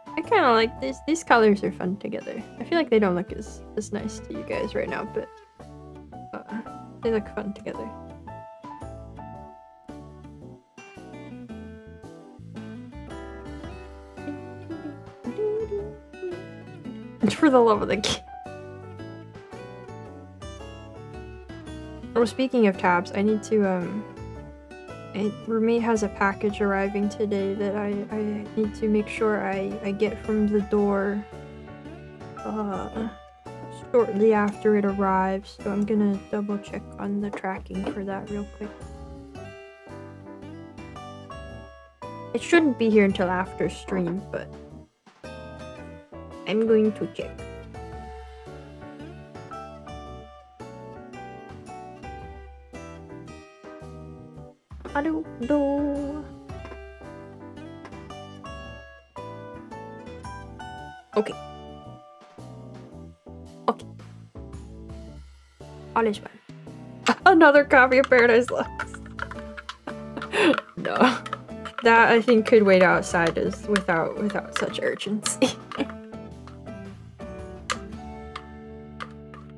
I kind of like this. These colors are fun together. I feel like they don't look as nice to you guys right now, but they look fun together. For the love of the game. Oh, speaking of tabs, I need to roommate has a package arriving today that I need to make sure I get from the door shortly after it arrives, so I'm gonna double check on the tracking for that real quick. It shouldn't be here until after stream, but I'm going to check. I don't know. Okay. Okay. All is well. Another copy of Paradise Lost. No. That I think could wait outside as without such urgency.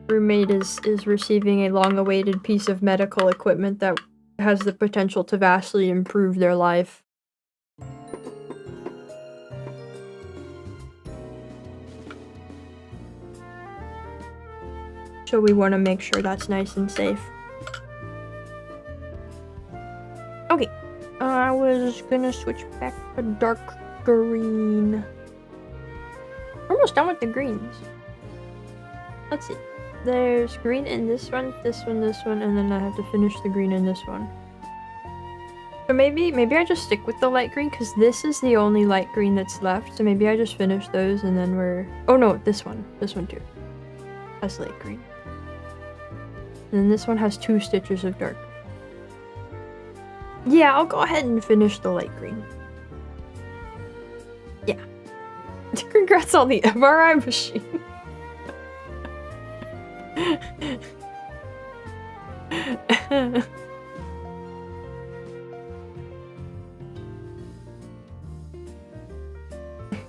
Roommate is receiving a long-awaited piece of medical equipment that has the potential to vastly improve their life. So we want to make sure that's nice and safe. Okay. I was gonna switch back to dark green. Almost done with the greens. Let's see. There's green in this one, this one, this one, and then I have to finish the green in this one. So maybe I just stick with the light green, because this is the only light green that's left. So maybe I just finish those and then we're... Oh no, this one too. Has light green. And then this one has 2 stitches of dark. Yeah, I'll go ahead and finish the light green. Yeah. Congrats on the MRI machine.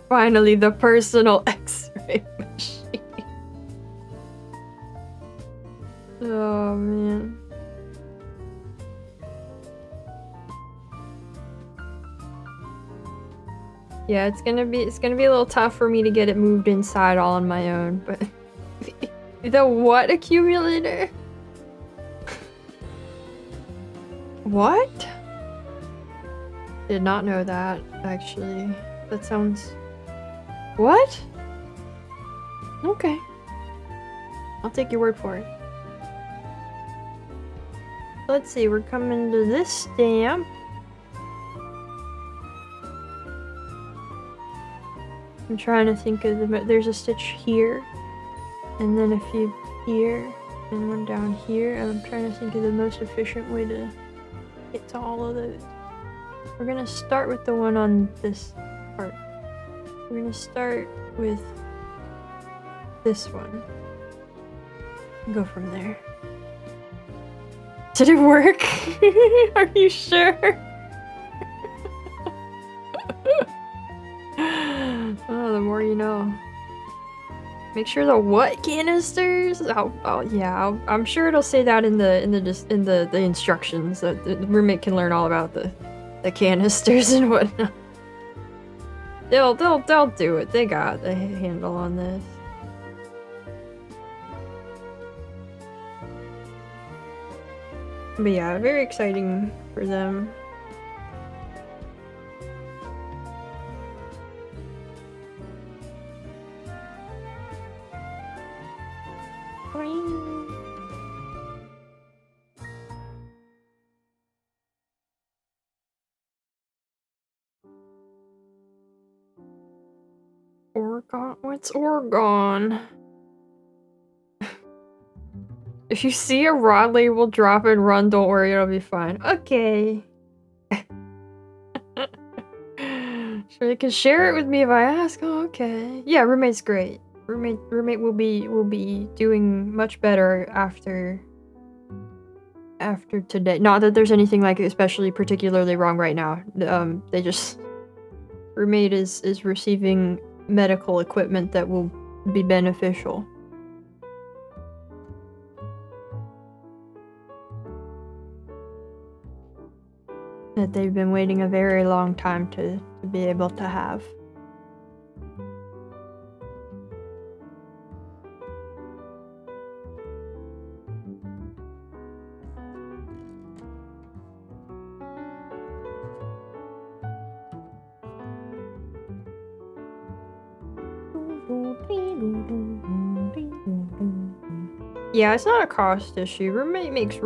Finally, the personal X-ray machine. Oh man. Yeah, it's gonna be a little tough for me to get it moved inside all on my own, but the what accumulator? What? Did not know that, actually. That sounds... What? Okay. I'll take your word for it. Let's see, we're coming to this stamp. I'm trying to think of the... There's a stitch here. And then a few here. And one down here. And I'm trying to think of the most efficient way to get to all of those. We're gonna start with the one on this part. We're gonna start with this one. And go from there. Did it work? Are you sure? Oh, the more you know. Make sure the what canisters? Yeah, I'm sure it'll say that in the instructions, so the roommate can learn all about the canisters and whatnot. They'll do it. They got the handle on this. But yeah, very exciting for them. Oregon? What's Oregon? If you see a rod label, drop and run. Don't worry, it'll be fine. Okay. Sure, they can share it with me if I ask. Oh, okay. Yeah, roommate's great. Roommate will be doing much better after today. Not that there's anything like especially particularly wrong right now. They just... Roommate is receiving medical equipment that will be beneficial. That they've been waiting a very long time to be able to have. Yeah, it's not a cost issue. Roommate makes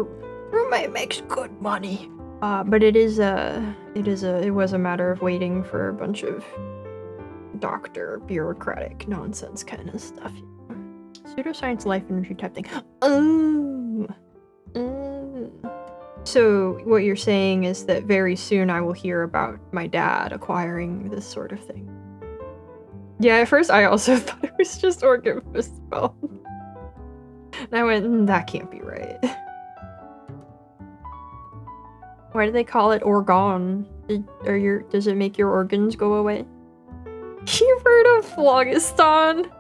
good money. But it was a matter of waiting for a bunch of doctor bureaucratic nonsense kind of stuff. Pseudoscience, life energy type thing. So what you're saying is that very soon I will hear about my dad acquiring this sort of thing. Yeah, at first I also thought it was just organ misspelled. And I went, that can't be right. Why do they call it organ? Does it make your organs go away? You've heard of phlogiston?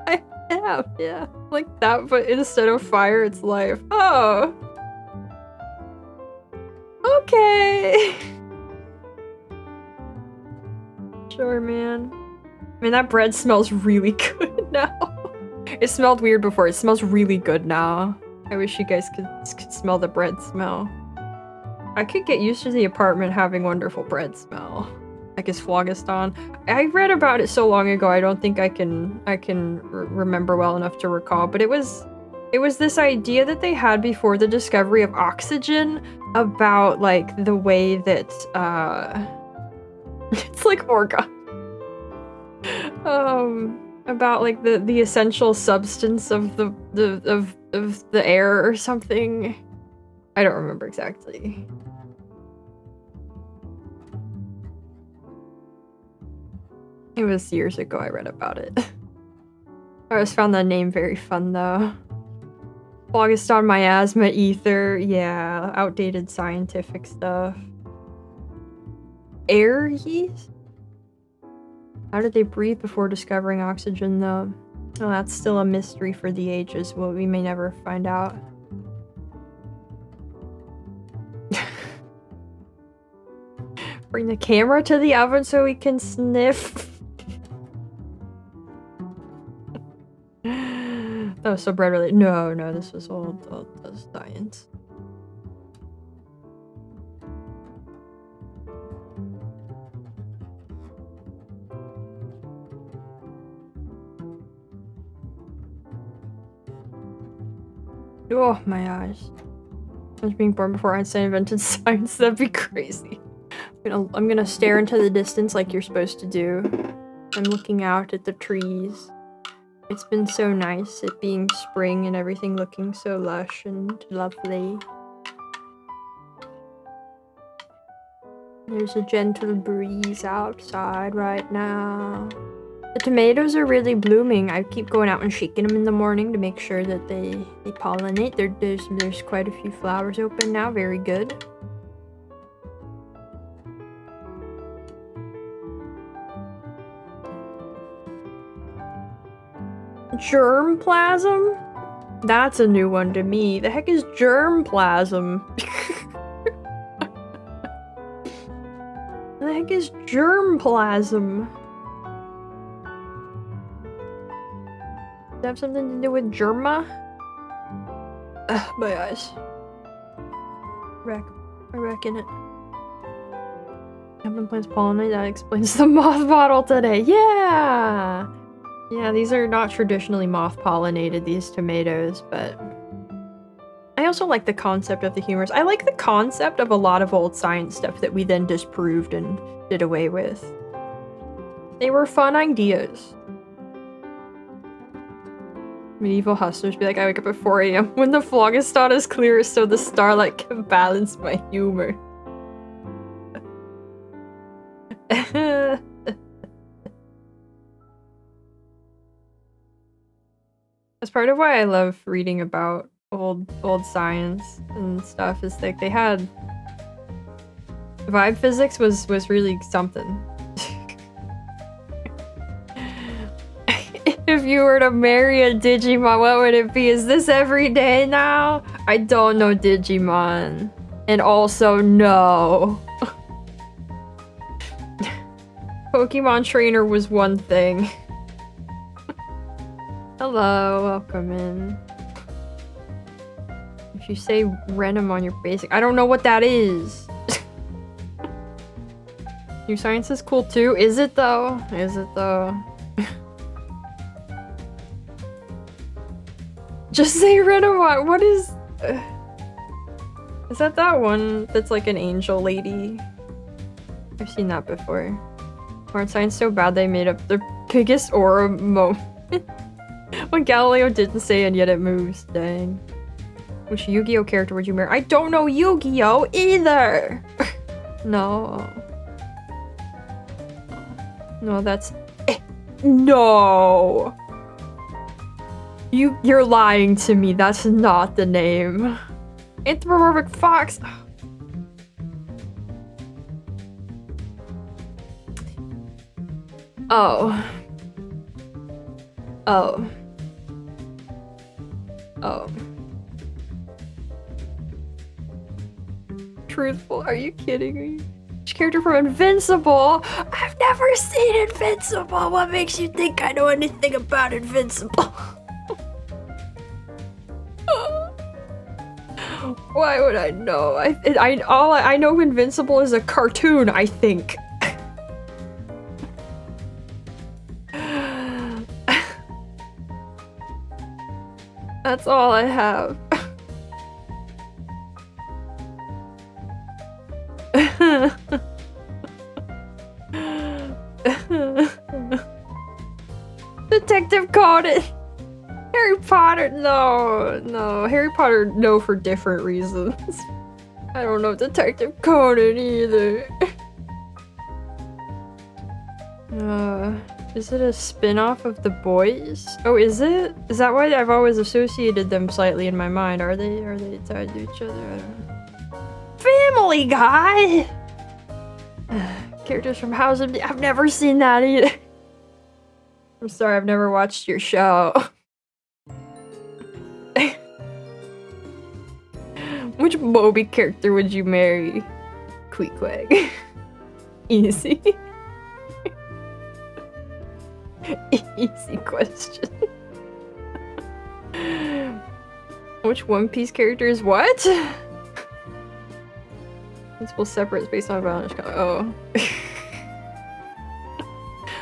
I have, yeah. Like that, but instead of fire, it's life. Oh! Okay! Sure, man. I mean, that bread smells really good now. It smelled weird before. It smells really good now. I wish you guys could smell the bread smell. I could get used to the apartment having wonderful bread smell. Like it's phlogiston. I read about it so long ago, I don't think I can remember well enough to recall, but it was this idea that they had before the discovery of oxygen about like the way that it's like orga. About like the essential substance of the air or something. I don't remember exactly. It was years ago I read about it. I always found that name very fun though. Phlogiston, miasma, ether, yeah, outdated scientific stuff. Air yeast? How did they breathe before discovering oxygen though? Well, that's still a mystery for the ages. Well, we may never find out. Bring the camera to the oven so we can sniff. Oh, so bread related. No, this was old science. Oh, my eyes. I was being born before Einstein invented science. That'd be crazy. I'm gonna stare into the distance like you're supposed to do. I'm looking out at the trees. It's been so nice, it being spring and everything looking so lush and lovely. There's a gentle breeze outside right now. The tomatoes are really blooming. I keep going out and shaking them in the morning to make sure that they pollinate. There's quite a few flowers open now. Very good. Germplasm? That's a new one to me. The heck is germplasm? The heck is germplasm? Does that have something to do with germa? Ugh, my eyes. I reckon it. Having plants pollinate, that explains the moth bottle today. Yeah! Yeah, these are not traditionally moth-pollinated, these tomatoes, but... I also like the concept of the humors. I like the concept of a lot of old science stuff that we then disproved and did away with. They were fun ideas. Medieval hustlers be like, I wake up at 4 AM when the phlogiston is clear so the starlight can balance my humor. That's part of why I love reading about old science and stuff, is like they had vibe physics was really something. If you were to marry a Digimon, what would it be? Is this every day now? I don't know Digimon. And also no. Pokemon trainer was one thing. Hello, welcome in. If you say random on your basic, I don't know what that is. New science is cool too. Is it though? Is it though? Just say random on. What is? Is that one that's like an angel lady? I've seen that before. Art science so bad they made up the biggest aura moment. When Galileo didn't say and yet it moves. Dang. Which Yu-Gi-Oh character would you marry? I don't know Yu-Gi-Oh either! No. No, that's... No! You're lying to me. That's not the name. Anthropomorphic fox. Oh. Oh. Oh. Truthful? Are you kidding me? Which character from Invincible? I've never seen Invincible. What makes you think I know anything about Invincible? Why would I know? I know Invincible is a cartoon, I think. That's all I have. Detective Conan! Harry Potter, no. Harry Potter, no, for different reasons. I don't know Detective Conan either. Is it a spin-off of The Boys? Oh, is it? Is that why I've always associated them slightly in my mind? Are they tied to each other? I don't know. Family Guy! Characters from House of D. I've never seen that either. I'm sorry, I've never watched your show. Which Moby character would you marry? Queequeg. Easy. Easy question. Which One Piece character is what? Principal separates based on balance. Oh.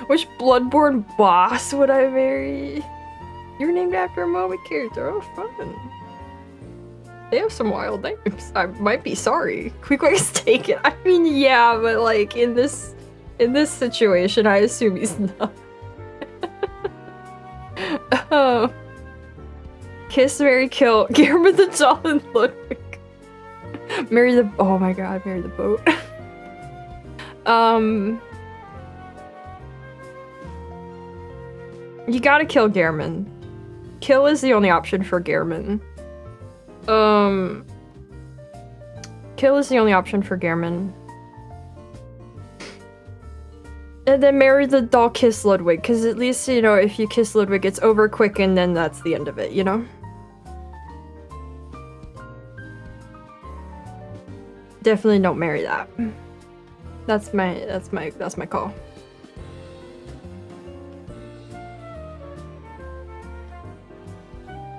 Which Bloodborne boss would I marry? You're named after a Moby character. Oh, fun. They have some wild names. I might be sorry. Queequeg's taken. I mean, yeah, but like in this situation, I assume he's not. Oh. Kiss, marry, kill. Guillermo the Doll and Ludwig. Marry the. Oh my god, marry the boat. You gotta kill Gehrman. Kill is the only option for Gehrman. Kill is the only option for Gehrman. And then marry the doll, kiss Ludwig, because at least, you know, if you kiss Ludwig, it's over quick and then that's the end of it, you know? Definitely don't marry that. That's my call.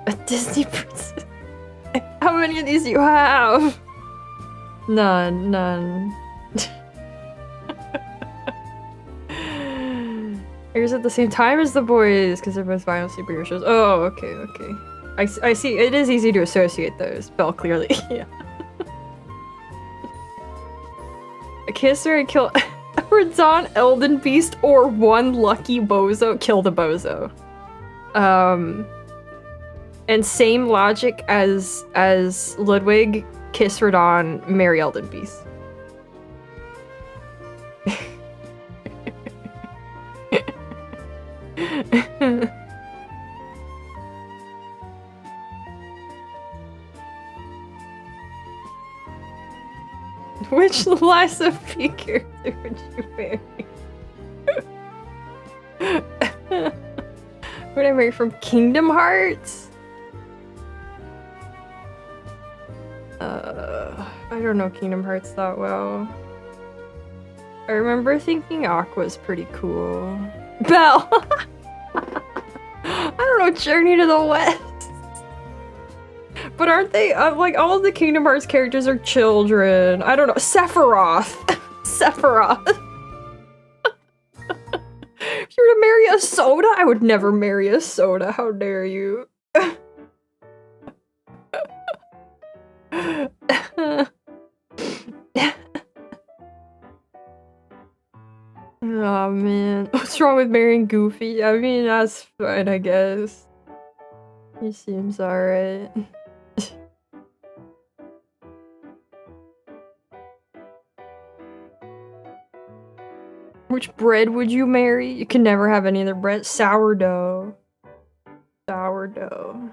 A Disney princess? How many of these do you have? None. Airs at the same time as The Boys, because they're both violent superhero shows. Oh, okay. I see. It is easy to associate those. Belle, clearly. Yeah. A kiss or a kill. Radon, Elden Beast, or one lucky bozo. Kill the bozo. And same logic as Ludwig, kiss Radon, marry Elden Beast. Which Liza P character would you marry? Would I marry from Kingdom Hearts? I don't know Kingdom Hearts that well. I remember thinking Aqua's pretty cool. Belle! I don't know, Journey to the West. But aren't they, like, all of the Kingdom Hearts characters are children. I don't know, Sephiroth. Sephiroth. If you were to marry a soda, I would never marry a soda. How dare you? Oh man, what's wrong with marrying Goofy? I mean, that's fine, I guess. He seems alright. Which bread would you marry? You can never have any other bread. Sourdough. Sourdough.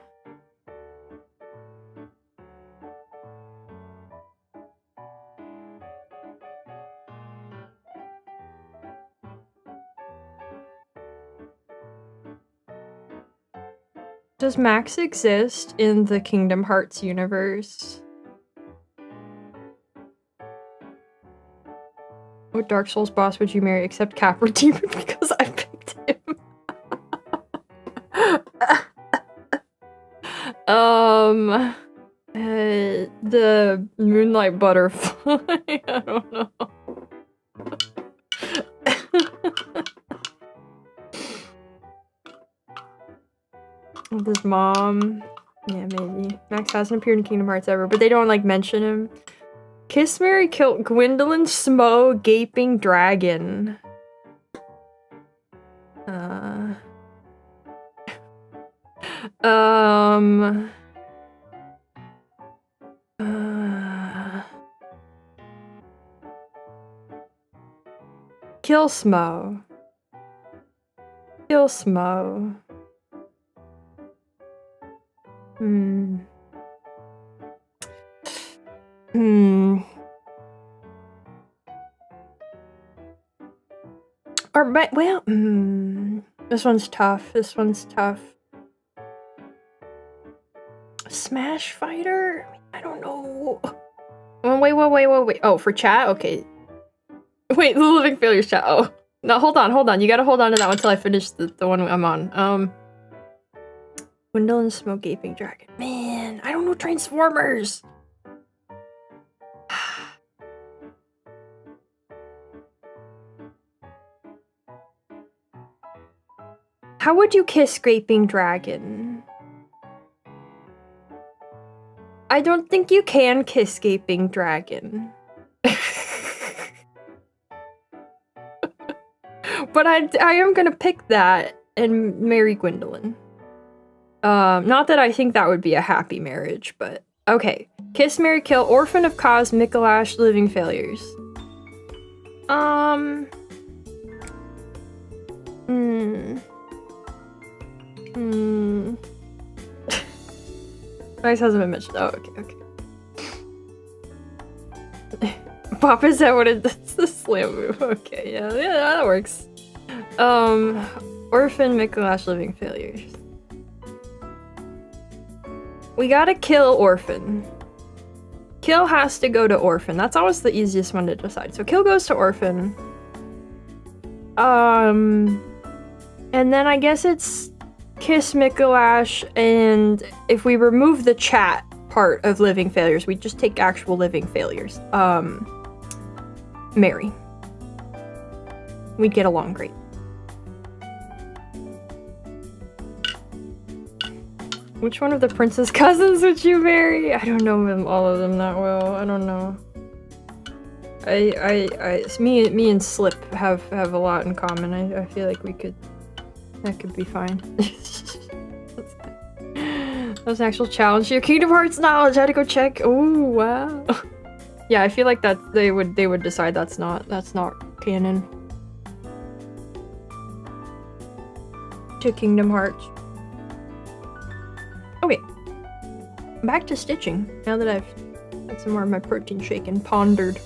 Does Max exist in the Kingdom Hearts universe? What Dark Souls boss would you marry except Capra Demon because I picked him? The Moonlight Butterfly. I don't know. With his mom. Yeah, maybe. Max hasn't appeared in Kingdom Hearts ever, but they don't, like, mention him. Kiss, Marry, Kill, Gwendolyn, Smo, Gaping Dragon. Kill Smo. Kill Smo. Or, but, well, this one's tough. This one's tough. Smash Fighter? I don't know. Oh, wait. Oh, for chat? Okay. Wait, the Living Failures chat. Oh. No, hold on. You gotta hold on to that one until I finish the one I'm on. Gwendolyn, Smoke, Gaping Dragon. Man, I don't know Transformers. How would you kiss Gaping Dragon? I don't think you can kiss Gaping Dragon. But I am gonna pick that and marry Gwendolyn. Not that I think that would be a happy marriage, but okay. Kiss, Marry, Kill, Orphan of Cause, Mikolash, Living Failures. Nice hasn't been mentioned. Oh, okay. Papa said what is the slam move? Okay, yeah, that works. Orphan, Mikolash, Living Failures. We gotta kill Orphan. Kill has to go to Orphan. That's always the easiest one to decide. So Kill goes to Orphan. And then I guess it's Kiss, Mikolash, and if we remove the chat part of Living Failures, we just take actual Living Failures. Marry. We'd get along great. Which one of the prince's cousins would you marry? I don't know them, all of them that well. I don't know. Me and Slip have a lot in common. I feel like that could be fine. That was an actual challenge. Your Kingdom Hearts knowledge. I had to go check. Oh wow. Yeah, I feel like that they would decide that's not canon to Kingdom Hearts. Okay, back to stitching. Now that I've had some more of my protein shake and pondered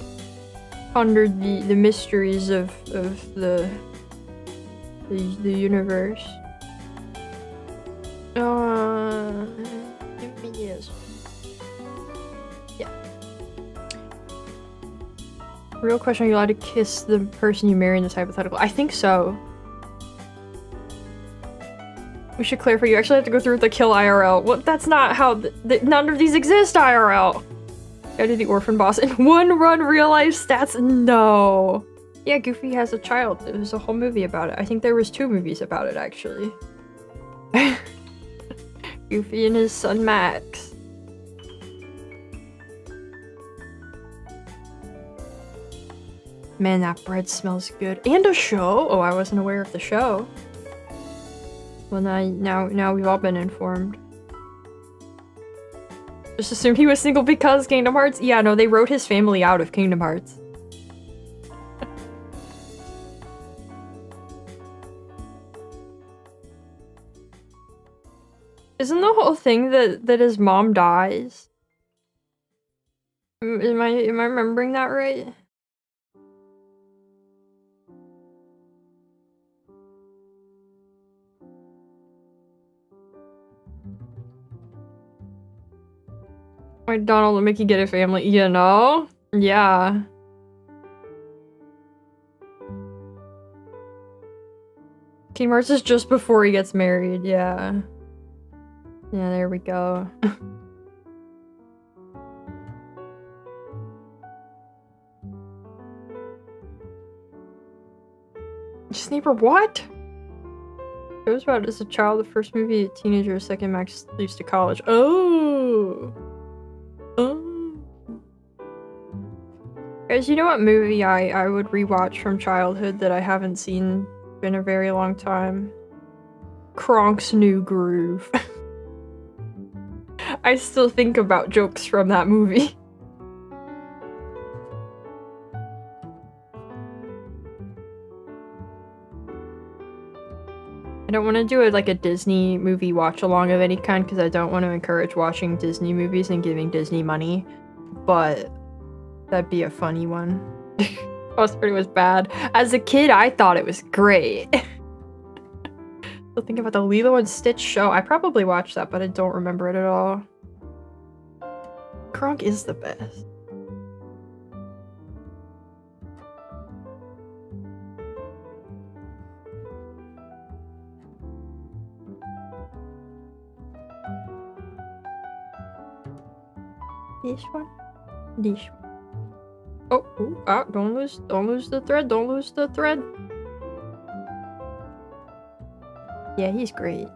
the mysteries of the universe. Yes. Yeah. Real question: are you allowed to kiss the person you marry in this hypothetical? I think so. We should clarify, you actually have to go through with the kill IRL. Well, that's not how none of these exist IRL. Go to the orphan boss in one run real life stats. No. Yeah, Goofy has a child. There's a whole movie about it. I think there was 2 movies about it actually. Goofy and his son Max. Man, that bread smells good. And a show? Oh, I wasn't aware of the show. Well, now we've all been informed. Just assumed he was single because Kingdom Hearts? Yeah, no, they wrote his family out of Kingdom Hearts. Isn't the whole thing that his mom dies? Am I remembering that right? Why Donald and Mickey get a family, you know? Yeah. Kingdom Hearts is just before he gets married, yeah. Yeah, there we go. Sniper, what? Goes about as a child, the first movie, a teenager, second Max leaves to college. Oh! Oh. Guys, you know what movie I would rewatch from childhood that I haven't seen in a very long time? Kronk's New Groove. I still think about jokes from that movie. I don't want to do like a Disney movie watch along of any kind because I don't want to encourage watching Disney movies and giving Disney money, but that'd be a funny one. Most of it was bad. As a kid, I thought it was great. So think about the Lilo and Stitch show. I probably watched that, but I don't remember it at all. Kronk is the best. This one? This one. Oh, ooh, ah, don't lose the thread, don't lose the thread. Yeah, he's great.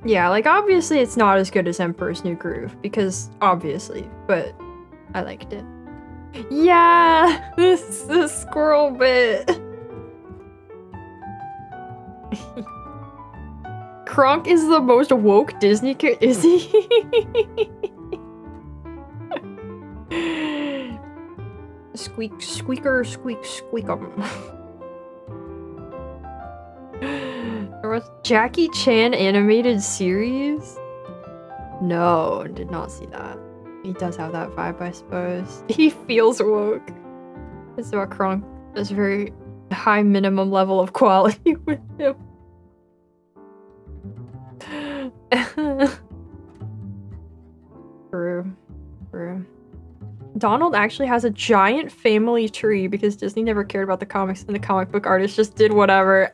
Yeah, like obviously it's not as good as Emperor's New Groove, because obviously, but I liked it. Yeah, this squirrel bit. Kronk is the most woke Disney character, is he? Squeak, squeaker, squeak, squeakum. There was Jackie Chan animated series? No, did not see that. He does have that vibe, I suppose. He feels woke. It's about Kronk. There's a very high minimum level of quality with him. True. True. Donald actually has a giant family tree because Disney never cared about the comics and the comic book artist just did whatever.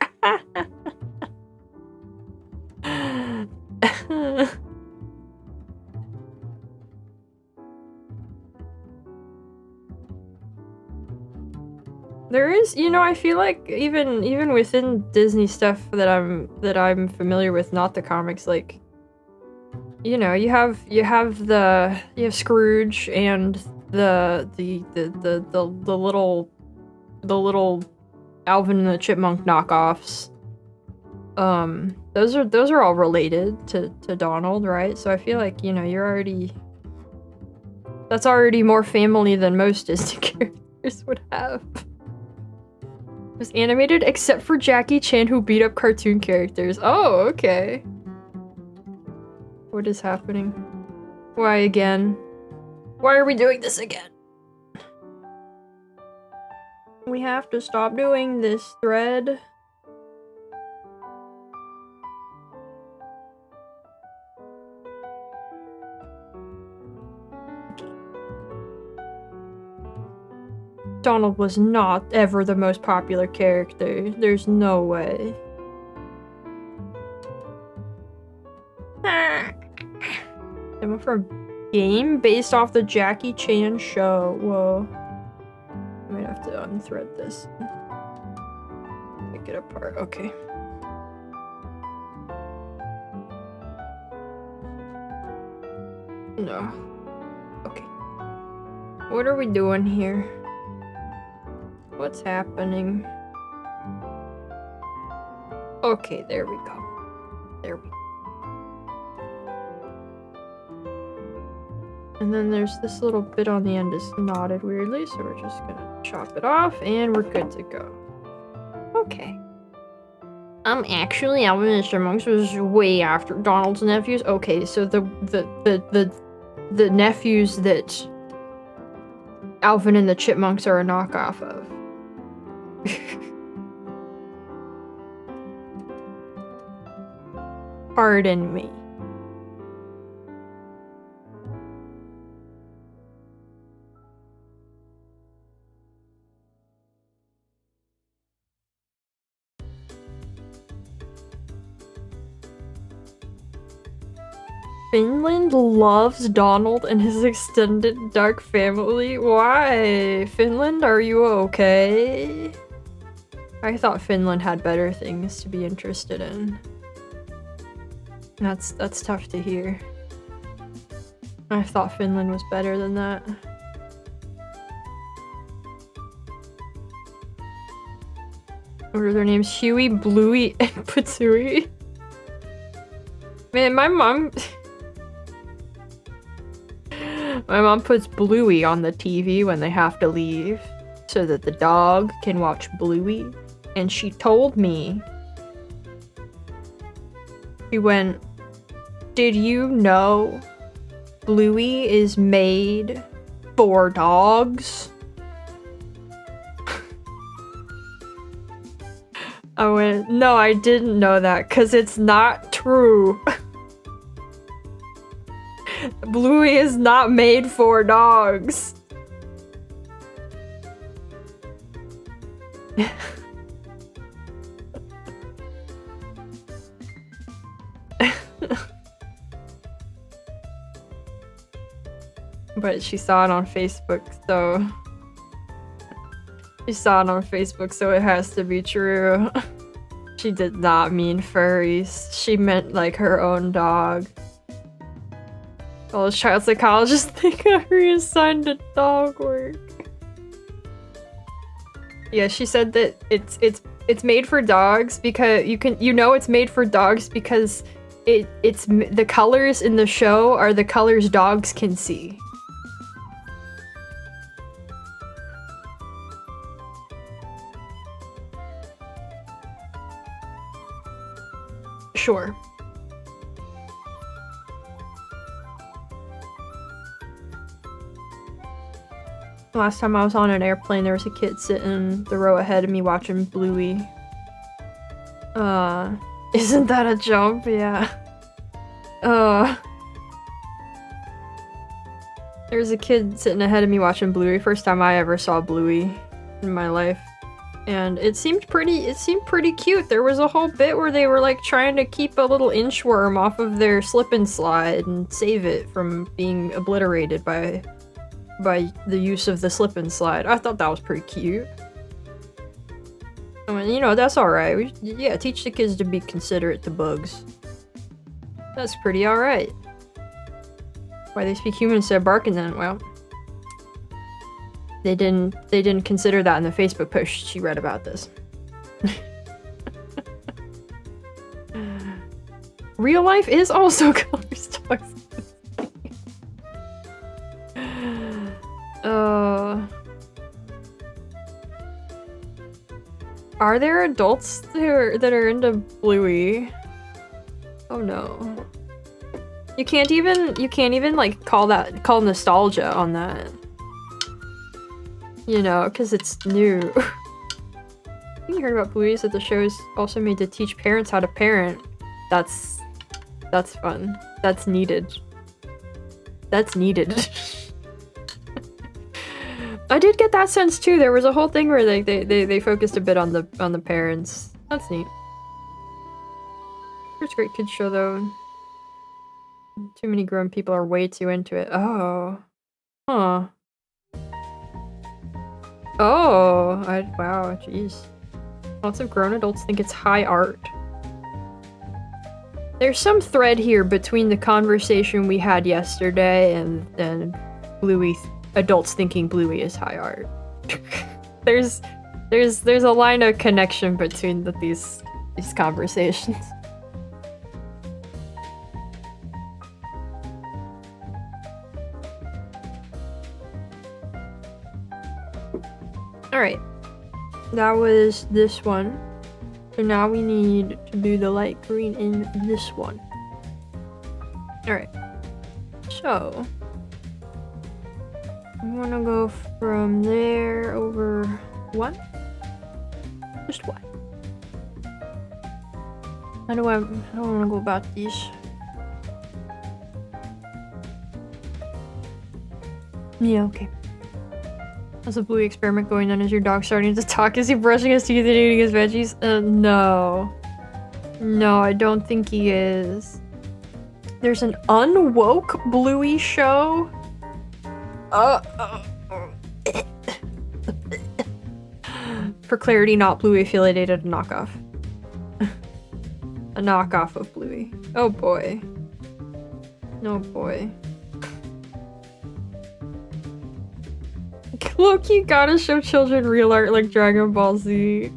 There is, you know, I feel like even within Disney stuff that I'm familiar with, not the comics, like, you know, you have Scrooge and the little Alvin and the Chipmunk knockoffs. Those are all related to Donald, right? So I feel like, you know, that's already more family than most Disney characters would have. It was animated except for Jackie Chan, who beat up cartoon characters. Oh, okay. What is happening? Why again? Why are we doing this again? We have to stop doing this thread. Donald was not ever the most popular character. There's no way. Demo for a game based off the Jackie Chan show. Whoa. I might have to unthread this. Pick it apart. Okay. No. Okay. What are we doing here? What's happening? Okay, there we go. There we go. And then there's this little bit on the end is knotted weirdly, so we're just gonna chop it off and we're good to go. Okay. Actually, Alvin and the Chipmunks was way after Donald's nephews. Okay, so the nephews that Alvin and the Chipmunks are a knockoff of. Pardon me. Finland loves Donald and his extended duck family. Why? Finland, are you okay? I thought Finland had better things to be interested in. That's tough to hear. I thought Finland was better than that. What are their names? Huey, Bluey, and Patsui? Man, my mom... My mom puts Bluey on the TV when they have to leave so that the dog can watch Bluey. And she told me, she went, "Did you know Bluey is made for dogs?" I went, "No, I didn't know that because it's not true." Bluey is not made for dogs. But she saw it on Facebook, so... She saw it on Facebook, so it has to be true. She did not mean furries. She meant, like, her own dog. All those child psychologists think I reassigned to dog work. Yeah, she said that it's made for dogs because it's made for dogs because it's the colors in the show are the colors dogs can see. Sure. Last time I was on an airplane, there was a kid sitting the row ahead of me watching Bluey. Isn't that a jump? Yeah. There's a kid sitting ahead of me watching Bluey. First time I ever saw Bluey in my life. And it seemed pretty cute. There was a whole bit where they were like trying to keep a little inchworm off of their slip and slide and save it from being obliterated by the use of the slip and slide. I thought that was pretty cute. I mean, you know, that's alright. Yeah, teach the kids to be considerate to bugs. That's pretty alright. Why they speak human instead of barking then? Well, they didn't consider that in the Facebook post she read about this. Real life is also colors dogs. Are there adults that are into Bluey? Oh no. You can't even like call nostalgia on that. You know, because it's new. You heard about Bluey is that the show is also made to teach parents how to parent. That's fun. That's needed. That's needed. I did get that sense too. There was a whole thing where they focused a bit on the parents. That's neat. It's a great kids show though. Too many grown people are way too into it. Oh. Huh. Oh. Wow, jeez. Lots of grown adults think it's high art. There's some thread here between the conversation we had yesterday and Bluey, adults thinking Bluey is high art. there's a line of connection between these conversations. Alright. That was this one. So now we need to do the light green in this one. Alright. So I want to go from there over one? Just one. How do I want to go about these? Yeah, okay. How's the Bluey experiment going on? Is your dog starting to talk? Is he brushing his teeth and eating his veggies? No. No, I don't think he is. There's an unwoke Bluey show? For clarity, not Bluey affiliated, a knockoff. A knockoff of Bluey. Oh boy. Oh boy. Look, you gotta show children real art like Dragon Ball Z.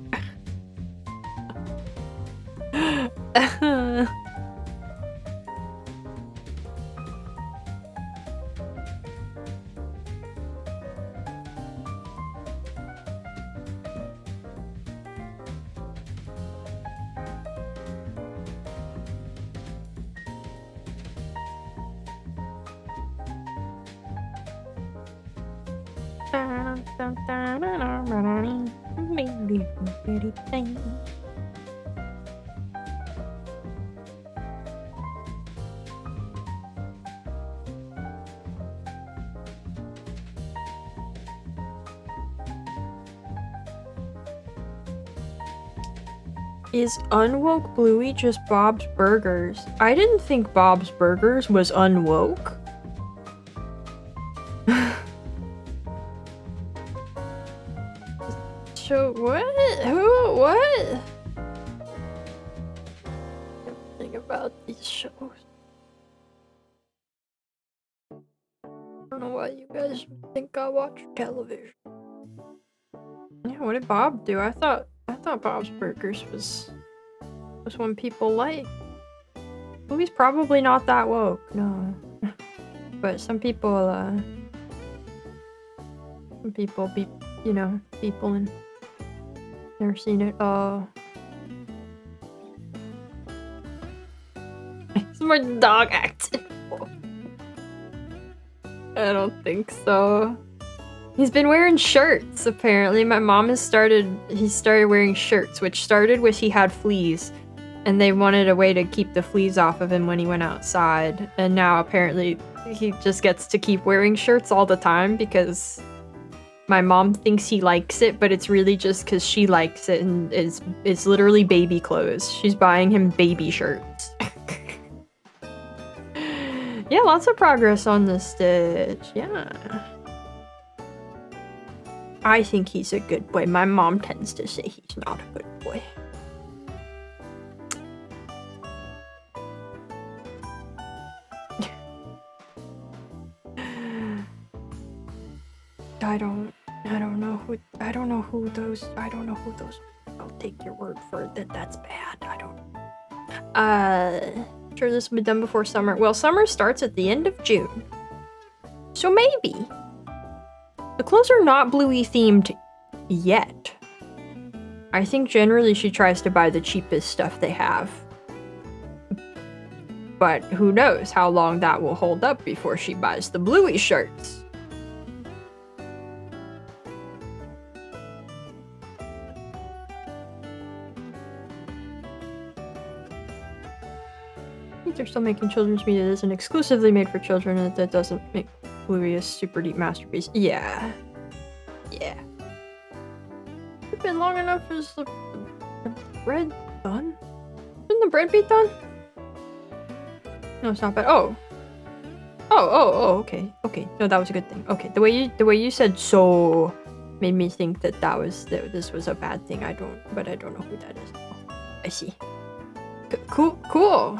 Is unwoke Bluey just Bob's Burgers? I didn't think Bob's Burgers was unwoke. So what? Who? What? Think about these shows. I don't know why you guys think I watch television. Yeah, what did Bob do? I thought Bob's Burgers was one people like. Bluey's probably not that woke, no. But some people be, you know, people and never seen it. Oh. It's more dog acting. I don't think so. He's been wearing shirts, apparently. My mom he started wearing shirts, which started with he had fleas, and they wanted a way to keep the fleas off of him when he went outside. And now apparently he just gets to keep wearing shirts all the time because my mom thinks he likes it, but it's really just because she likes it, and it's literally baby clothes. She's buying him baby shirts. Yeah, lots of progress on the Stitch. Yeah. I think he's a good boy. My mom tends to say he's not a good boy. I don't know who those I'll take your word for it that that's bad. I don't sure this will be done before summer. Well, summer starts at the end of June. So maybe. The clothes are not Bluey themed yet. I think generally she tries to buy the cheapest stuff they have. But who knows how long that will hold up before she buys the Bluey shirts. I think they're still making children's media that isn't exclusively made for children and that doesn't make Bluey a super deep masterpiece. Yeah. Yeah. It's been long enough. Is the bread done? Shouldn't the bread be done? No, it's not bad. Oh, okay. Okay. No, that was a good thing. Okay. The way you said so made me think that this was a bad thing. But I don't know who that is. Oh, I see. Cool.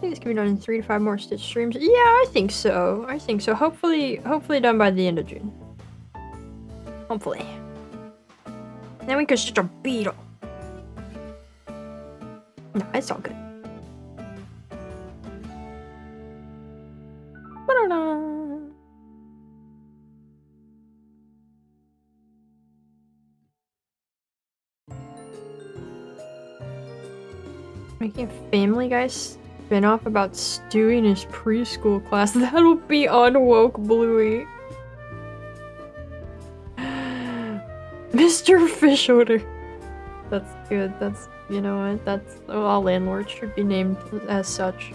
think this can be done in 3 to 5 more Stitch streams. Yeah, I think so. I think so. Hopefully done by the end of June. Hopefully. Then we could stitch a beetle. No, it's all good. Making a Family Guy spin-off about Stu in his preschool class. That'll be unwoke Bluey. Mr. Fish Odor. That's good. That's, you know what, that's, all landlords should be named as such.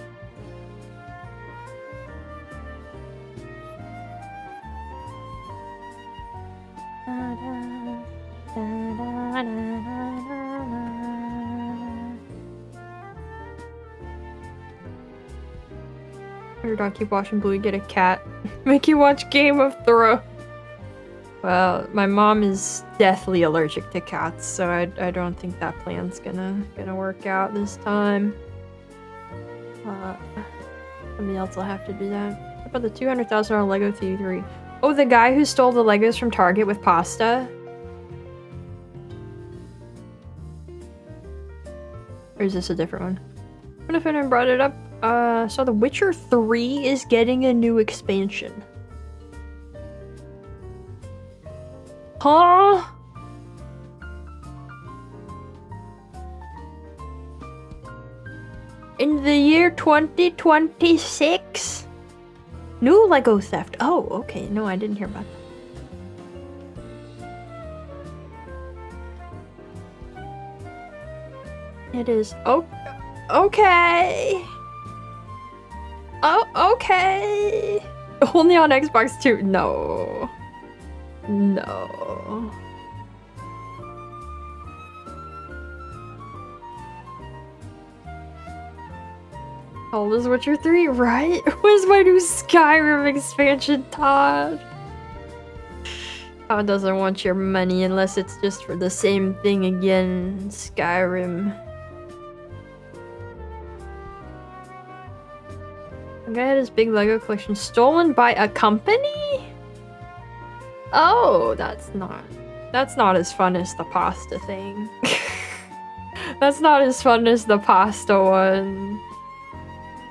Your dog keep watching Bluey get a cat. Make you watch Game of Thrones. Well, my mom is deathly allergic to cats, so I don't think that plan's gonna work out this time. Somebody else will have to do that. What about the $200,000 Lego Theory? Oh, the guy who stole the Legos from Target with pasta? Or is this a different one? What if I didn't brought it up? So The Witcher 3 is getting a new expansion. Huh? In the year 2026? New Lego theft. Oh, okay. No, I didn't hear about that. It is. Oh, okay. Oh, okay. Only on Xbox 2. No. No. How old is Witcher 3, right? Where's my new Skyrim expansion, Todd? Todd doesn't want your money unless it's just for the same thing again, Skyrim. The guy had his big Lego collection stolen by a company? Oh, that's not as fun as the pasta thing. That's not as fun as the pasta one.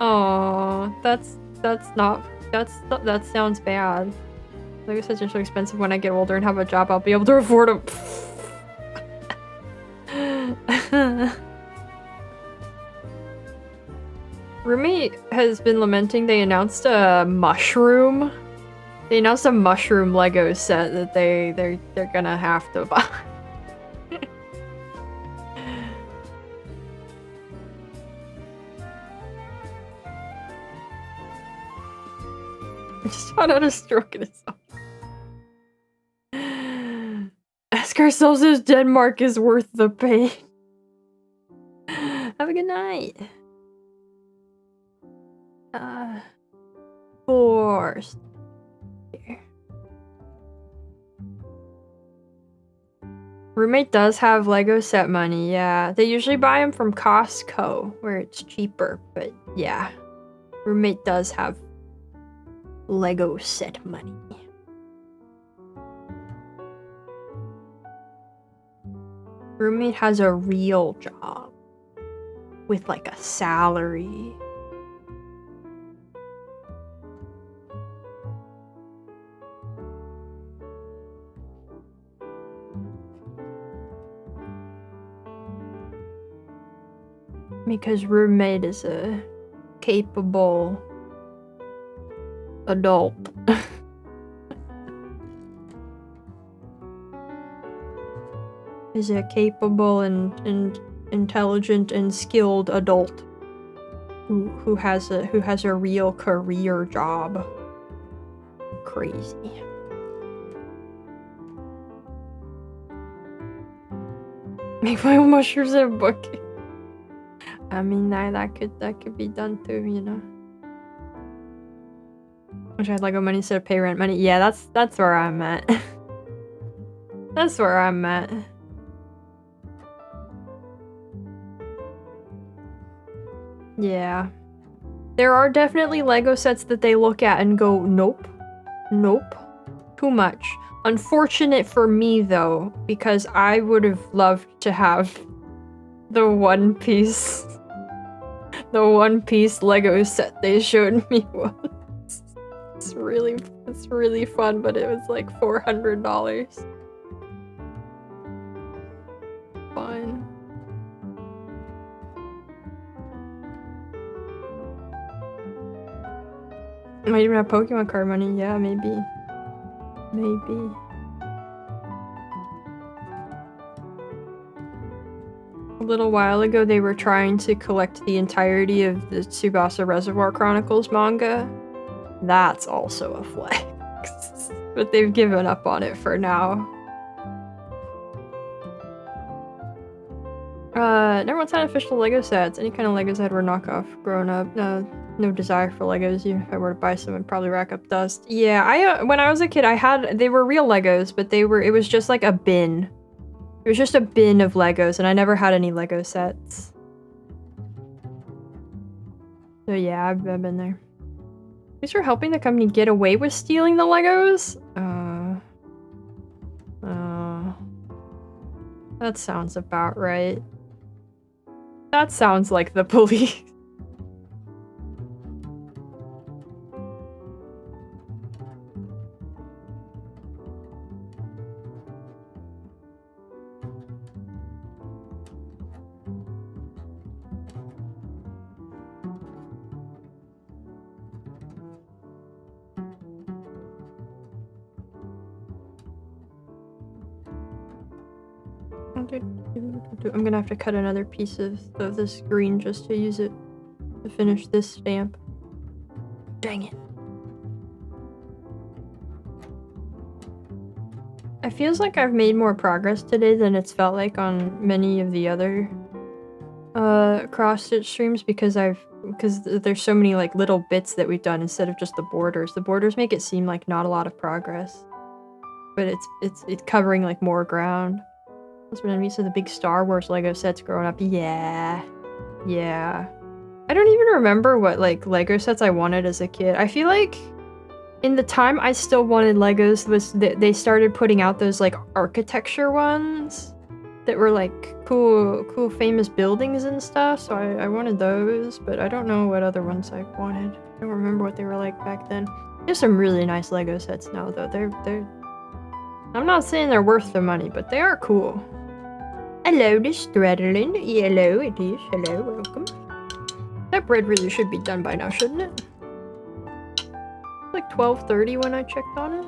Oh, that sounds bad. Lego sets are so expensive. When I get older and have a job, I'll be able to afford them. Roommate has been lamenting they announced a mushroom. They announced a mushroom Lego set that they're gonna have to buy. I just found out a stroke in itself. Ask ourselves if Denmark is worth the pain. Have a good night. Forced. Here. Roommate does have Lego set money, yeah. They usually buy them from Costco, where it's cheaper, but yeah. Roommate does have Lego set money. Roommate has a real job with like a salary. Because roommate is a capable adult. Is a capable and intelligent and skilled adult who has a real career job. Crazy. Make my own mushrooms in a bucket. I mean, that could be done too, you know. Wish I had Lego money instead of pay rent money. Yeah, that's where I'm at. That's where I'm at. Yeah. There are definitely Lego sets that they look at and go, nope, nope, too much. Unfortunate for me though, because I would have loved to have the One Piece Lego set they showed me once. It's really fun, but it was like $400. Fine. Might even have Pokemon card money. Yeah, maybe. Maybe. A little while ago, they were trying to collect the entirety of the Tsubasa Reservoir Chronicles manga. That's also a flex. But they've given up on it for now. Never once had official Lego sets. Any kind of Lego set were knockoff growing up. No desire for Legos. Even if I were to buy some, I'd probably rack up dust. Yeah, when I was a kid, they were real Legos, but it was just like a bin. It was just a bin of Legos, and I never had any Lego sets. So yeah, I've been there. These are helping the company get away with stealing the Legos? That sounds about right. That sounds like the police. I'm gonna have to cut another piece of this green just to use it to finish this stamp. Dang it. It feels like I've made more progress today than it's felt like on many of the other cross-stitch streams because there's so many like little bits that we've done instead of just the borders. The borders make it seem like not a lot of progress, but it's covering like more ground. Husband and me said the big Star Wars Lego sets growing up. Yeah. I don't even remember what like Lego sets I wanted as a kid. I feel like in the time I still wanted Legos was they started putting out those like architecture ones that were like cool famous buildings and stuff. So I wanted those, but I don't know what other ones I wanted. I don't remember what they were like back then. There's some really nice Lego sets now though. They're I'm not saying they're worth the money, but they are cool. Hello, this is Threadlin. Hello, it is. Hello, welcome. That bread really should be done by now, shouldn't it? It's like 12:30 when I checked on it.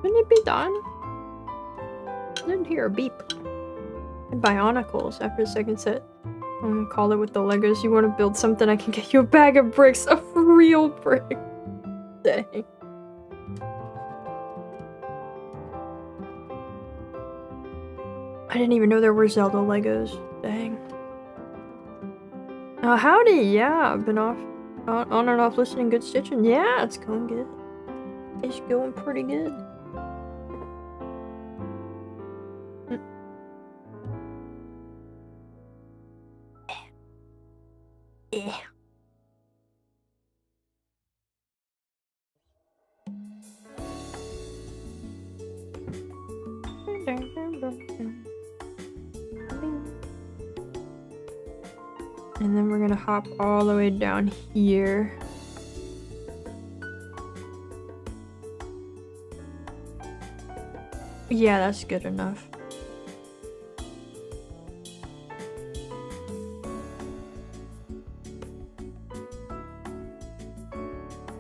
Shouldn't it be done? I didn't hear a beep. And Bionicles after the second set. I'm gonna call it with the Legos. You want to build something? I can get you a bag of bricks. A real brick. Dang. I didn't even know there were Zelda Legos. Dang. Howdy, yeah, I've been on and off listening, good stitching. Yeah, it's going good. It's going pretty good. Yeah. And then we're gonna hop all the way down here. Yeah, that's good enough.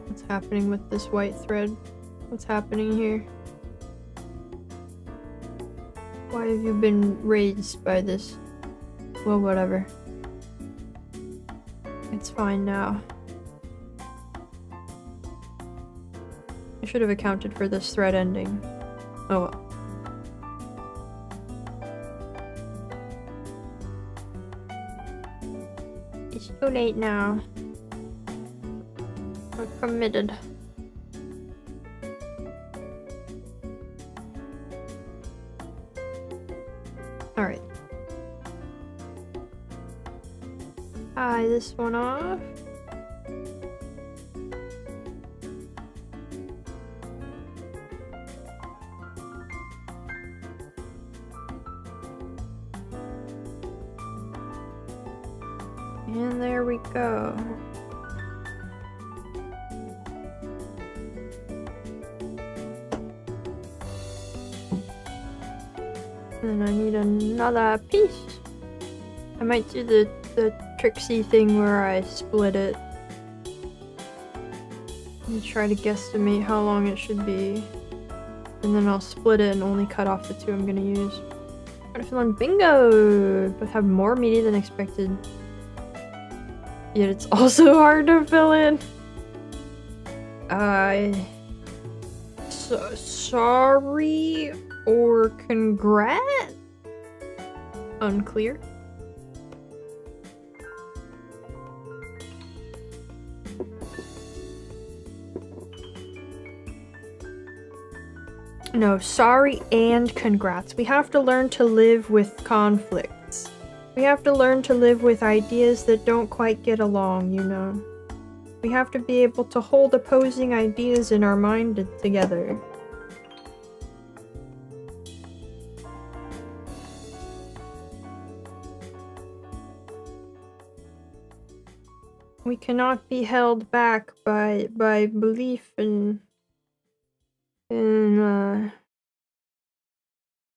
What's happening with this white thread? What's happening here? Why have you been raised by this? Well, whatever. It's fine now. I should have accounted for this thread ending. Oh well. It's too late now. We're committed. Alright. Hi, this one off. And there we go. And I need another piece. I might do the tricksy thing where I split it. And try to guesstimate how long it should be. And then I'll split it and only cut off the two I'm gonna use. Gotta fill in bingo! Both have more media than expected. Yet it's also hard to fill in. Sorry or congrats? Unclear. No, sorry and congrats. We have to learn to live with conflicts. We have to learn to live with ideas that don't quite get along, you know. We have to be able to hold opposing ideas in our mind together. We cannot be held back by belief in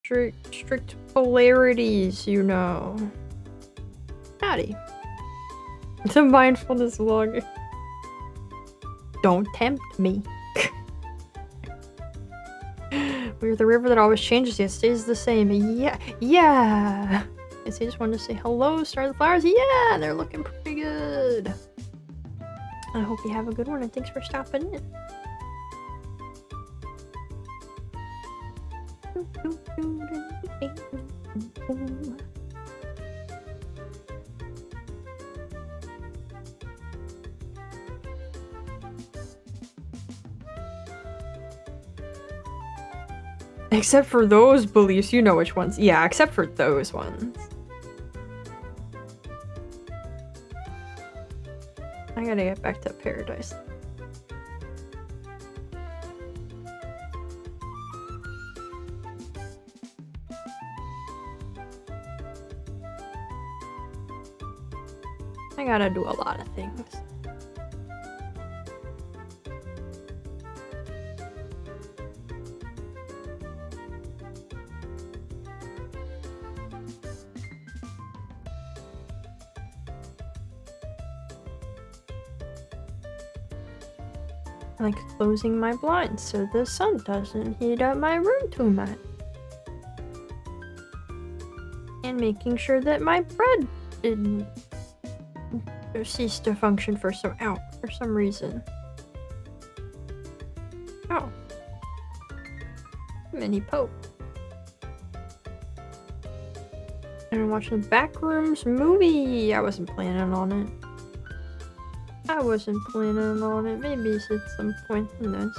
strict polarities, you know. Howdy. The mindfulness vlogger. Don't tempt me. We're the river that always changes yet stays the same. Yeah, yeah. I just wanted to say hello, Star of the Flowers. Yeah, they're looking pretty good. I hope you have a good one and thanks for stopping in. Except for those beliefs, you know which ones. Yeah, except for those ones. I gotta get back to paradise. I gotta do a lot of things. Like closing my blinds so the sun doesn't heat up my room too much. And making sure that my bread didn't cease to function for some reason. Oh. Mini Pope. And I'm watching the Backrooms movie. I wasn't planning on it. Maybe it's at some point in this.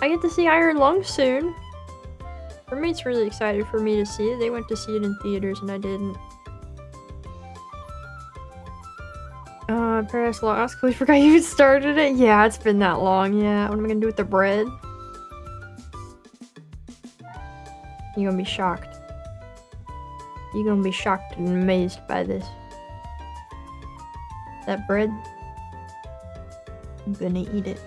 I get to see Iron Lung soon. Roommate's really excited for me to see it. They went to see it in theaters and I didn't. Paradise Lost. We forgot you started it. Yeah, it's been that long. Yeah, what am I gonna do with the bread? You're gonna be shocked. You're gonna be shocked and amazed by this. That bread. I'm gonna eat it.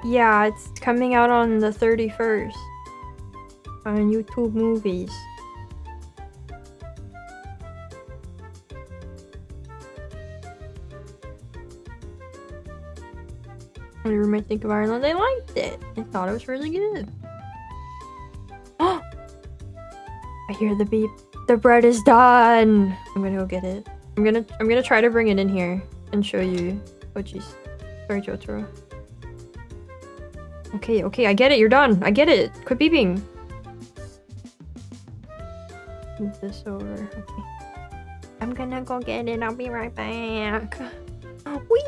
Yeah, it's coming out on the 31st. On YouTube Movies. What did your roommate think of Ireland? They liked it. They thought it was really good. Oh! I hear the beep. The bread is done. I'm gonna go get it. I'm gonna try to bring it in here and show you. Oh jeez. Sorry, Jotaro. Okay, I get it. You're done. I get it. Quit beeping. Move this over. Okay. I'm gonna go get it. I'll be right back. Whee!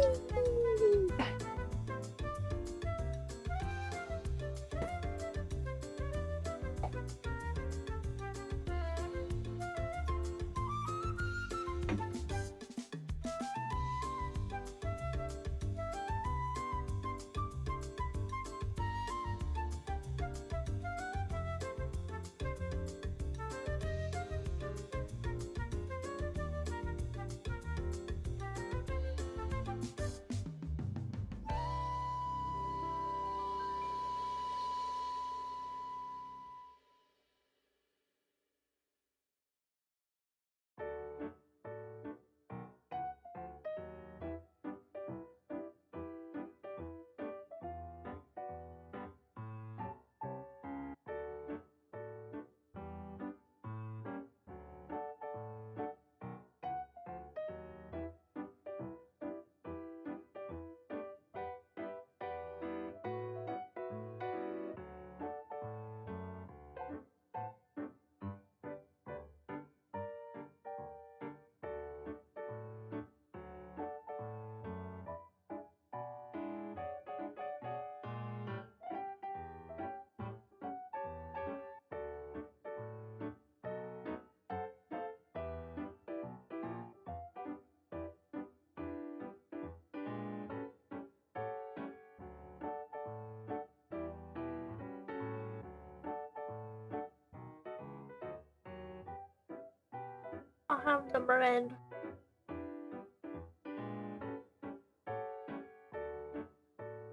have the bread.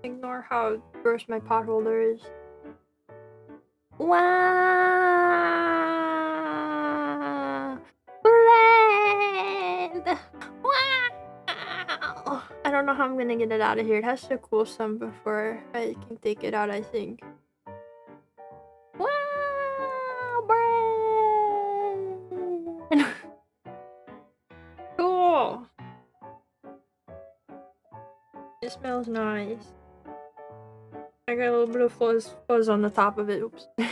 Ignore how gross my pot holder is. Wow! Bread! Wow! I don't know how I'm gonna get it out of here. It has to cool some before I can take it out, I think. Wow! Bread! Cool! It smells nice. I got a little bit of fuzz on the top of it. Oops. What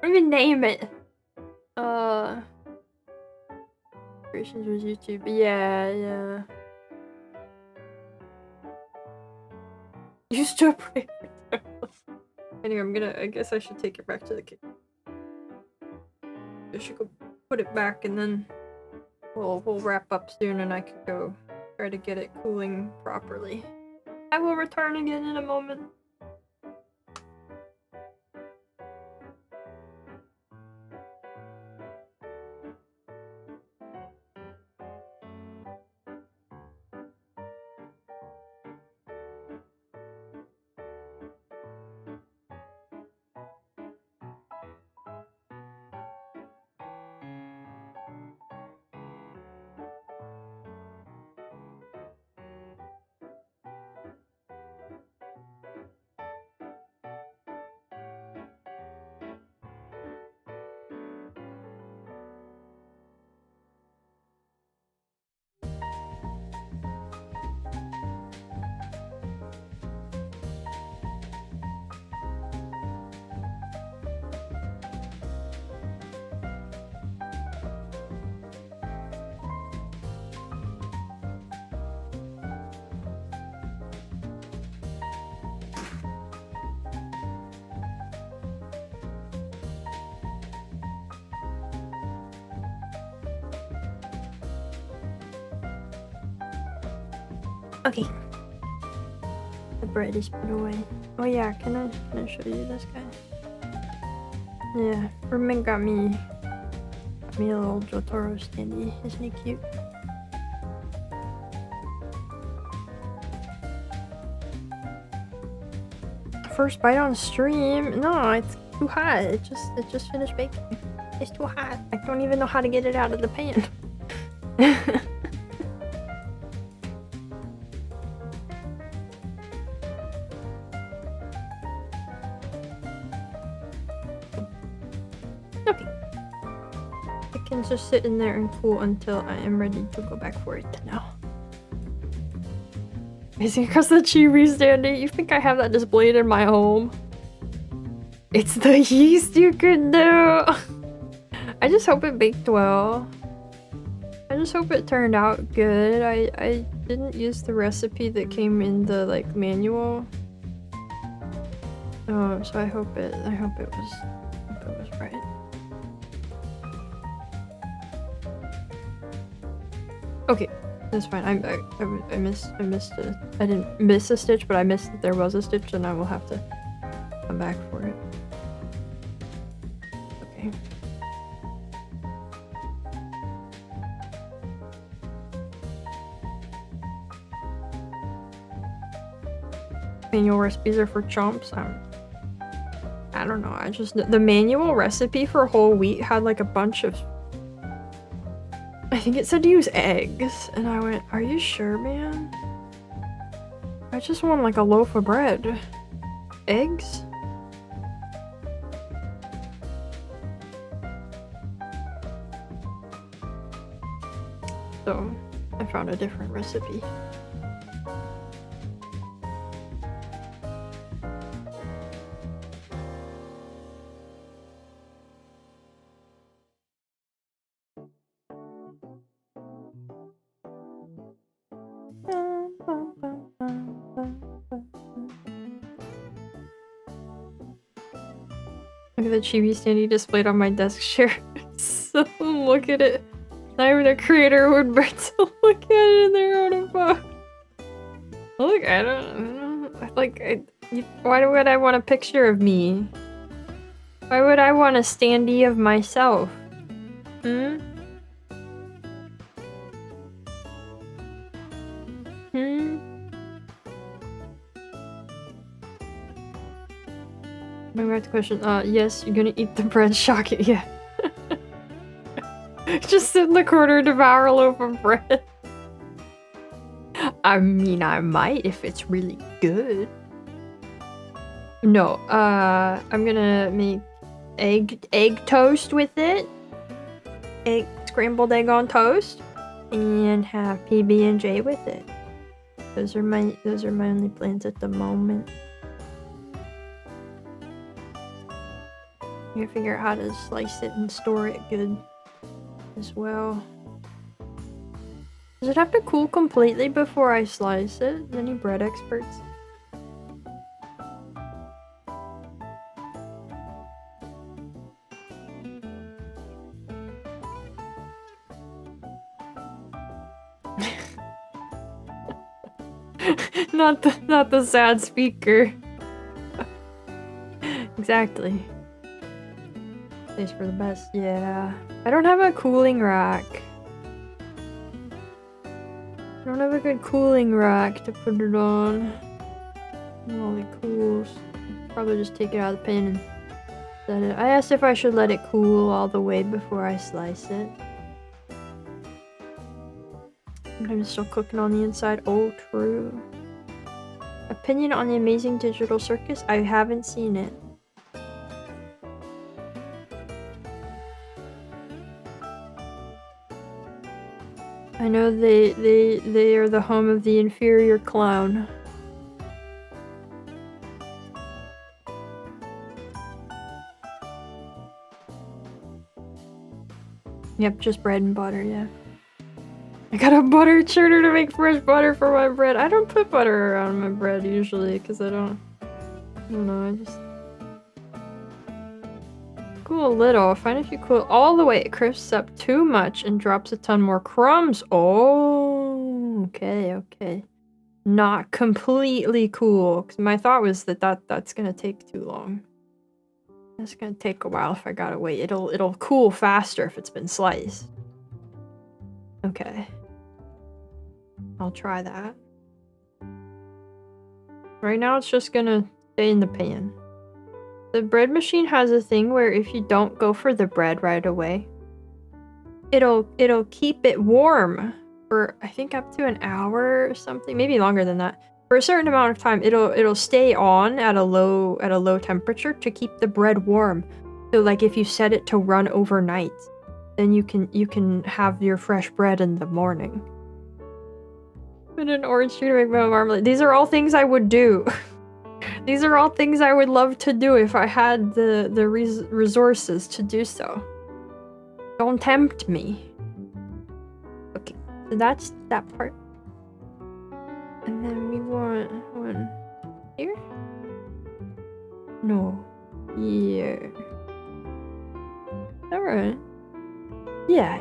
do we name it? Creations was YouTube. Yeah. Used to pray for Anyway, I guess I should take it back to the kitchen. I should go put it back and then we'll wrap up soon and I can go try to get it cooling properly. I will return again in a moment. Okay. The bread is put away. Oh yeah, can I show you this guy? Yeah, Herman got me a little Jotaro standee. Isn't he cute? First bite on stream? No, it's too hot. It just finished baking. It's too hot. I don't even know how to get it out of the pan. Just sit in there and cool until I am ready to go back for it now. Is it because the chibi standee? You think I have that displayed in my home? It's the yeast you could do! I just hope it baked well. I just hope it turned out good. I didn't use the recipe that came in the manual. Oh, so I hope it was right. Okay, that's fine. I missed it. I didn't miss a stitch, but I missed that there was a stitch, and I will have to come back for it. Okay. Manual recipes are for chomps. I don't know. The manual recipe for whole wheat had like a bunch of. I think it said to use eggs, and I went, are you sure, man? I just want like a loaf of bread. Eggs? So, I found a different recipe. Look at the chibi standee displayed on my desk chair. So look at it. Not even a creator would bear to look at it in their own phone. Look, I don't know. Why would I want a picture of me? Why would I want a standee of myself? Going back to the question, yes, you're gonna eat the bread, shocking, yeah. Just sit in the corner and devour a loaf of bread. I mean, I might if it's really good. No, I'm gonna make egg toast with it. Scrambled egg on toast, and have PB&J with it. Those are my only plans at the moment. I gotta figure out how to slice it and store it good as well. Does it have to cool completely before I slice it? Any bread experts? not the sad speaker. Exactly. Tastes for the best, yeah. I don't have a cooling rack. I don't have a good cooling rack to put it on. While it cools. Probably just take it out of the pan and set it. I asked if I should let it cool all the way before I slice it. Sometimes it's still cooking on the inside. Oh, true. Opinion on the Amazing Digital Circus? I haven't seen it. I know they are the home of the inferior clown. Yep, just bread and butter, yeah. I got a butter churner to make fresh butter for my bread. I don't put butter around my bread usually because I don't know, I just cool a little. Fine if you cool all the way, it crisps up too much and drops a ton more crumbs. Oh, okay. Not completely cool. Because my thought was that's gonna take too long. That's gonna take a while if I gotta wait. It'll cool faster if it's been sliced. Okay. I'll try that. Right now it's just gonna stay in the pan. The bread machine has a thing where if you don't go for the bread right away, it'll keep it warm for I think up to an hour or something, maybe longer than that. For a certain amount of time, it'll stay on at a low temperature to keep the bread warm. So like if you set it to run overnight, then you can have your fresh bread in the morning. Put an orange tree to make my marmalade. These are all things I would do. These are all things I would love to do if I had the resources to do so. Don't tempt me. Okay, so that's that part. And then we want one here? No. Here. Alright. Yeah.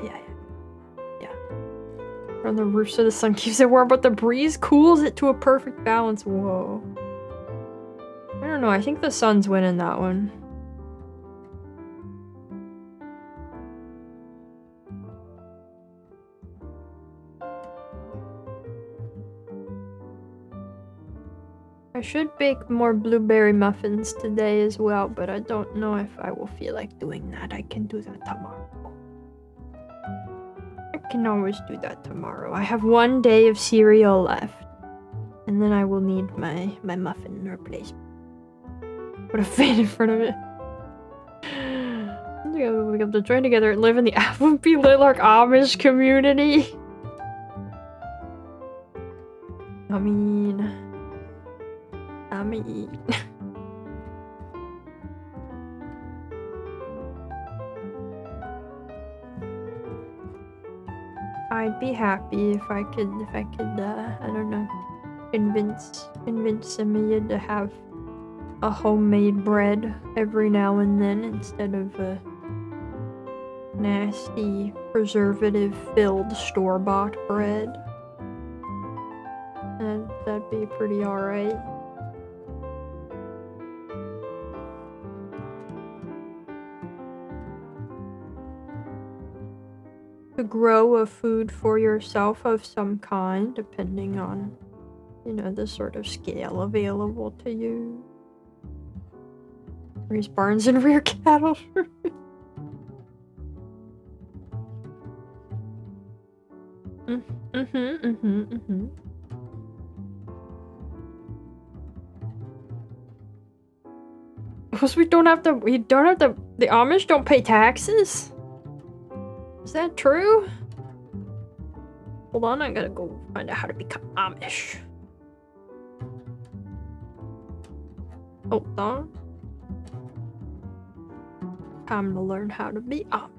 On the roof so the sun keeps it warm, but the breeze cools it to a perfect balance. Whoa. I don't know, I think the sun's winning that one. I should bake more blueberry muffins today as well, but I don't know if I will feel like doing that. I can do that tomorrow. I can always do that tomorrow. I have one day of cereal left. And then I will need my muffin replacement. Put a fan in front of it. We have to join together and live in the Appleby Lilark Amish community. I mean... I'd be happy if I could, I don't know, convince Simeon to have a homemade bread every now and then instead of a nasty preservative-filled store-bought bread. And that'd be pretty alright. To grow a food for yourself of some kind, depending on, you know, the sort of scale available to you. Raise barns and rear cattle. Because we don't have to, the Amish don't pay taxes? Is that true? Hold on, I gotta go find out how to become Amish. Hold on. Time to learn how to be Amish.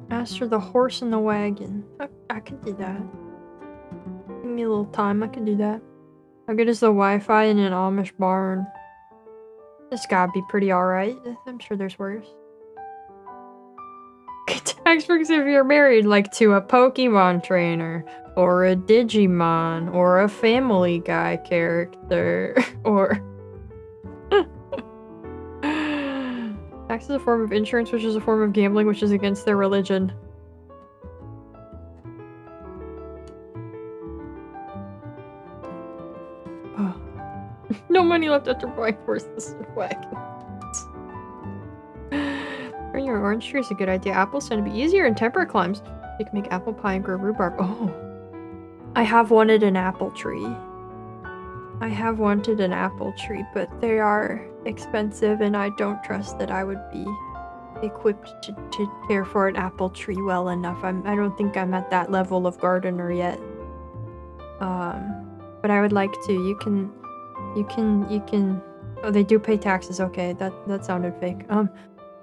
Master the horse and the wagon. I can do that. Give me a little time, I can do that. How good is the Wi-Fi in an Amish barn? This gotta be pretty alright. I'm sure there's worse. Textbooks if you're married, like to a Pokemon trainer, or a Digimon, or a Family Guy character, or... Tax is a form of insurance, which is a form of gambling, which is against their religion. Oh. No money left after buying horses and wagons. Growing your orange tree is a good idea. Apples tend to be easier in temperate climes. You can make apple pie and grow rhubarb. Oh. I have wanted an apple tree. I have wanted an apple tree, but they are expensive and I don't trust that I would be equipped to care for an apple tree well enough. I don't think I'm at that level of gardener yet. But I would like to. You can oh, they do pay taxes. Okay, that sounded fake.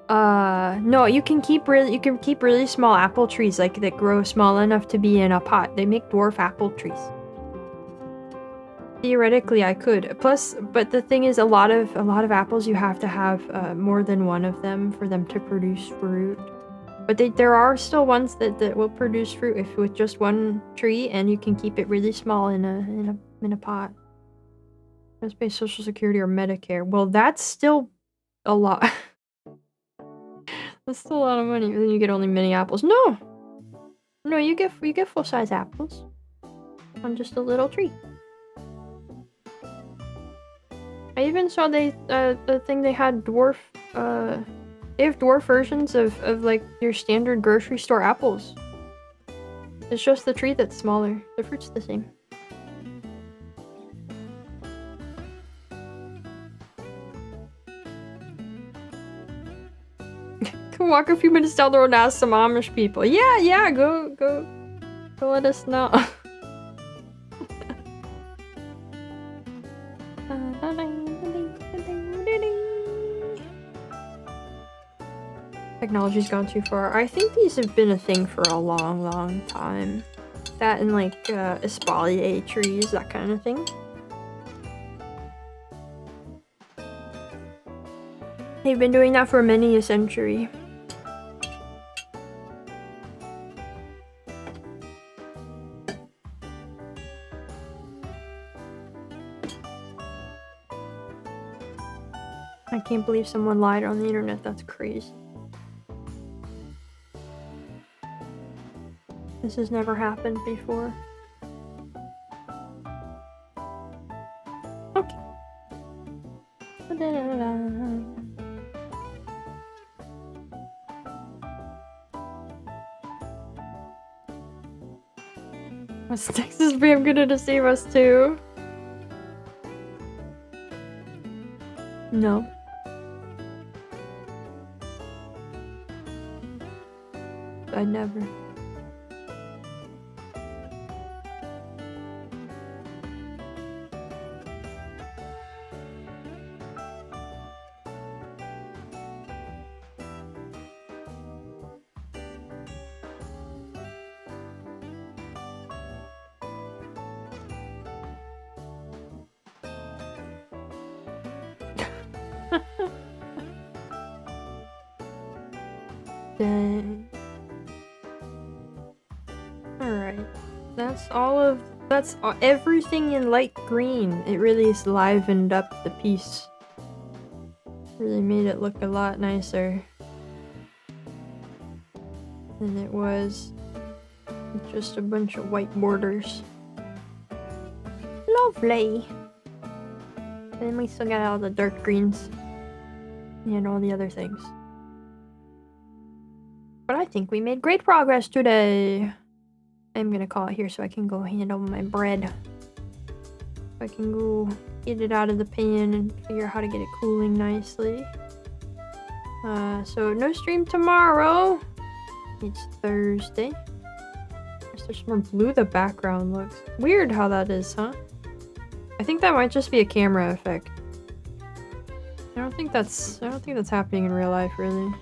No, you can keep really small apple trees like that grow small enough to be in a pot. They make dwarf apple trees. Theoretically, I could. Plus, but the thing is, a lot of apples you have to have more than one of them for them to produce fruit. But there are still ones that will produce fruit if with just one tree, and you can keep it really small in a pot. Just pay Social Security or Medicare. Well, that's still a lot. That's still a lot of money. Then you get only mini apples. No, you get full size apples on just a little tree. I even saw the thing they had dwarf, they have dwarf versions of like your standard grocery store apples. It's just the tree that's smaller. The fruit's the same. Can walk a few minutes down the road and ask some Amish people. Yeah, go let us know. Technology's gone too far. I think these have been a thing for a long time. That and like espalier trees, that kind of thing. They've been doing that for many a century. I can't believe someone lied on the internet. That's crazy. This has never happened before. Okay. Was Texas Bam gonna deceive us too? No. I'd never. Dang. Alright. That's all of That's everything in light green. It really livened up the piece. Really made it look a lot nicer than it was with just a bunch of white borders. Lovely. And then we still got all the dark greens and all the other things. But I think we made great progress today. I'm gonna call it here so I can go handle my bread. I can go get it out of the pan and figure out how to get it cooling nicely. So no stream tomorrow. It's Thursday. There's more blue the background looks. Weird how that is, huh? I think that might just be a camera effect. I don't think that's happening in real life, really.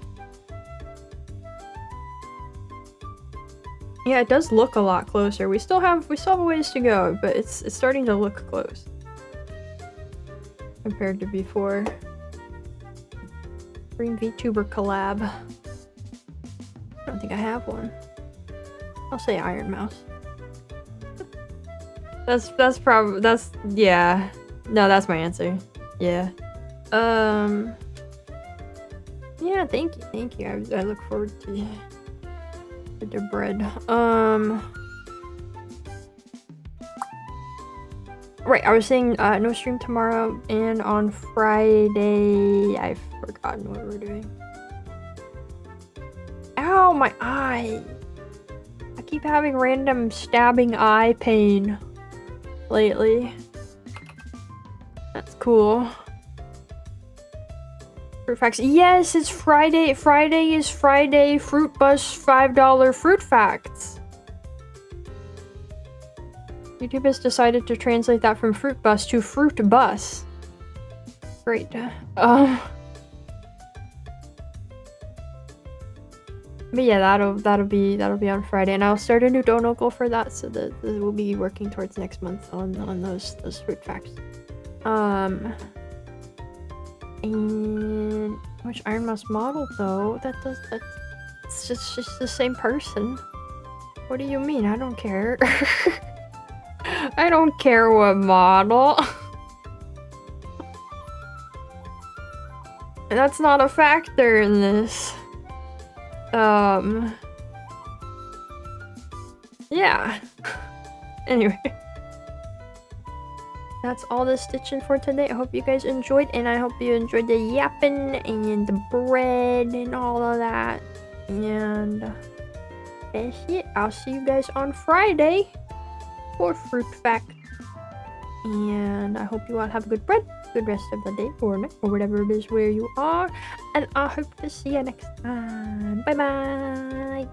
Yeah, it does look a lot closer. We still have a ways to go, but it's starting to look close compared to before. Green VTuber collab. I don't think I have one. I'll say Iron Mouse. Yeah. No, that's my answer. Yeah. Yeah, thank you. I look forward to the bread. Right, I was saying no stream tomorrow, and on Friday I've forgotten what we're doing. Ow, my eye! I keep having random stabbing eye pain lately. That's cool. Fruit facts. Yes, it's Friday. Friday is Friday. Fruit Bus $5 fruit facts. YouTube has decided to translate that from Fruit Bus to Fruit Bus. Great. But yeah, that'll be on Friday, and I'll start a new donocle for that, so that we'll be working towards next month on those fruit facts. And which Iron Mouse model though? It's just the same person. What do you mean? I don't care. I don't care what model. That's not a factor in this. Yeah. Anyway. That's all the stitching for today. I hope you guys enjoyed, and I hope you enjoyed the yapping and the bread and all of that. And that's it. I'll see you guys on Friday for Fruit Fact. And I hope you all have a good bread, good rest of the day or night, or whatever it is where you are. And I hope to see you next time. Bye bye.